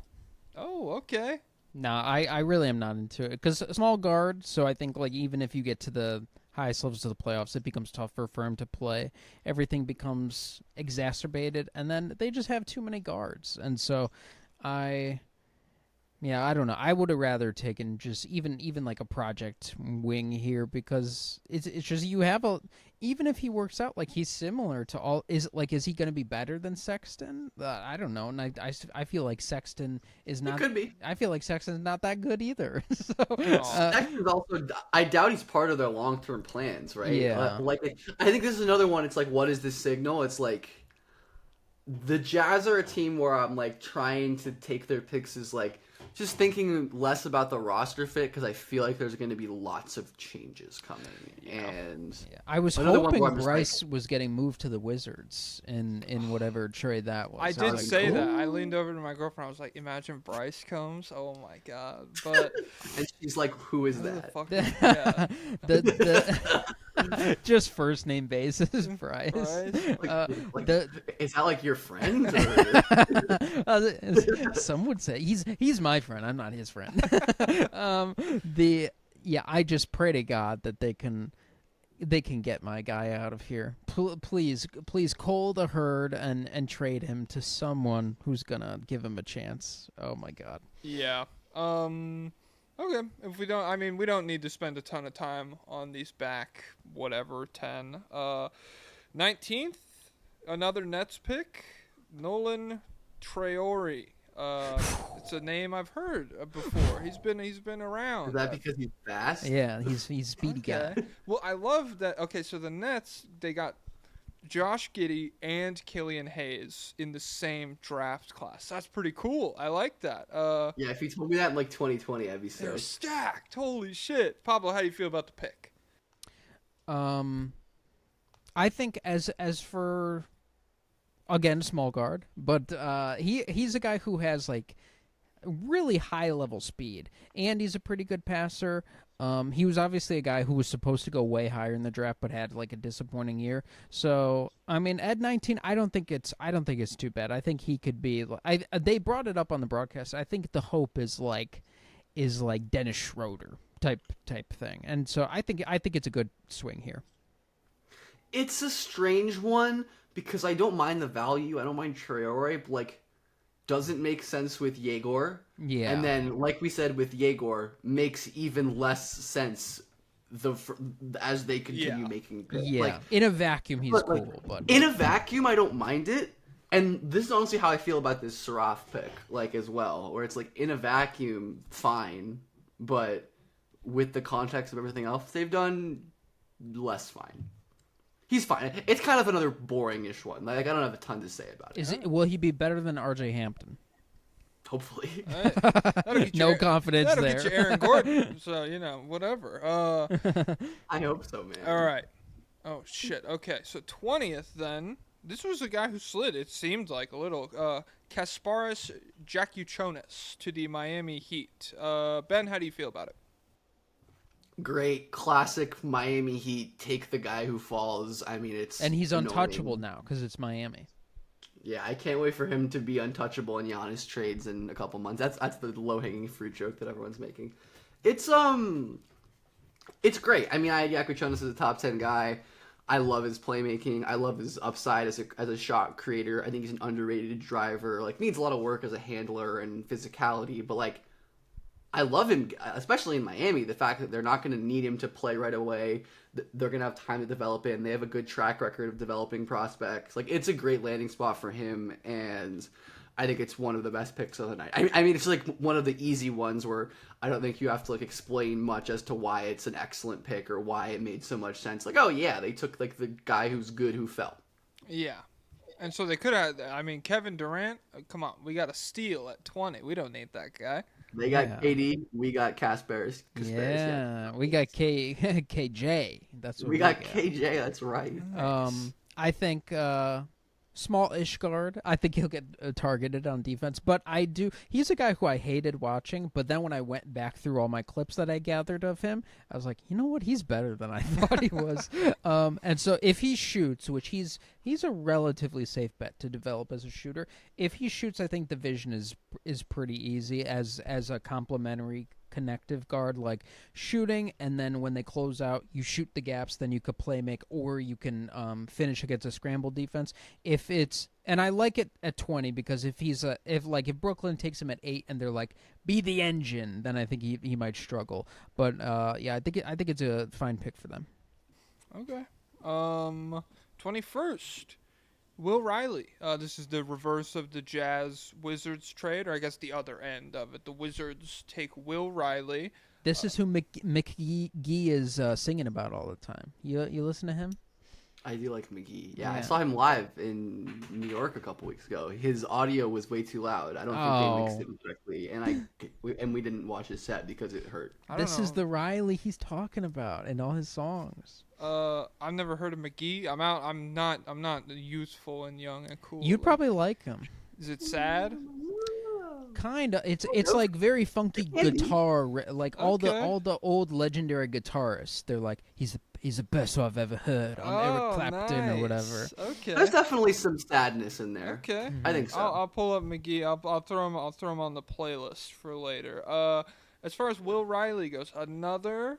Oh, okay. No, I really am not into it because small guard. So I think like even if you get to the highest levels of the playoffs, it becomes tougher for him to play. Everything becomes exacerbated, and then they just have too many guards. And so, I don't know. I would have rather taken just even like a project wing here because it's just you have even if he works out like he's similar to all is he going to be better than Sexton? I don't know, and I feel like Sexton is not. He could be. I feel like Sexton's not that good either. So Sexton's also. I doubt he's part of their long-term plans, right? Yeah. I think this is another one. It's like, what is this signal? It's like the Jazz are a team where I'm like trying to take their picks as like. Just thinking less about the roster fit because I feel like there's going to be lots of changes coming. And I was another one hoping where I'm just Bryce was getting moved to the Wizards in whatever trade that was. I was did like, say that. "Ooh." I leaned over to my girlfriend. I was like, imagine Bryce comes. Oh, my God. But and she's like, "Who is who the that?" fuck is that? the just first name basis, Bryce. Is that like your friend? Or... Some would say he's my friend. I'm not his friend. I just pray to God that they can get my guy out of here. Please cull the herd and trade him to someone who's gonna give him a chance. Oh my God. Yeah. Okay. If we don't need to spend a ton of time on these back 10. 19th, another Nets pick, Nolan TRAORE. It's a name I've heard before. He's been around. Is that because he's fast? Yeah, he's speedy guy. Well, I love that. Okay, so the Nets, they got Josh Giddey and Killian Hayes in the same draft class. That's pretty cool. I like that. Yeah, if you told me that in like 2020, I'd be They're stoked. stacked. Holy shit. Pablo, how do you feel about the pick? I think as for, again, small guard, but he's a guy who has like really high level speed, and he's a pretty good passer. He was obviously a guy who was supposed to go way higher in the draft, but had like a disappointing year. So I mean, at 19, I don't think it's too bad. I think he could be. They brought it up on the broadcast. I think the hope is like Dennis Schroeder type thing, and so I think it's a good swing here. It's a strange one because I don't mind the value. I don't mind TRAORE, but like doesn't make sense with EGOR. Yeah. And then, like we said with EGOR, makes even less sense as they continue making picks. Yeah. Like, in a vacuum, he's cool. Like, but in a vacuum, I don't mind it. And this is honestly how I feel about this SARAF pick, like, as well. Where it's like, in a vacuum, fine. But with the context of everything else they've done, less fine. He's fine. It's kind of another boring-ish one. Like, I don't have a ton to say about it. Will he be better than R.J. Hampton? Hopefully. No confidence that'll there. Get you Aaron Gordon. So, whatever. I hope so, man. All right. Oh, shit. Okay, so 20th then. This was a guy who slid, it seemed like, a little. Kasparis JAKUCIONIS to the Miami Heat. Ben, how do you feel about it? Great, classic Miami Heat. Take the guy who falls. I mean, it's and he's annoying. Untouchable now because it's Miami. Yeah, I can't wait for him to be untouchable in Giannis trades in a couple months. That's the low hanging fruit joke that everyone's making. It's great. I mean, JAKUCIONIS is a top 10 guy. I love his playmaking. I love his upside as a shot creator. I think he's an underrated driver. Like, needs a lot of work as a handler and physicality, but like, I love him, especially in Miami. The fact that they're not going to need him to play right away. They're going to have time to develop him. They have a good track record of developing prospects. Like, it's a great landing spot for him, and I think it's one of the best picks of the night. I mean, it's like one of the easy ones where I don't think you have to like explain much as to why it's an excellent pick or why it made so much sense. Like, oh yeah, they took like the guy who's good who fell. Yeah. And so they could have, I mean, Kevin Durant, come on, we got a steal at 20. We don't need that guy. They got KD, we got Kasparis. Yeah, we got KJ. That's what we got KJ. That's right. Nice. I think small-ish guard. I think he'll get targeted on defense, but he's a guy who I hated watching, but then when I went back through all my clips that I gathered of him, I was like, you know what? He's better than I thought he was. And so if he shoots, which he's a relatively safe bet to develop as a shooter, if he shoots, I think the vision is pretty easy as a complementary connective guard, like shooting, and then when they close out, you shoot the gaps, then you could play make, or you can finish against a scramble defense. And I like it at 20 because if Brooklyn takes him at 8 and they're like, be the engine, then I think he might struggle. But yeah, I think it's a fine pick for them. Okay. 21st. Will Riley. This is the reverse of the Jazz Wizards trade, or I guess the other end of it. The Wizards take Will Riley. This is who McGee is singing about all the time. You listen to him? I do like McGee. Yeah, I saw him live in New York a couple weeks ago. His audio was way too loud. I don't think they mixed it correctly, and we didn't watch his set because it hurt. This is the Riley he's talking about in all his songs. I've never heard of McGee. I'm out. I'm not youthful and young and cool. You'd probably like him. Is it sad? Kinda. It's like very funky guitar, like all the old legendary guitarists. They're like, he's the best I've ever heard on Eric Clapton or whatever. Okay. There's definitely some sadness in there. Okay. I think so. I'll pull up McGee. I'll throw him on the playlist for later. As far as Will Riley goes, another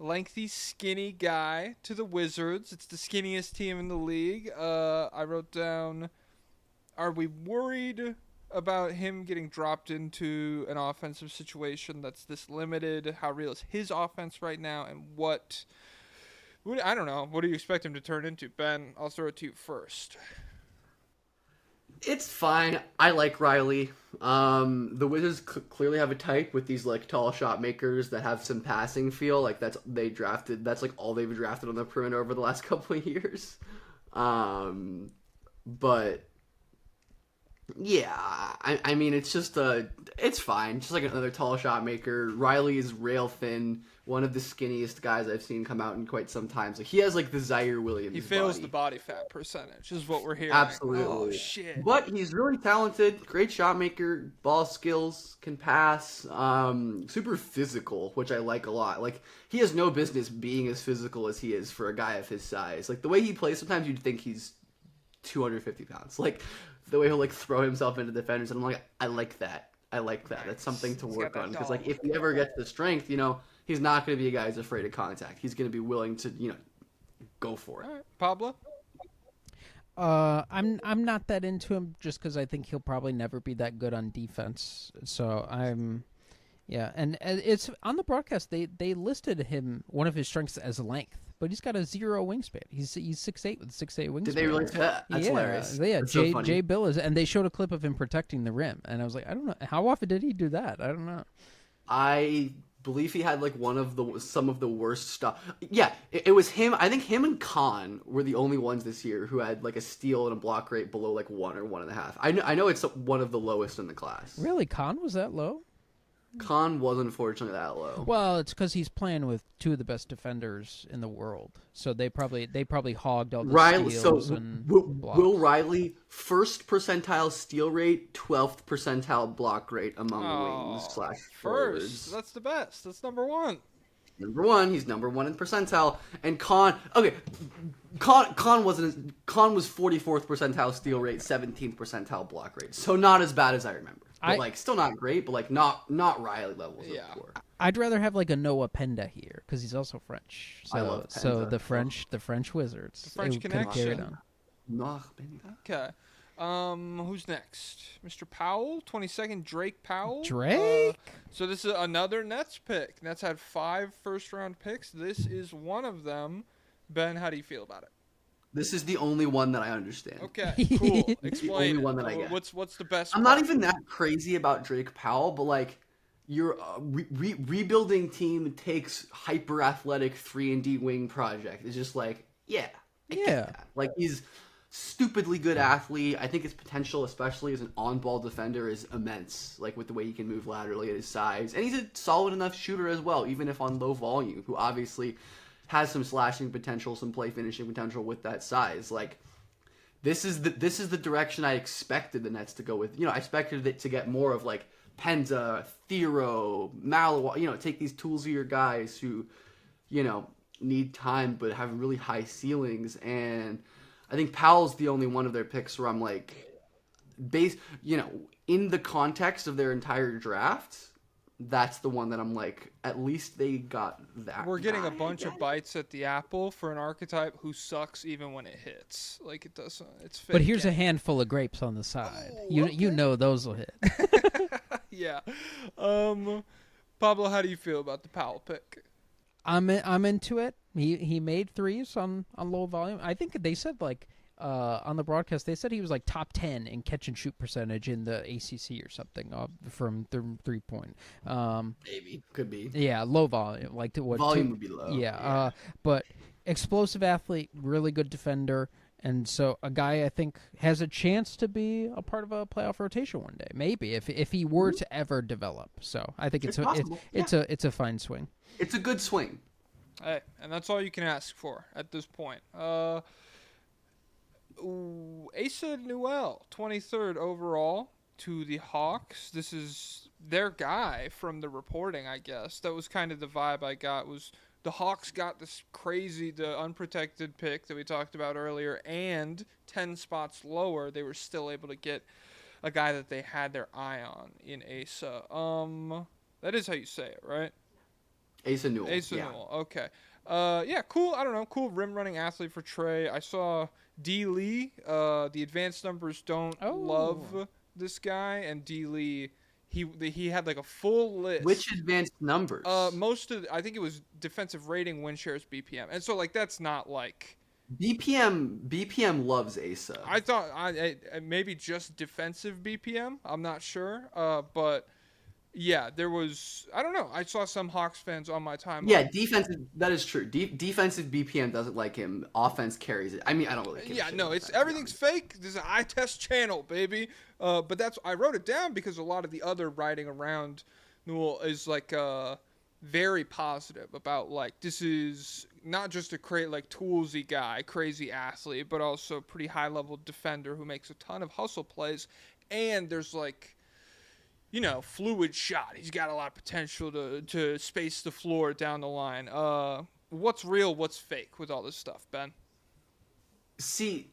lengthy, skinny guy to the Wizards. It's the skinniest team in the league. I wrote down, are we worried about him getting dropped into an offensive situation that's this limited? How real is his offense right now? And I don't know. What do you expect him to turn into? Ben, I'll throw it to you first. It's fine. I like Riley. The Wizards clearly have a type with these like tall shot makers that have some passing feel. Like that's like all they've drafted on the perimeter over the last couple of years. But yeah, I mean, it's just it's fine. Just like another tall shot maker. Riley is rail thin, one of the skinniest guys I've seen come out in quite some time. So he has like the Zaire Williams. He fails body. the body fat percentage, is what we're hearing. Absolutely. Oh shit. But he's really talented, great shot maker, ball skills, can pass, super physical, which I like a lot. Like, he has no business being as physical as he is for a guy of his size. Like, the way he plays, sometimes you'd think he's 250 pounds. Like, the way he'll, like, throw himself into defenders, and I'm like, I like that. I like that. That's something to work on. Because, like, if he ever gets the strength, you know, he's not going to be a guy who's afraid of contact. He's going to be willing to, you know, go for it. All right. Pablo? I'm not that into him just because I think he'll probably never be that good on defense. So yeah, and it's on the broadcast. They listed him, one of his strengths, as length, but he's got a 0 wingspan. He's 6'8" with 6'8" wingspan. Did they really say that? That's hilarious. Yeah. That's so funny. Jay Bill is, and they showed a clip of him protecting the rim, and I was like, I don't know how often did he do that. I don't know. I believe he had like some of the worst stuff. Yeah, it was him. I think him and Khan were the only ones this year who had like a steal and a block rate below like 1 or 1.5. I know it's one of the lowest in the class. Really, Khan was that low? Khan was unfortunately that low. Well, it's because he's playing with 2 of the best defenders in the world, so they probably hogged all the steals and blocks. Will Riley, 1st percentile steal rate, 12th percentile block rate among wings / forwards. First, that's the best. That's number 1. Number 1, he's number 1 in percentile. And Khan was 44th percentile steal rate, 17th percentile block rate. So not as bad as I remember. But like still not great, but like not Riley levels of before. I'd rather have like a Noah Penda here because he's also French. So, I love Penda. So the French Wizards. The French connection. Okay. Who's next? Mr. Powell, 22nd, Drake Powell. Drake? So this is another Nets pick. Nets had 5 first-round picks. This is one of them. Ben, how do you feel about it? This is the only one that I understand. Okay, cool. Explain. The only one that I get. What's the best? I'm not even that crazy about Drake Powell, but like your rebuilding team takes hyper athletic 3-and-D wing project. It's just like, I get that. Like, he's stupidly good athlete. I think his potential, especially as an on-ball defender, is immense. Like, with the way he can move laterally at his size, and he's a solid enough shooter as well, even if on low volume. Who obviously has some slashing potential, some play finishing potential with that size. Like, this is the direction I expected the Nets to go with. You know, I expected it to get more of like Penza, Thero, Maluach. You know, take these toolsier guys who, you know, need time but have really high ceilings. And I think Powell's the only one of their picks where I'm like, you know, in the context of their entire draft, that's the one that I'm like, at least they got that. We're getting a bunch of bites at the apple for an archetype who sucks even when it hits. Like, it doesn't. It's fake. But here's a handful of grapes on the side. You know those will hit. Yeah. Pablo, how do you feel about the Powell pick? I'm into it. He made threes on low volume. I think they said like on the broadcast they said he was like top 10 in catch and shoot percentage in the ACC or something from 3-point. Maybe could be. Yeah, low volume. Like volume would be low. Yeah. But explosive athlete, really good defender. And so a guy I think has a chance to be a part of a playoff rotation one day, maybe if he were to ever develop. So I think it's a fine swing. It's a good swing. Hey, and that's all you can ask for at this point. Asa Newell, 23rd overall to the Hawks. This is their guy from the reporting, I guess. That was kind of the vibe I got. Was the Hawks got this crazy, the unprotected pick that we talked about earlier, and 10 spots lower, they were still able to get a guy that they had their eye on in Asa. That is how you say it, right? Asa Newell. Newell. Okay. Yeah, cool. I don't know. Cool rim running athlete for Trey. I saw D. Lee. The advanced numbers don't love this guy, and D. Lee. He had like a full list. Which advanced numbers? I think it was defensive rating, win shares, BPM, and so like that's not like BPM loves Asa. I thought I maybe just defensive BPM. I'm not sure. But Yeah, there was. I don't know. I saw some Hawks fans on my timeline. Yeah, defensive. That is true. Defensive BPM doesn't like him. Offense carries it. I mean, I don't really. Give a Yeah, shit no, about it's that, to be everything's honest. fake. This is an eye test channel, baby. But that's I wrote it down because a lot of the other writing around Newell is like very positive about like this is not just a like toolsy guy, crazy athlete, but also pretty high level defender who makes a ton of hustle plays, and there's like fluid shot. He's got a lot of potential to space the floor down the line. What's real? What's fake with all this stuff, Ben? See,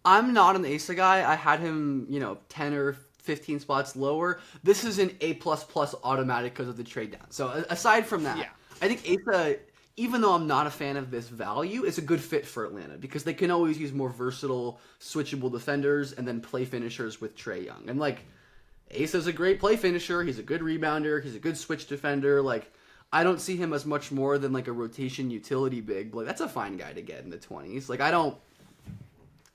I'm not an Asa guy. I had him, 10 or 15 spots lower. This is an A++ automatic because of the trade down. So aside from that, Yeah. I think Asa, even though I'm not a fan of this value, is a good fit for Atlanta because they can always use more versatile, switchable defenders and then play finishers with Trae Young. And like, Asa's a great play finisher. He's a good rebounder. He's a good switch defender. Like, I don't see him as much more than like a rotation utility big, but like, that's a fine guy to get in the 20s. Like, I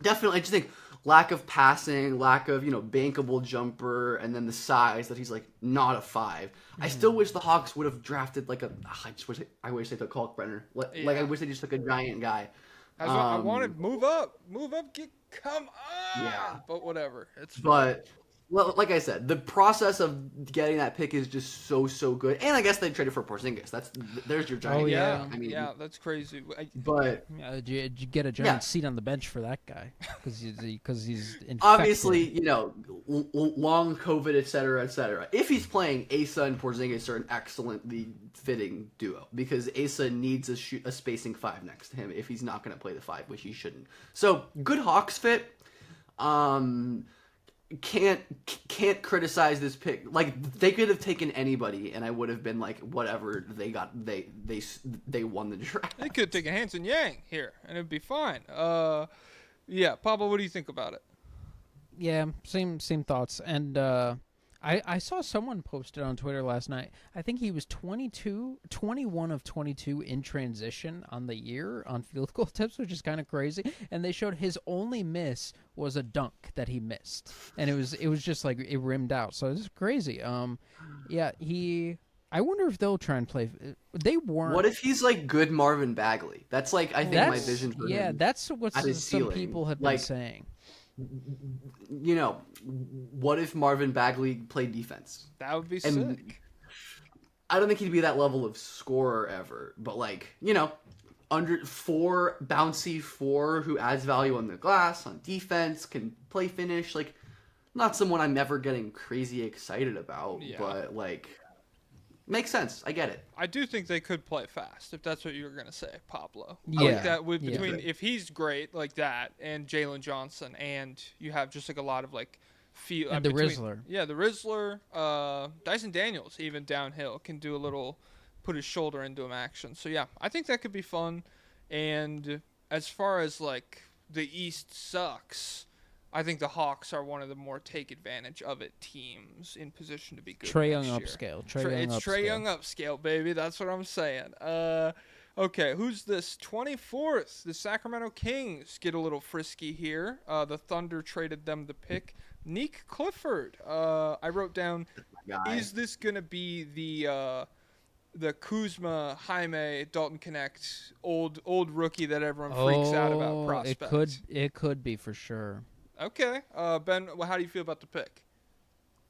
just think lack of passing, lack of, bankable jumper, and then the size that he's like not a 5. I still wish the Hawks would have drafted like I wish they took Kalkbrenner. Like, I wish they just took a giant guy. I wanted move up, come on. Yeah. But whatever, it's fine. But well, like I said, the process of getting that pick is just so good. And I guess they traded for Porzingis. There's your giant. Oh, guy. yeah. I mean, yeah, that's crazy. but Did you get a giant seat on the bench for that guy? Because he's infected. obviously, long COVID, et cetera, et cetera. If he's playing, Asa and Porzingis are an excellently fitting duo because Asa needs a spacing 5 next to him if he's not going to play the 5, which he shouldn't. So good Hawks fit. Can't criticize this pick. Like, they could have taken anybody and I would have been like, whatever, they won the draft. They could take a Hanson Yang here and it'd be fine. Yeah, Pablo, what do you think about it? Yeah, same thoughts. And I saw someone posted on Twitter last night. I think he was 21 of 22 in transition on the year on field goal attempts, which is kind of crazy. And they showed his only miss was a dunk that he missed, and it was just like it rimmed out. So it's crazy. Yeah, I wonder if they'll try and play. They weren't. What if he's like good Marvin Bagley? That's like I think my vision for him. Yeah, that's what at his some ceiling. people have been Like, saying. What if Marvin Bagley played defense? That would be And- sick. I don't think he'd be that level of scorer ever, but like, under 4, bouncy 4 who adds value on the glass, on defense, can play finish, like not someone I'm ever getting crazy excited about, Yeah. but like makes sense. I get it. I do think they could play fast if that's what you were gonna say, Pablo. Yeah. Like that Yeah. between if he's great like that and Jalen Johnson, and you have just like a lot of like feel And the between- Rizzler. Yeah, the Rizzler. Dyson Daniels even downhill can do a little, put his shoulder into him action. So yeah, I think that could be fun. And as far as like the East sucks, I think the Hawks are one of the more take advantage of it teams in position to be good. Trae Young next year. upscale. Trae Young upscale, baby. That's what I'm saying. Okay, who's this? 24th. The Sacramento Kings get a little frisky here. The Thunder traded them the pick. NIQUE Clifford. I wrote down, Guy. is this going to be the Kuzma, Jaime, Dalton Connect, old rookie that everyone freaks out about prospect? It could be for sure. Okay. Ben, how do you feel about the pick?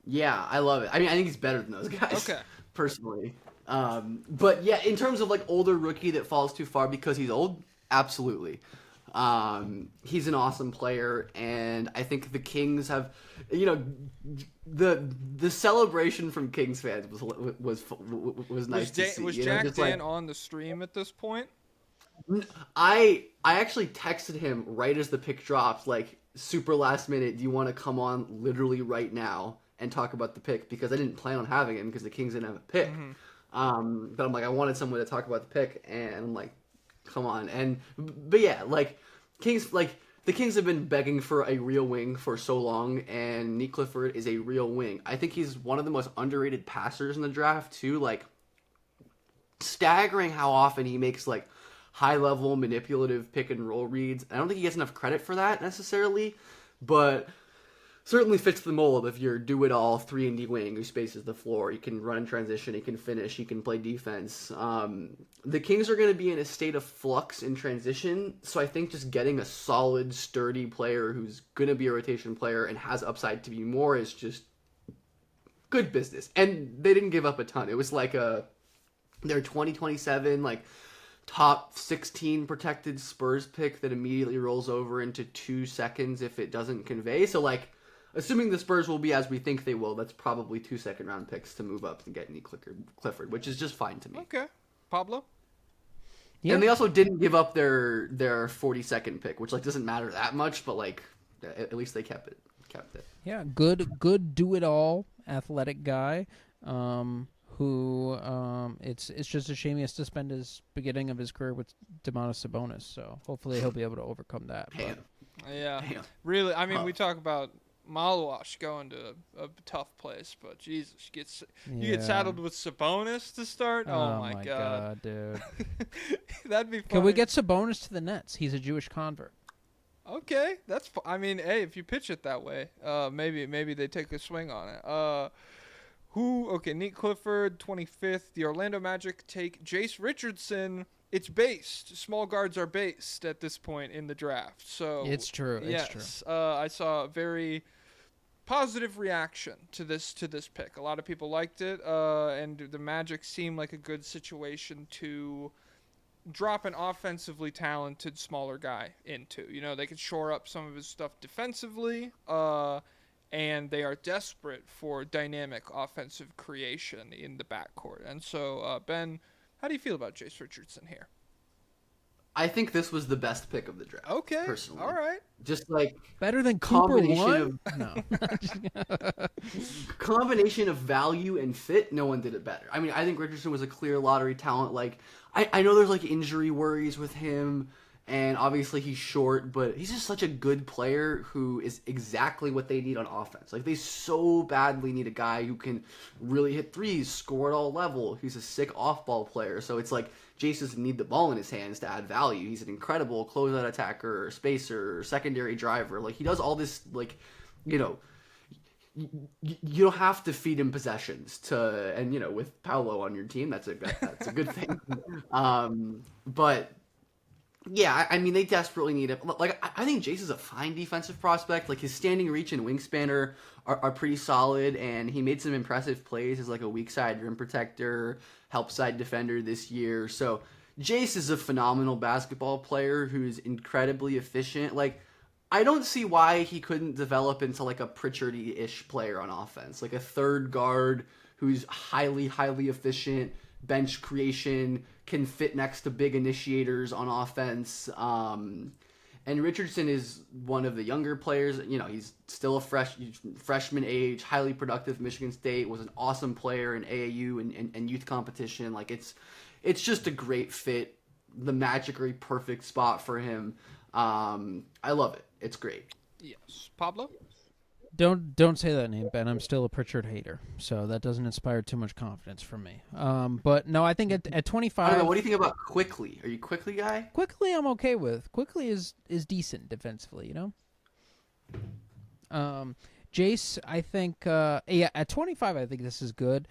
Yeah, I love it. I mean, I think he's better than those guys. Okay. Personally. But yeah, in terms of like older rookie that falls too far because he's old, absolutely. He's an awesome player, and I think the Kings have, the celebration from Kings fans was nice to see. Was you know, Jack just Dan like, on the stream at this point? I actually texted him right as the pick dropped, like super last minute. Do you want to come on literally right now and talk about the pick? Because I didn't plan on having him because the Kings didn't have a pick. Mm-hmm. But I'm like, I wanted someone to talk about the pick, and I'm like, come on. But yeah, like the Kings have been begging for a real wing for so long, and NIQUE Clifford is a real wing. I think he's one of the most underrated passers in the draft too. Like, staggering how often he makes like high-level manipulative pick and roll reads. I don't think he gets enough credit for that necessarily, but certainly fits the mold of your do-it-all 3-and-D wing who spaces the floor. He can run in transition, he can finish, he can play defense. The Kings are going to be in a state of flux in transition, so I think just getting a solid, sturdy player who's going to be a rotation player and has upside to be more is just good business. And they didn't give up a ton. It was like their 2027, like, top 16 protected Spurs pick that immediately rolls over into 2 seconds if it doesn't convey. So, like, assuming the Spurs will be as we think they will, that's probably 2 second-round picks to move up and get Clifford, which is just fine to me. Okay. Pablo? Yeah. And they also didn't give up their 42nd pick, which, like, doesn't matter that much, but, like, at least they kept it. Yeah, good do-it-all athletic guy. Who it's just a shame he has to spend his beginning of his career with Domantas Sabonis. So hopefully he'll be able to overcome that. Damn. Yeah. Damn. Really, I mean, we talk about MALUACH going to a tough place, but Jesus, you get saddled with Sabonis to start? Oh my God, dude. That'd be funny. Can we get Sabonis to the Nets? He's a Jewish convert. Okay, I mean, hey, if you pitch it that way, maybe they take a swing on it. Nick Clifford, 25th. The Orlando Magic take Jace Richardson. It's based. Small guards are based at this point in the draft. So It's true. yes, It's true. I saw a very positive reaction to this pick. A lot of people liked it, and the Magic seemed like a good situation to drop an offensively talented smaller guy into. You know, they could shore up some of his stuff defensively, and they are desperate for dynamic offensive creation in the backcourt. And so, Ben, how do you feel about Jace Richardson here? I think this was the best pick of the draft. Okay, personally. all right. Just like Better than Cooper combination one? No. combination of value and fit, no one did it better. I mean, I think Richardson was a clear lottery talent. Like, I know there's like injury worries with him, and obviously he's short, but he's just such a good player who is exactly what they need on offense. Like, they so badly need a guy who can really hit threes, score at all level. He's a sick off-ball player, so it's like Jace doesn't need the ball in his hands to add value. He's an incredible closeout attacker, spacer, secondary driver. Like, he does all this, like, you know, you don't have to feed him possessions to, and you know, with Paolo on your team, that's a good thing. But yeah, I mean, they desperately need it. Like, I think Jace is a fine defensive prospect. Like, his standing reach and wingspan are pretty solid, and he made some impressive plays as like a weak side rim protector, help side defender this year. So Jace is a phenomenal basketball player who's incredibly efficient. Like, I don't see why he couldn't develop into like a Pritchard-ish player on offense, like a third guard who's highly, highly efficient, bench creation, can fit next to big initiators on offense. And Richardson is one of the younger players. You know, he's still a freshman age, highly productive. Michigan State, was an awesome player in AAU and youth competition. Like, it's just a great fit. The Magic are a perfect spot for him. I love it. It's great. Yes. Pablo? Don't say that name, Ben. I'm still a Pritchard hater, so that doesn't inspire too much confidence from me. But no, I think at 25. I don't know. What do you think about Quickly? Are you Quickly guy? Quickly, I'm okay with. Quickly is decent defensively, you know. Jace, I think, at 25, I think this is good.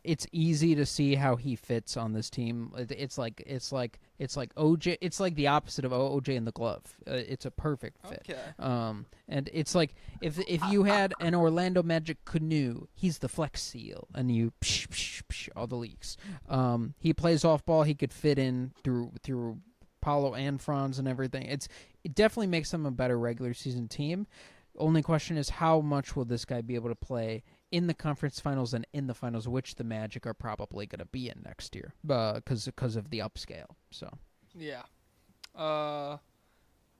It's easy to see how he fits on this team. It's like OJ. It's like the opposite of OJ in the glove. It's a perfect fit. Okay. And it's like if you had an Orlando Magic canoe, he's the flex seal, and you all the leaks. He plays off ball. He could fit in through Paulo and Franz and everything. It definitely makes them a better regular season team. Only question is, how much will this guy be able to play in the conference finals and in the finals, which the Magic are probably going to be in next year, because of the upscale. So Yeah. I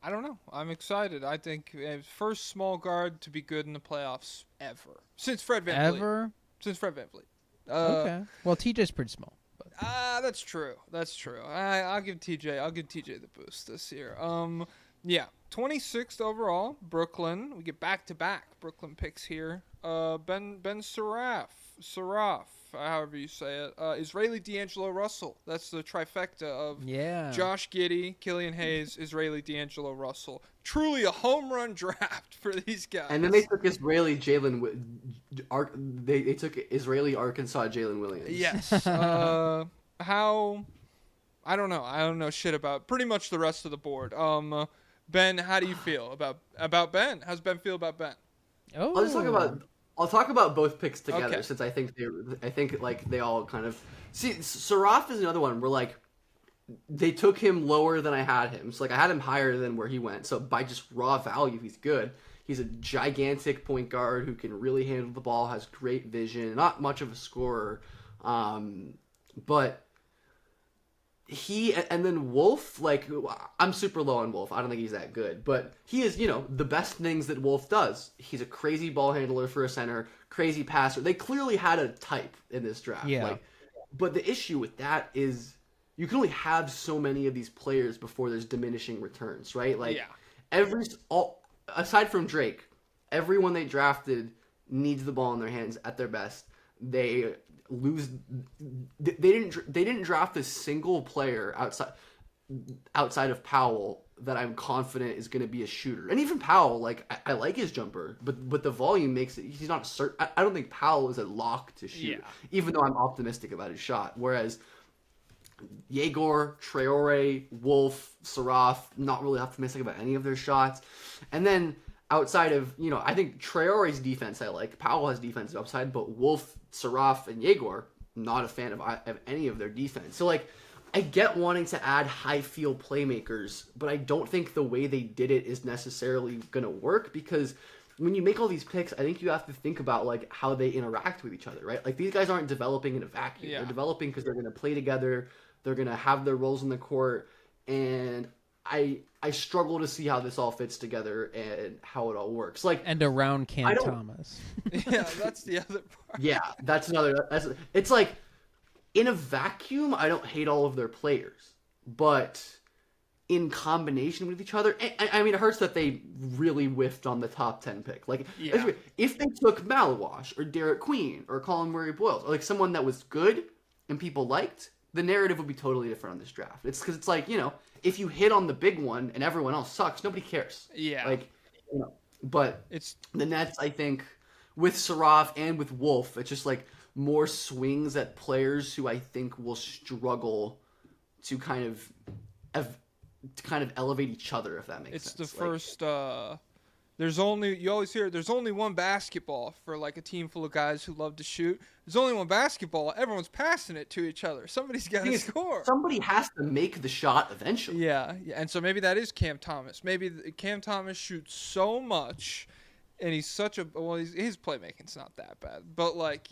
don't know. I'm excited. I think first small guard to be good in the playoffs ever since Fred VanVleet. Since Fred VanVleet. Okay. Well, TJ's pretty small. But. That's true. I'll give TJ the boost this year. Yeah. 26th overall, Brooklyn. We get back-to-back Brooklyn picks here. Ben Saraf, however you say it. Israeli D'Angelo Russell. That's the trifecta of Josh Giddey, Killian Hayes, Israeli D'Angelo Russell. Truly a home run draft for these guys. And then they took Israeli they took Israeli Arkansas Jalen Williams. Yes. How? I don't know. I don't know shit about pretty much the rest of the board. Ben, how do you feel about Ben? How's Ben feel about Ben? Oh, I'll talk about both picks together, Okay. since I think like they all kind of see. Saraf is another one where like they took him lower than I had him. So like I had him higher than where he went. So by just raw value, he's good. He's a gigantic point guard who can really handle the ball, has great vision, not much of a scorer, but. And then Wolf, like, I'm super low on Wolf. I don't think he's that good. But he is, the best things that Wolf does. He's a crazy ball handler for a center, crazy passer. They clearly had a type in this draft. Yeah. But the issue with that is you can only have so many of these players before there's diminishing returns, right? Like, aside from Drake, everyone they drafted needs the ball in their hands at their best. They didn't draft a single player outside of Powell that I'm confident is going to be a shooter. And even Powell, like I like his jumper, but the volume makes it. He's not certain. I don't think Powell is a lock to shoot, even though I'm optimistic about his shot. Whereas EGOR, TRAORE, Wolf, Saraf, not really optimistic about any of their shots. And then outside of, I think TRAORE's defense I like. Powell has defensive upside, but Wolf, Saraf, and EGOR, not a fan of any of their defense. So, like, I get wanting to add high-field playmakers, but I don't think the way they did it is necessarily going to work, because when you make all these picks, I think you have to think about, like, how they interact with each other, right? Like, these guys aren't developing in a vacuum. Yeah. They're developing because they're going to play together. They're going to have their roles in the court, and I struggle to see how this all fits together and how it all works. Like, and around Cam Thomas. Yeah, that's the other part. Yeah, that's another. It's like in a vacuum, I don't hate all of their players, but in combination with each other, I mean, it hurts that they really whiffed on the top 10 pick. Like, if they took Maluache or Derek Queen or Colin Murray-Boyles, or like someone that was good and people liked, the narrative would be totally different on this draft. It's because it's like, if you hit on the big one and everyone else sucks, nobody cares. Yeah. Like, but it's the Nets, I think, with Saraf and with Wolf, it's just like more swings at players who I think will struggle to kind of elevate each other, if that makes sense. It's the first. You always hear there's only one basketball for like a team full of guys who love to shoot. There's only one basketball. Everyone's passing it to each other. Somebody's got to score. Somebody has to make the shot eventually. Yeah, and so maybe that is Cam Thomas. Maybe Cam Thomas shoots so much, and he's such a his playmaking's not that bad, but like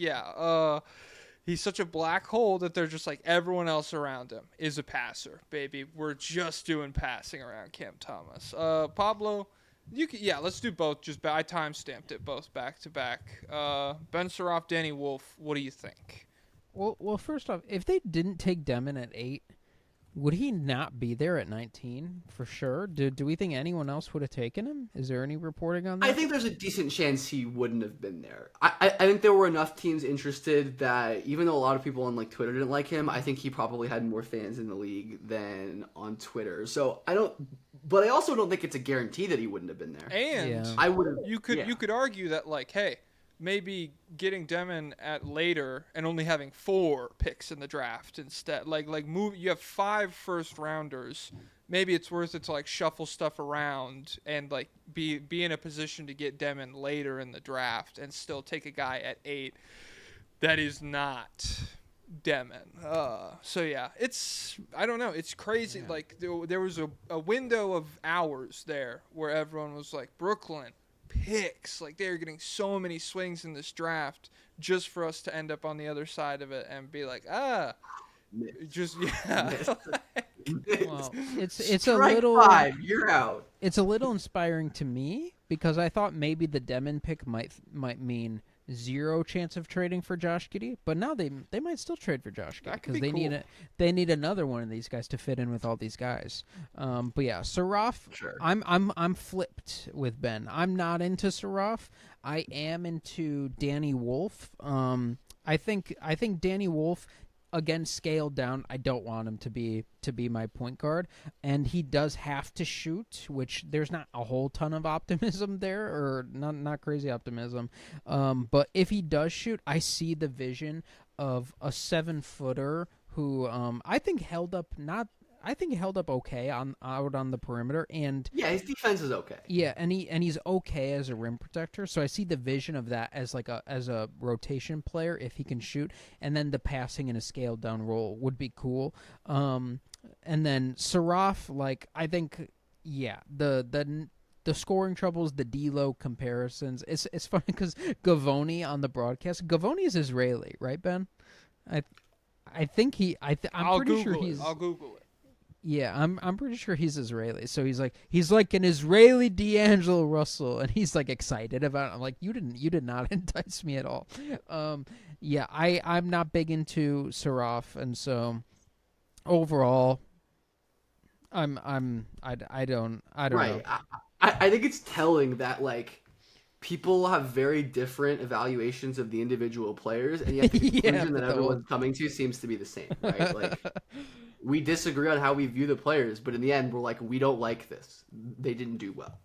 he's such a black hole that they're just like everyone else around him is a passer, baby. We're just doing passing around Cam Thomas. Pablo. Let's do both. I time-stamped it both back to back. Ben Saraf, Danny Wolf. What do you think? Well, first off, if they didn't take Demon at 8, would he not be there at 19 for sure? Do we think anyone else would have taken him? Is there any reporting on that? I think there's a decent chance he wouldn't have been there. I think there were enough teams interested that even though a lot of people on like Twitter didn't like him, I think he probably had more fans in the league than on Twitter. So but I also don't think it's a guarantee that he wouldn't have been there. And I would. You could argue that like, hey, maybe getting Demon at later and only having 4 picks in the draft instead, you have 5 first rounders. Maybe it's worth it to like shuffle stuff around and like be in a position to get Demon later in the draft and still take a guy at 8 that is not Demon. I don't know. It's crazy. Yeah. Like there was a window of hours there where everyone was like, Brooklyn picks, like they're getting so many swings in this draft just for us to end up on the other side of it and be like, well, it's a little 5, you're out. It's a little inspiring to me because I thought maybe the Demon pick might mean zero chance of trading for Josh Giddey, but now they might still trade for Josh Giddey That could because be they need another one of these guys to fit in with all these guys. But yeah, SARAF. Sure. I'm flipped with Ben. I'm not into SARAF. I am into Danny Wolf. I think Danny Wolf, again, scaled down. I don't want him to be my point guard, and he does have to shoot, which there's not a whole ton of optimism there, or not crazy optimism. But if he does shoot, I see the vision of a 7-footer who I think held up okay out on the perimeter, and Yeah, his defense is okay. yeah, and he's okay as a rim protector. So I see the vision of that as a rotation player if he can shoot, and then the passing in a scaled down role would be cool. And then SARAF, like, I think, yeah, the scoring troubles, the D-Lo comparisons. It's funny because Gavoni on the broadcast. Gavoni is Israeli, right, Ben? I think I'm pretty sure he's. I'll Google it. Yeah, I'm pretty sure he's Israeli. So he's like an Israeli D'Angelo Russell, and he's like excited about it. I'm like, you did not entice me at all. Yeah, I'm not big into SARAF, and so overall, I don't Right. know. I think it's telling that like people have very different evaluations of the individual players, and yet the Yeah, conclusion but that the everyone's coming to seems to be the same, right? Like we disagree on how we view the players, but in the end, we're like, we don't like this. They didn't do well.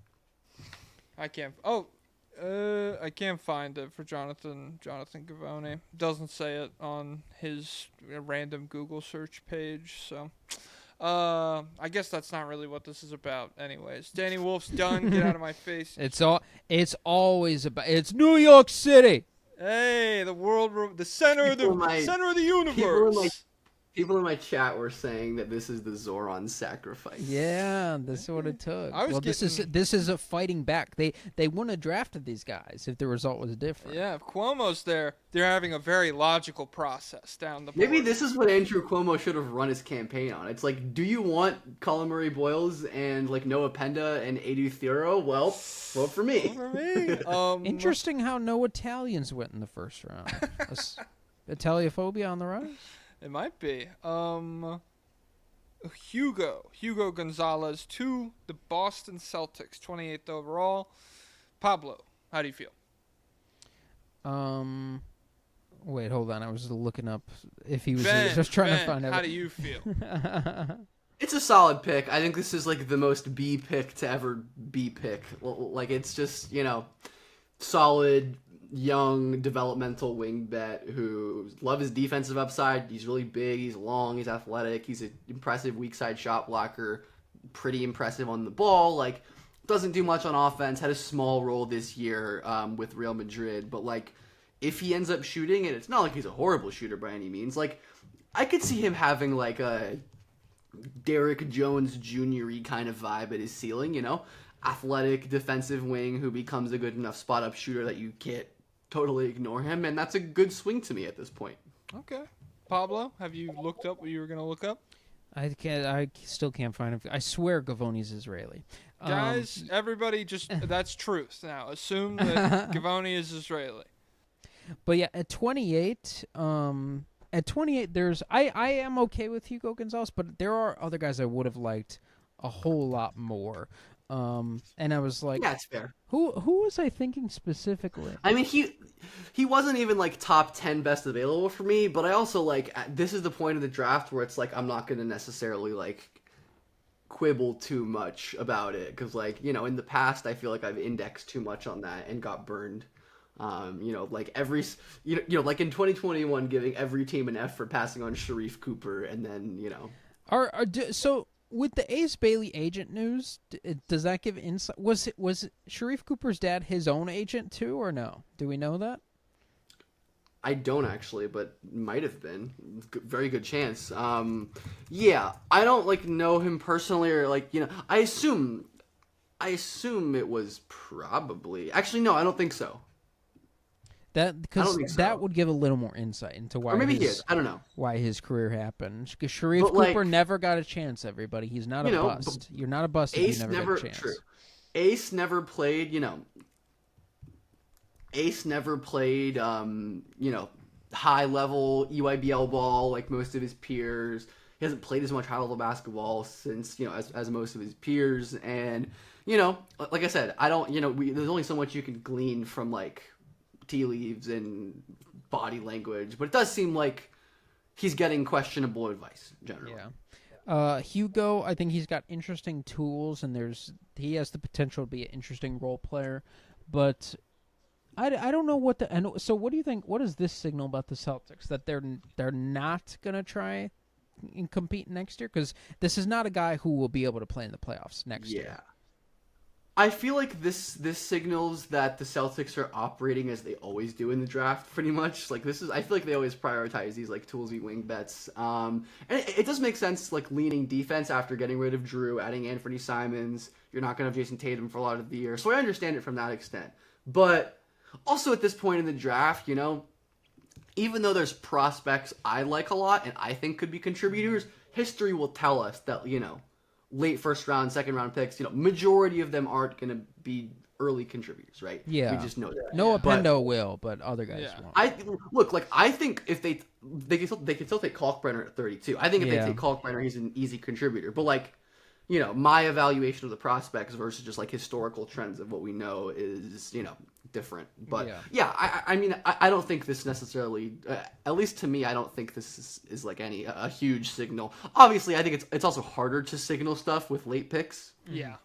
I can't. I can't find it for Jonathan Gavoni. Doesn't say it on his random Google search page. So, I guess that's not really what this is about. Anyways, Danny Wolf's done. Get out of my face. It's always about. It's New York City. Hey, the center of the universe. People in my chat were saying that this is the Zoran sacrifice. Yeah, this is what it took. This is a fighting back. They wouldn't have drafted these guys if the result was different. Yeah, if Cuomo's there, they're having a very logical process down the board. Maybe this is what Andrew Cuomo should have run his campaign on. It's like, do you want Colin Murray Boyles and like Noah Penda and Edu Thero? Well, vote for me. For me. Interesting how no Italians went in the first round. Italiophobia on the rise? It might be. Hugo Gonzalez to the Boston Celtics, 28th overall. Pablo, how do you feel? Wait, hold on. I was looking up if he was Ben, trying to find out. How do you feel? It's a solid pick. I think this is like the most B pick to ever be pick. Like it's just, solid, young, developmental wing bet who loves his defensive upside. He's really big, he's long, he's athletic, he's an impressive weak side shot blocker, pretty impressive on the ball, like doesn't do much on offense, had a small role this year with Real Madrid, but like if he ends up shooting, and it's not like he's a horrible shooter by any means, like I could see him having like a Derrick Jones Jr.-y kind of vibe at his ceiling, athletic defensive wing who becomes a good enough spot up shooter that you can't totally ignore him, and that's a good swing to me at this point. Okay. Pablo, have you looked up what you were going to look up? I still can't find him. I swear Gavoni's Israeli. Guys, everybody that's truth. Now, assume that Gavoni is Israeli. But yeah, at 28, there's I am okay with Hugo Gonzalez, but there are other guys I would have liked a whole lot more. And I was like, yeah, it's fair. Who was I thinking specifically? I mean, he wasn't even like top 10 best available for me, but I also like this is the point of the draft where it's like I'm not going to necessarily like quibble too much about it because like in the past I feel like I've indexed too much on that and got burned. Like every like in 2021 giving every team an F for passing on Sharif Cooper, and then so with the Ace Bailey agent news, does that give insight? Was Sharif Cooper's dad his own agent too, or no? Do we know that? I don't actually, but might have been. Very good chance. Yeah, I don't like know him personally, or like I assume it was probably. Actually, no, I don't think so. That would give a little more insight into why. Or maybe he is. I don't know why his career happened. Because Sharif Cooper never got a chance. Everybody, he's not a bust. You're not a bust if you never get a chance. True. Ace never played. Ace never played, high level EYBL ball like most of his peers. He hasn't played as much high level basketball since, as most of his peers. And, like I said, I don't, there's only so much you can glean from like tea leaves and body language, but it does seem like he's getting questionable advice generally. Yeah. Hugo, I think he's got interesting tools, and he has the potential to be an interesting role player, but I don't know what the and so what do you think? What does this signal about the Celtics that they're not gonna try and compete next year? Because this is not a guy who will be able to play in the playoffs next year. Yeah. I feel like this signals that the Celtics are operating as they always do in the draft, pretty much. Like I feel like they always prioritize these like toolsy wing bets. And it does make sense, like leaning defense after getting rid of Drew, adding Anthony Simons. You're not gonna have Jason Tatum for a lot of the year, so I understand it from that extent. But also at this point in the draft, even though there's prospects I like a lot and I think could be contributors, history will tell us that late first round, second round picks, majority of them aren't going to be early contributors, right? Yeah. We just know that. Noah Pendo will, but other guys won't. I think if they can still take Kalkbrenner at 32. I think if they take Kalkbrenner, he's an easy contributor. But my evaluation of the prospects versus just like historical trends of what we know is, different. But I don't think this necessarily, at least to me, I don't think this is like a huge signal. Obviously, I think it's also harder to signal stuff with late picks. Yeah.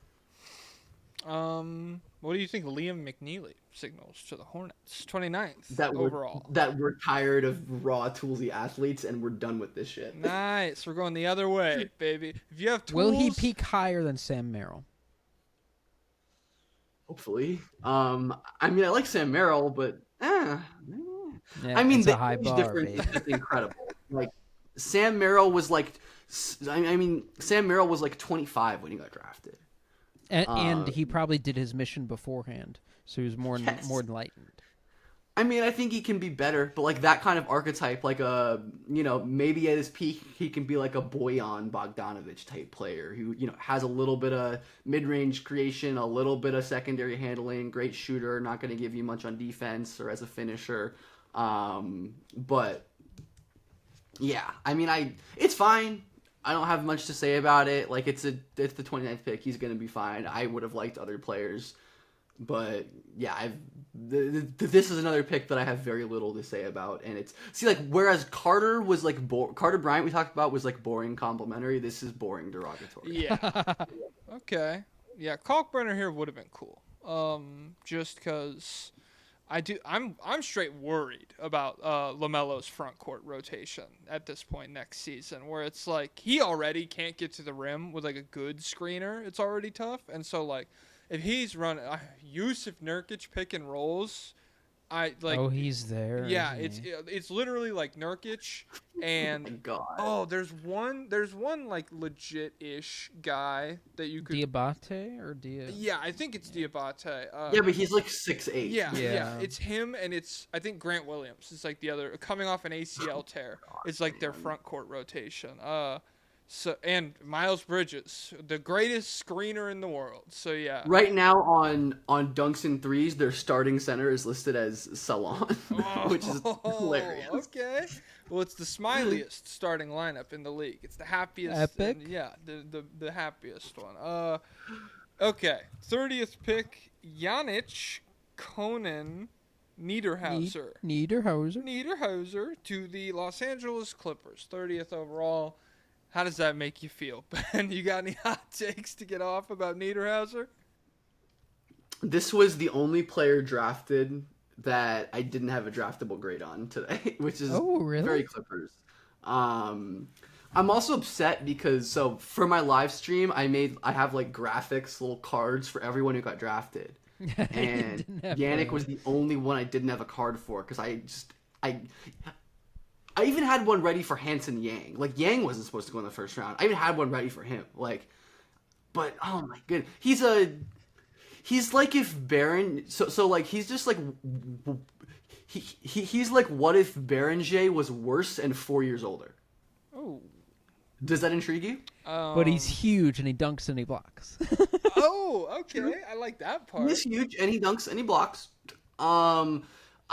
What do you think Liam McNeely signals to the Hornets? 29th overall. That we're tired of raw toolsy athletes and we're done with this shit. Nice. We're going the other way, baby. If you have tools, will he peak higher than Sam Merrill? Hopefully. I like Sam Merrill, but yeah, the high bar, difference is incredible. Like Sam Merrill was like, Sam Merrill was like 25 when he got drafted, and he probably did his mission beforehand, so he was more enlightened. I think he can be better, but like that kind of archetype, like maybe at his peak he can be like a Bojan Bogdanovic type player who has a little bit of mid-range creation, a little bit of secondary handling, great shooter, not going to give you much on defense or as a finisher, but yeah, it's fine. I don't have much to say about it. Like it's the 29th pick, he's going to be fine. I would have liked other players. But yeah, this is another pick that I have very little to say about, and whereas Carter was like Carter Bryant we talked about was like boring complimentary. This is boring derogatory. Yeah. Okay. Yeah, Kalkbrenner here would have been cool. Just because I'm straight worried about LaMelo's front court rotation at this point next season, where it's like he already can't get to the rim with like a good screener. It's already tough, and so like. If he's running Yusuf Nurkic pick and rolls, Oh, he's there. Yeah, it's literally like Nurkic and oh my God. There's one like legit-ish guy that you could Diabate or Yeah, I think it's Diabate. Yeah, but he's like 6'8". Yeah. It's him and it's I think Grant Williams is like the other coming off an ACL tear. It's like their front court rotation. So and Miles Bridges, the greatest screener in the world. So yeah. Right now on Dunks and Threes, their starting center is listed as Salon, which is hilarious. Okay. Well, it's the smiliest starting lineup in the league. It's the happiest. Epic. The happiest one. Okay. 30th pick, Yannick Conan Niederhauser. Niederhauser to the Los Angeles Clippers. 30th overall. How does that make you feel, Ben? You got any hot takes to get off about Niederhauser? This was the only player drafted that I didn't have a draftable grade on today, which is very Clippers. I'm also upset because for my live stream, I have like graphics, little cards for everyone who got drafted, and Yannick was the only one I didn't have a card for because I even had one ready for Hanson Yang. Like, Yang wasn't supposed to go in the first round. I even had one ready for him. Like, but, oh my goodness. He's like if Baron... So like, he's just like... He's like what if Berenger was worse and 4 years older. Oh. Does that intrigue you? But he's huge and he dunks and he blocks. Oh, okay. I like that part. He's huge and he dunks and he blocks. I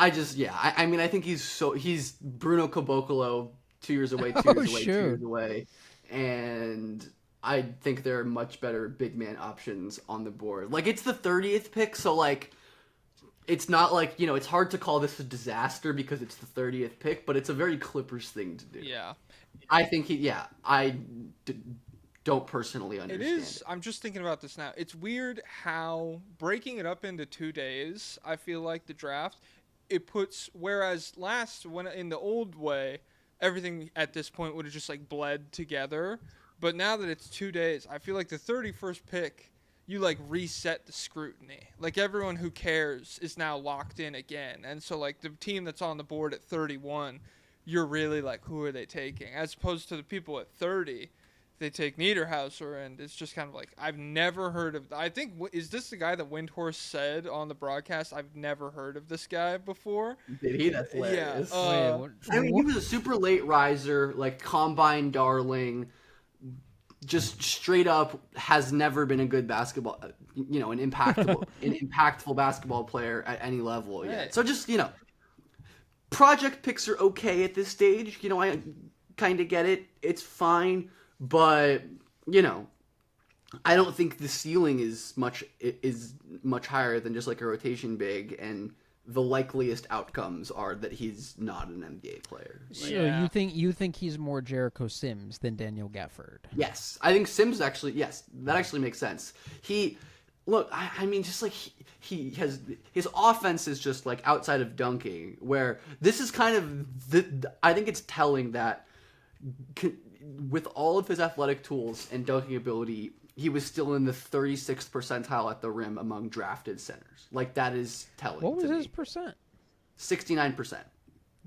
mean, I think he's Bruno Caboclo 2 years away, 2 Oh, years away, 2 shoot. years away, and I think there are much better big man options on the board. Like, it's the 30th pick, so like, it's not like, it's hard to call this a disaster because it's the 30th pick, but it's a very Clippers thing to do. Yeah. I think don't personally understand It is. I'm just thinking about this now. It's weird how breaking it up into 2 days, I feel like the draft, it puts, whereas when in the old way, everything at this point would have just like bled together. But now that it's 2 days, I feel like the 31st pick, you like reset the scrutiny. Like everyone who cares is now locked in again. And so like the team that's on the board at 31, you're really like, who are they taking? As opposed to the people at 30, they take NIEDERHAUSER, and it's just kind of like, I've never heard of. I think, is this the guy that Windhorse said on the broadcast? I've never heard of this guy before. Did he? That's hilarious. Yeah. I mean, he was a super late riser, like combine darling. Just straight up has never been a good basketball, an impactful basketball player at any level yet. Right. So just, project picks are okay at this stage. I kind of get it. It's fine. But, I don't think the ceiling is much higher than just like a rotation big, and the likeliest outcomes are that he's not an NBA player. So Yeah. you think he's more Jericho Sims than Daniel Gafford? Yes, I think Sims actually. Yes, that actually makes sense. I mean, just like he has his offense is just like outside of dunking. Where this is kind of I think it's telling that with all of his athletic tools and dunking ability, he was still in the 36th percentile at the rim among drafted centers. Like, that is telling. What was to his me. percent? 69%.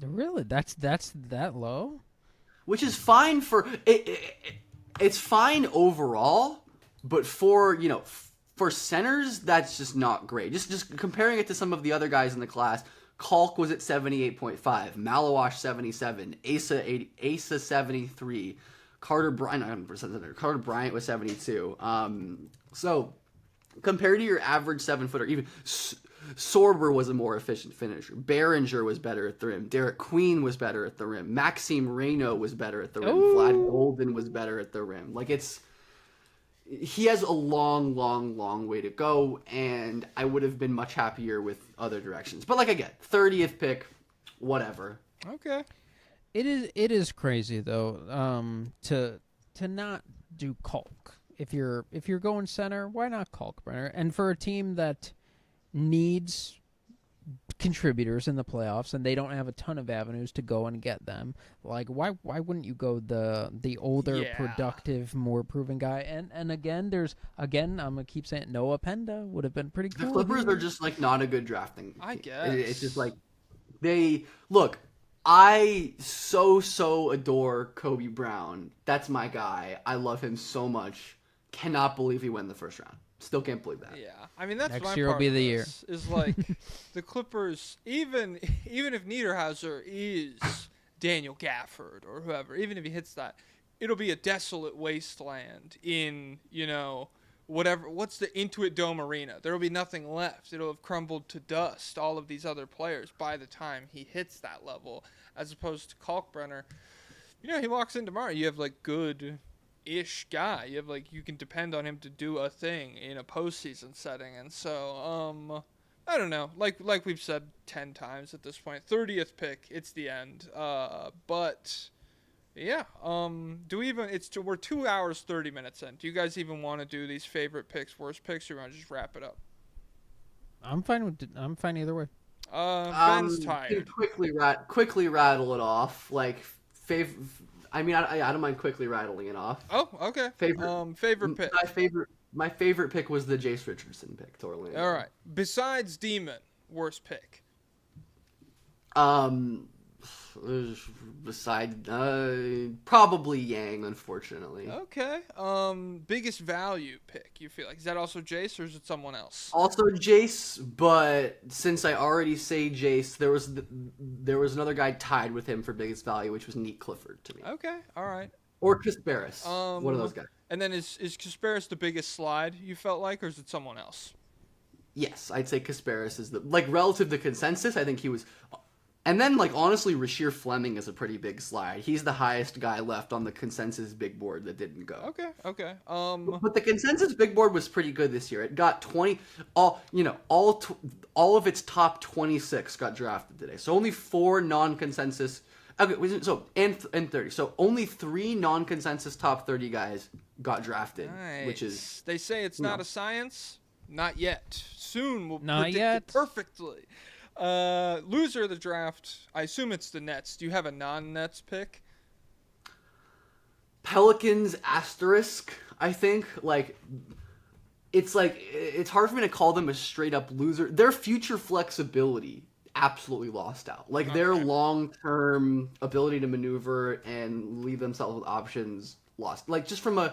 Really? That's that low? Which is fine for it's fine overall, but for centers, that's just not great. Just comparing it to some of the other guys in the class, Kalk was at 78.5, Maluach 77, Asa 73, Carter Bryant was 72. So compared to your average 7-footer, even Sorber was a more efficient finisher. Behringer was better at the rim. Derek Queen was better at the rim. Maxime Reynaud was better at the rim. Ooh. Vlad Golden was better at the rim. Like, he has a long, long, long way to go, and I would have been much happier with other directions. But like I get, 30th pick, whatever. Okay. It is crazy though, to not do Kalk. If you're going center, why not Kalkbrenner? And for a team that needs contributors in the playoffs and they don't have a ton of avenues to go and get them, like why wouldn't you go the older, Yeah. productive, more proven guy? And again, I'm gonna keep saying Noah Penda would have been pretty The cool. Clippers are just like not a good drafting. I team. guess. It's just like I so adore Kobe Brown. That's my guy. I love him so much. Cannot believe he went in the first round. Still can't believe that. Yeah, I mean that's Next my year will part be of the year. this, is like the Clippers. Even if NIEDERHAUSER is Daniel Gafford or whoever, even if he hits that, it'll be a desolate wasteland in whatever. What's the Intuit Dome Arena? There will be nothing left. It'll have crumbled to dust. All of these other players by the time he hits that level, as opposed to Kalkbrenner. He walks in tomorrow. You have like good-ish guy. You have like you can depend on him to do a thing in a postseason setting, and so I don't know. Like we've said 10 times at this point, 30th pick, it's the end. But yeah. We're 2 hours 30 minutes in. Do you guys even want to do these favorite picks, worst picks, or you want to just wrap it up? I'm fine either way. Ben's Can tired. quickly rattle it off. Like I don't mind quickly rattling it off. Oh, okay. Favorite pick. My favorite pick was the Jace Richardson pick to Orlando. All right. Besides Demon, worst pick. Beside probably Yang, unfortunately. Okay. Biggest value pick, you feel like? Is that also Jace or is it someone else? Also Jace, but since I already say Jace, there was another guy tied with him for biggest value, which was Neat Clifford to me. Okay. All right. Or Kasparis. One of those guys. And then is Kasparis the biggest slide you felt like, or is it someone else? yes, I'd say Kasparis is the, like, relative to consensus, I think he was, and then, like, honestly, Rasheer Fleming is a pretty big slide. He's the highest guy left on the consensus big board that didn't go. Okay. But the consensus big board was pretty good this year. It got 20, all of its top 26 got drafted today. So only 4 non-consensus, okay, so, and 30. So only 3 non-consensus top 30 guys got drafted, Nice. which is, They say it's not a science. Not yet. Soon we'll Not predict yet. it perfectly. Loser of the draft, I assume it's the Nets. Do you have a non-Nets pick? Pelicans asterisk, I think. Like, it's hard for me to call them a straight up loser. Their future flexibility absolutely lost out. Like, their long-term ability to maneuver and leave themselves with options lost. Like, just from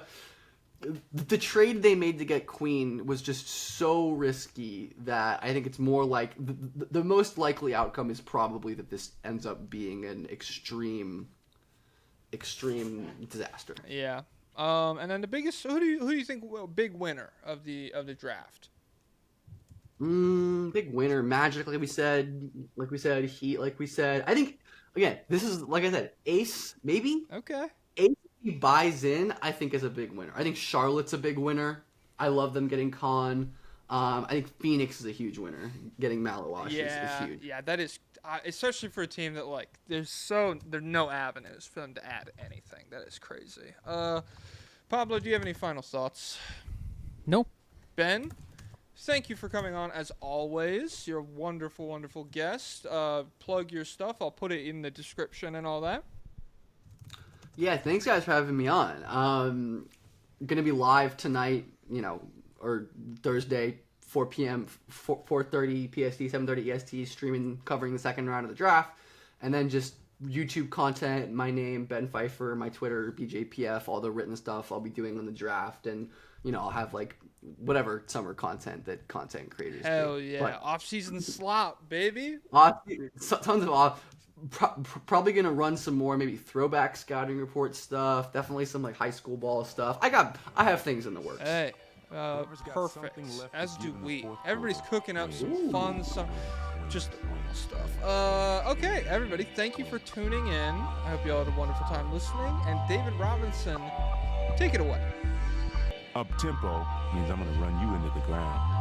the trade they made to get Queen was just so risky that I think it's more like the most likely outcome is probably that this ends up being an extreme disaster. Yeah. And then the biggest. Who do you think big winner of the draft? Big winner. Magic, like we said. Heat, like we said. I think again, this is like I said, Ace maybe. Okay. Ace he buys in, I think, is a big winner. I think Charlotte's a big winner. I love them getting Khan. I think Phoenix is a huge winner. Getting Malawach is huge. Yeah, that is, especially for a team that, like, there's no avenues for them to add anything. That is crazy. Pablo, do you have any final thoughts? Nope. Ben, thank you for coming on as always. You're a wonderful, wonderful guest. Plug your stuff. I'll put it in the description and all that. Yeah, thanks guys for having me on. Gonna be live tonight, or Thursday, 4 p.m., 4:30 PST, 7:30 EST, streaming, covering the second round of the draft, and then just YouTube content, my name, Ben Pfeifer, my Twitter, BJPF, all the written stuff I'll be doing on the draft, and, I'll have, like, whatever summer content that content creators Hell do. yeah. But Off-season slop, baby. tons of off. Probably gonna run some more maybe throwback scouting report stuff. Definitely some like high school ball stuff. I have things in the works. Hey, perfect. As do we. Everybody's cooking up some fun, some just normal stuff. Okay, everybody, thank you for tuning in. I hope you all had a wonderful time listening. And David Robinson, take it away. Up tempo means I'm gonna run you into the ground.